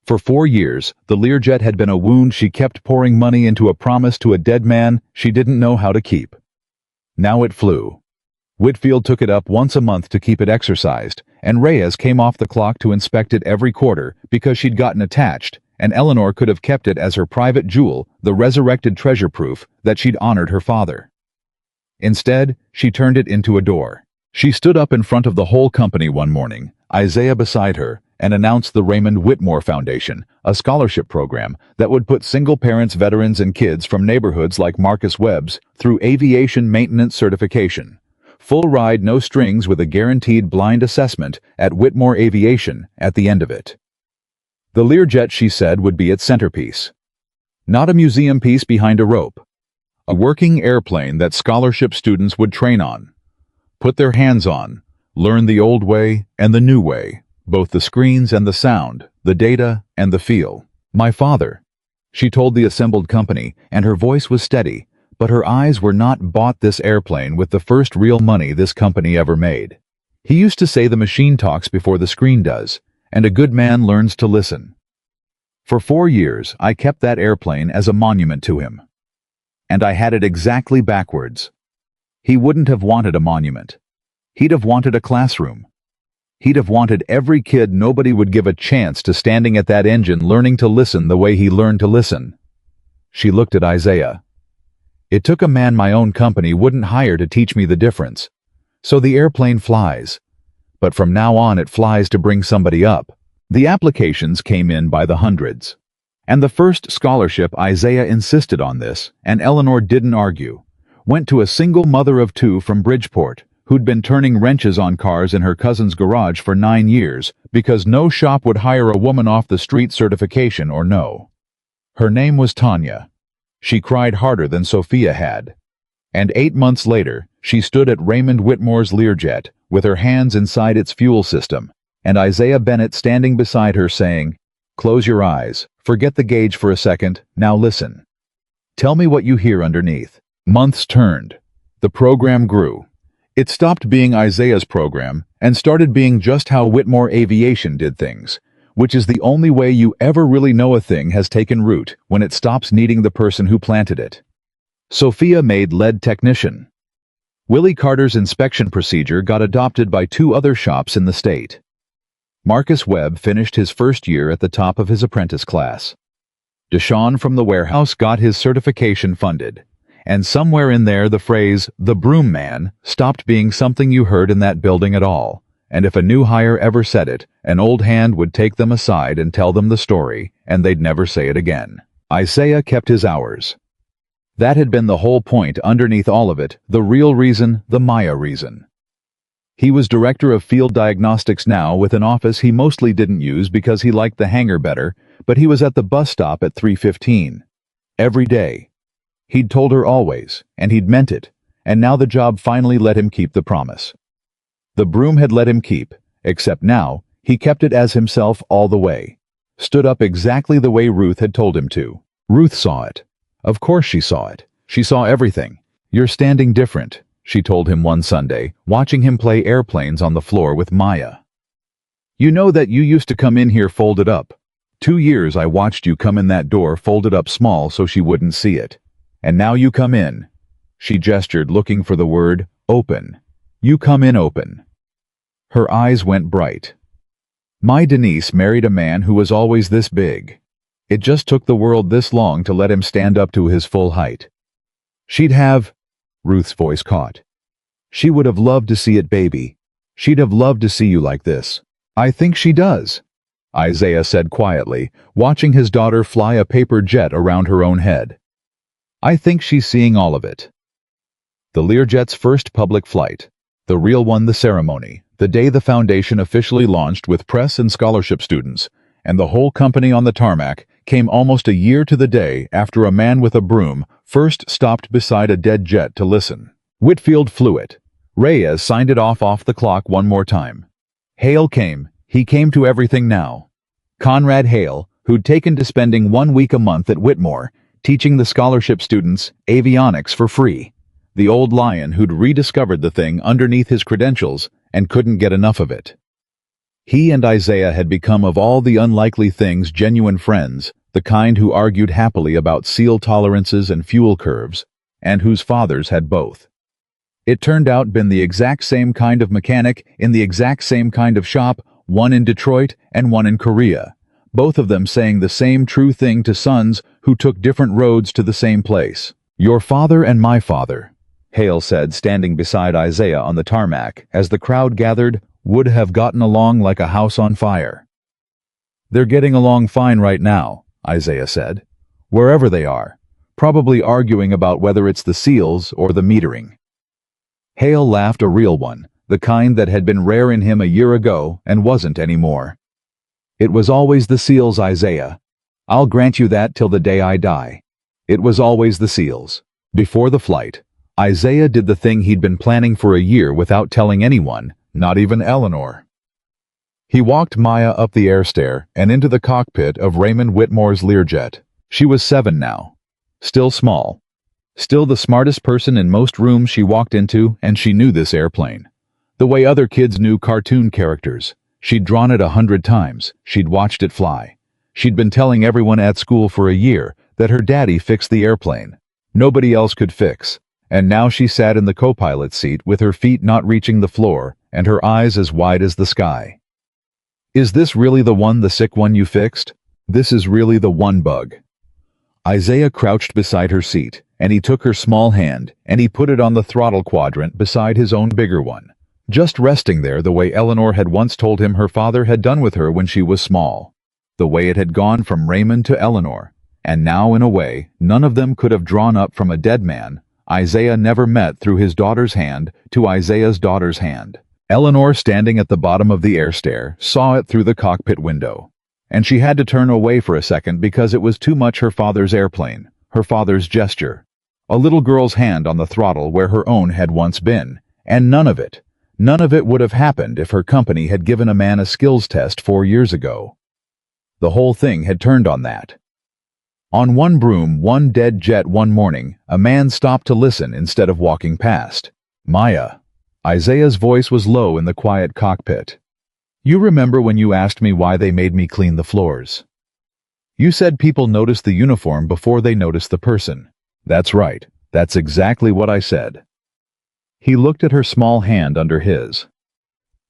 For 4 years, the Learjet had been a wound she kept pouring money into, a promise to a dead man she didn't know how to keep. Now it flew. Whitfield took it up once a month to keep it exercised, and Reyes came off the clock to inspect it every quarter because she'd gotten attached, and Eleanor could have kept it as her private jewel, the resurrected treasure proof that she'd honored her father. Instead, she turned it into a door. She stood up in front of the whole company one morning, Isaiah beside her, and announced the Raymond Whitmore Foundation, a scholarship program that would put single parents, veterans, and kids from neighborhoods like Marcus Webb's through aviation maintenance certification. Full ride, no strings, with a guaranteed blind assessment at Whitmore Aviation at the end of it. The Learjet, she said, would be its centerpiece. Not a museum piece behind a rope. A working airplane that scholarship students would train on, put their hands on, learn the old way and the new way, both the screens and the sound, the data and the feel. "My father," she told the assembled company, and her voice was steady, but her eyes were not, bought this airplane with the first real money this company ever made. He used to say the machine talks before the screen does, and a good man learns to listen. For 4 years, I kept that airplane as a monument to him. And I had it exactly backwards. He wouldn't have wanted a monument. He'd have wanted a classroom. He'd have wanted every kid nobody would give a chance to standing at that engine learning to listen the way he learned to listen. She looked at Isaiah. "It took a man my own company wouldn't hire to teach me the difference. So the airplane flies. But from now on it flies to bring somebody up." The applications came in by the hundreds. And the first scholarship, Isaiah insisted on this, and Eleanor didn't argue, went to a single mother of 2 from Bridgeport, who'd been turning wrenches on cars in her cousin's garage for 9 years because no shop would hire a woman off the street, certification or no. Her name was Tanya. She cried harder than Sophia had. And 8 months later, she stood at Raymond Whitmore's Learjet with her hands inside its fuel system, and Isaiah Bennett standing beside her saying, "Close your eyes, forget the gauge for a second, now listen. Tell me what you hear underneath." Months turned. The program grew. It stopped being Isaiah's program and started being just how Whitmore Aviation did things, which is the only way you ever really know a thing has taken root, when it stops needing the person who planted it. Sophia made lead technician. Willie Carter's inspection procedure got adopted by 2 other shops in the state. Marcus Webb finished his first year at the top of his apprentice class. Deshaun from the warehouse got his certification funded. And somewhere in there the phrase, "the broom man," stopped being something you heard in that building at all. And if a new hire ever said it, an old hand would take them aside and tell them the story, and they'd never say it again. Isaiah kept his hours. That had been the whole point underneath all of it, the real reason, the Maya reason. He was director of field diagnostics now with an office he mostly didn't use because he liked the hangar better, but he was at the bus stop at 3:15. Every day. He'd told her always, and he'd meant it, and now the job finally let him keep the promise. The broom had let him keep, except now, he kept it as himself all the way. Stood up exactly the way Ruth had told him to. Ruth saw it. Of course she saw it. She saw everything. "You're standing different," she told him one Sunday, watching him play airplanes on the floor with Maya. "You know that you used to come in here folded up. 2 years I watched you come in that door folded up small so she wouldn't see it. And now you come in." She gestured, looking for the word, "open." "You come in open." Her eyes went bright. "My Denise married a man who was always this big. It just took the world this long to let him stand up to his full height. She'd have—" Ruth's voice caught. "She would have loved to see it, baby. She'd have loved to see you like this." "I think she does," Isaiah said quietly, watching his daughter fly a paper jet around her own head. "I think she's seeing all of it." The Learjet's first public flight, the real one, the ceremony, the day the foundation officially launched with press and scholarship students, and the whole company on the tarmac, came almost a year to the day after a man with a broom first stopped beside a dead jet to listen. Whitfield flew it. Reyes signed it off the clock one more time. Hale came. He came to everything now. Conrad Hale, who'd taken to spending 1 week a month at Whitmore, teaching the scholarship students avionics for free. The old lion who'd rediscovered the thing underneath his credentials and couldn't get enough of it. He and Isaiah had become of all the unlikely things genuine friends, the kind who argued happily about seal tolerances and fuel curves, and whose fathers had both. It turned out been the exact same kind of mechanic in the exact same kind of shop, one in Detroit and one in Korea, both of them saying the same true thing to sons who took different roads to the same place. "Your father and my father," Hale said, standing beside Isaiah on the tarmac as the crowd gathered, "would have gotten along like a house on fire." "They're getting along fine right now," Isaiah said. "Wherever they are, probably arguing about whether it's the seals or the metering." Hale laughed, a real one, the kind that had been rare in him a year ago and wasn't anymore. "It was always the seals, Isaiah. I'll grant you that till the day I die. It was always the seals." Before the flight, Isaiah did the thing he'd been planning for a year without telling anyone, not even Eleanor. He walked Maya up the air stair and into the cockpit of Raymond Whitmore's Learjet. She was 7 now. Still small. Still the smartest person in most rooms she walked into, and she knew this airplane. The way other kids knew cartoon characters. She'd drawn it 100 times. She'd watched it fly. She'd been telling everyone at school for a year that her daddy fixed the airplane. Nobody else could fix. And now she sat in the co-pilot seat with her feet not reaching the floor and her eyes as wide as the sky. "Is this really the one, the sick one you fixed? This is really the one, Bug." Isaiah crouched beside her seat, and he took her small hand and he put it on the throttle quadrant beside his own bigger one, just resting there the way Eleanor had once told him her father had done with her when she was small. The way it had gone from Raymond to Eleanor, and now in a way none of them could have drawn up from a dead man, Isaiah never met through his daughter's hand to Isaiah's daughter's hand. Eleanor, standing at the bottom of the air stair, saw it through the cockpit window. And she had to turn away for a second because it was too much her father's airplane, her father's gesture. A little girl's hand on the throttle where her own had once been. And none of it would have happened if her company had given a man a skills test 4 years ago. The whole thing had turned on that. On one broom, one dead jet one morning, a man stopped to listen instead of walking past. "Maya." Isaiah's voice was low in the quiet cockpit. "You remember when you asked me why they made me clean the floors? You said people notice the uniform before they notice the person." "That's right. That's exactly what I said." He looked at her small hand under his.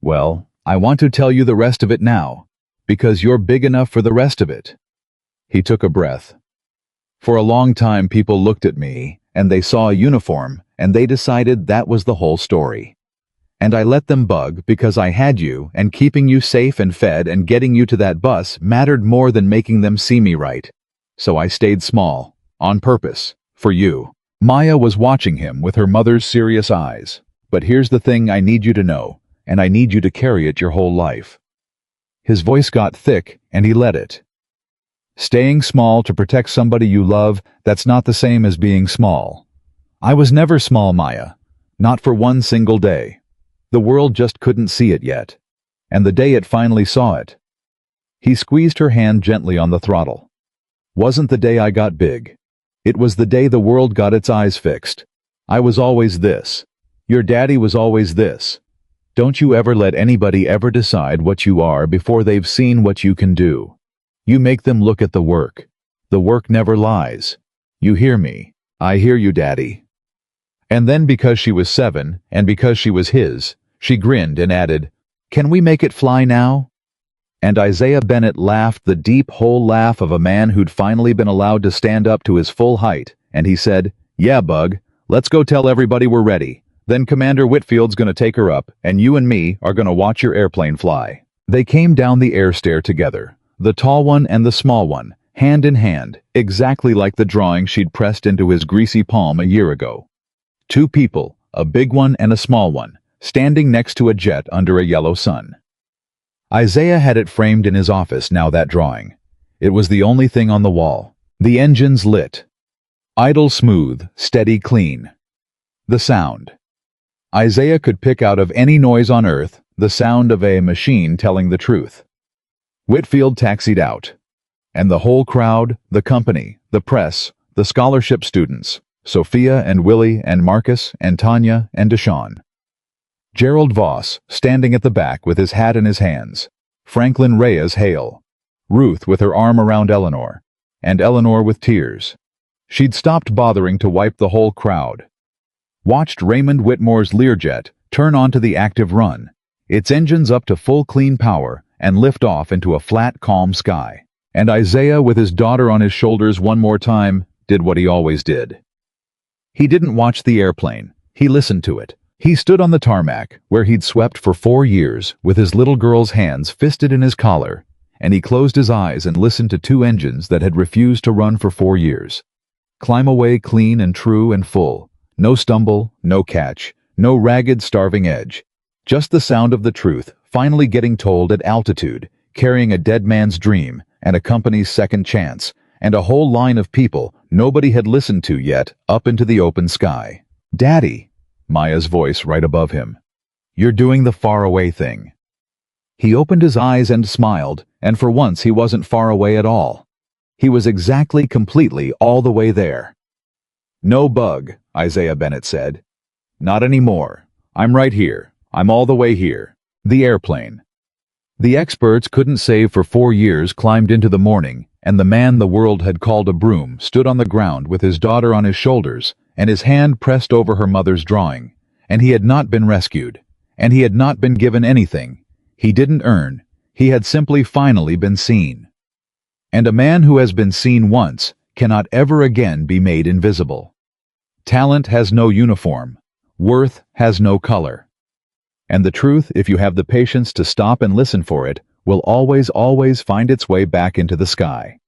"Well, I want to tell you the rest of it now, because you're big enough for the rest of it." He took a breath. For a long time people looked at me, and they saw a uniform, and they decided that was the whole story. And I let them bug because I had you, and keeping you safe and fed and getting you to that bus mattered more than making them see me right. So I stayed small, on purpose, for you. Maya was watching him with her mother's serious eyes. But here's the thing I need you to know, and I need you to carry it your whole life. His voice got thick, and he let it. Staying small to protect somebody you love, that's not the same as being small. I was never small, Maya. Not for one single day. The world just couldn't see it yet. And the day it finally saw it. He squeezed her hand gently on the throttle. Wasn't the day I got big. It was the day the world got its eyes fixed. I was always this. Your daddy was always this. Don't you ever let anybody ever decide what you are before they've seen what you can do. You make them look at the work. The work never lies. You hear me? I hear you, Daddy. And then because she was 7, and because she was his, she grinned and added, "Can we make it fly now?" And Isaiah Bennett laughed the deep, whole laugh of a man who'd finally been allowed to stand up to his full height, and he said, "Yeah, Bug, let's go tell everybody we're ready. Then Commander Whitfield's gonna take her up, and you and me are gonna watch your airplane fly." They came down the air stair together, the tall one and the small one, hand in hand, exactly like the drawing she'd pressed into his greasy palm a year ago. 2 people, a big one and a small one, standing next to a jet under a yellow sun. Isaiah had it framed in his office now, that drawing. It was the only thing on the wall. The engines lit. Idle smooth, steady clean. The sound. Isaiah could pick out of any noise on earth the sound of a machine telling the truth. Whitfield taxied out. And the whole crowd, the company, the press, the scholarship students, Sophia and Willie and Marcus and Tanya and Deshawn. Gerald Voss, standing at the back with his hat in his hands. Franklin Reyes Hale. Ruth with her arm around Eleanor. And Eleanor with tears. She'd stopped bothering to wipe the whole crowd. Watched Raymond Whitmore's Learjet turn onto the active run, its engines up to full clean power, and lift off into a flat, calm sky. And Isaiah, with his daughter on his shoulders one more time, did what he always did. He didn't watch the airplane. He listened to it. He stood on the tarmac, where he'd swept for 4 years, with his little girl's hands fisted in his collar, and he closed his eyes and listened to 2 engines that had refused to run for 4 years. Climb away clean and true and full. No stumble, no catch, no ragged, starving edge. Just the sound of the truth, finally getting told at altitude, carrying a dead man's dream and a company's second chance, and a whole line of people nobody had listened to yet up into the open sky. "Daddy," Maya's voice right above him. "You're doing the far-away thing." He opened his eyes and smiled, and for once he wasn't far away at all. He was exactly, completely, all the way there. "No bug," Isaiah Bennett said. "Not anymore. I'm right here. I'm all the way here. The airplane." The experts couldn't save for 4 years climbed into the morning, and the man the world had called a broom stood on the ground with his daughter on his shoulders, and his hand pressed over her mother's drawing. And he had not been rescued. And he had not been given anything. He didn't earn. He had simply finally been seen. And a man who has been seen once cannot ever again be made invisible. Talent has no uniform. Worth has no color. And the truth, if you have the patience to stop and listen for it, will always, always find its way back into the sky.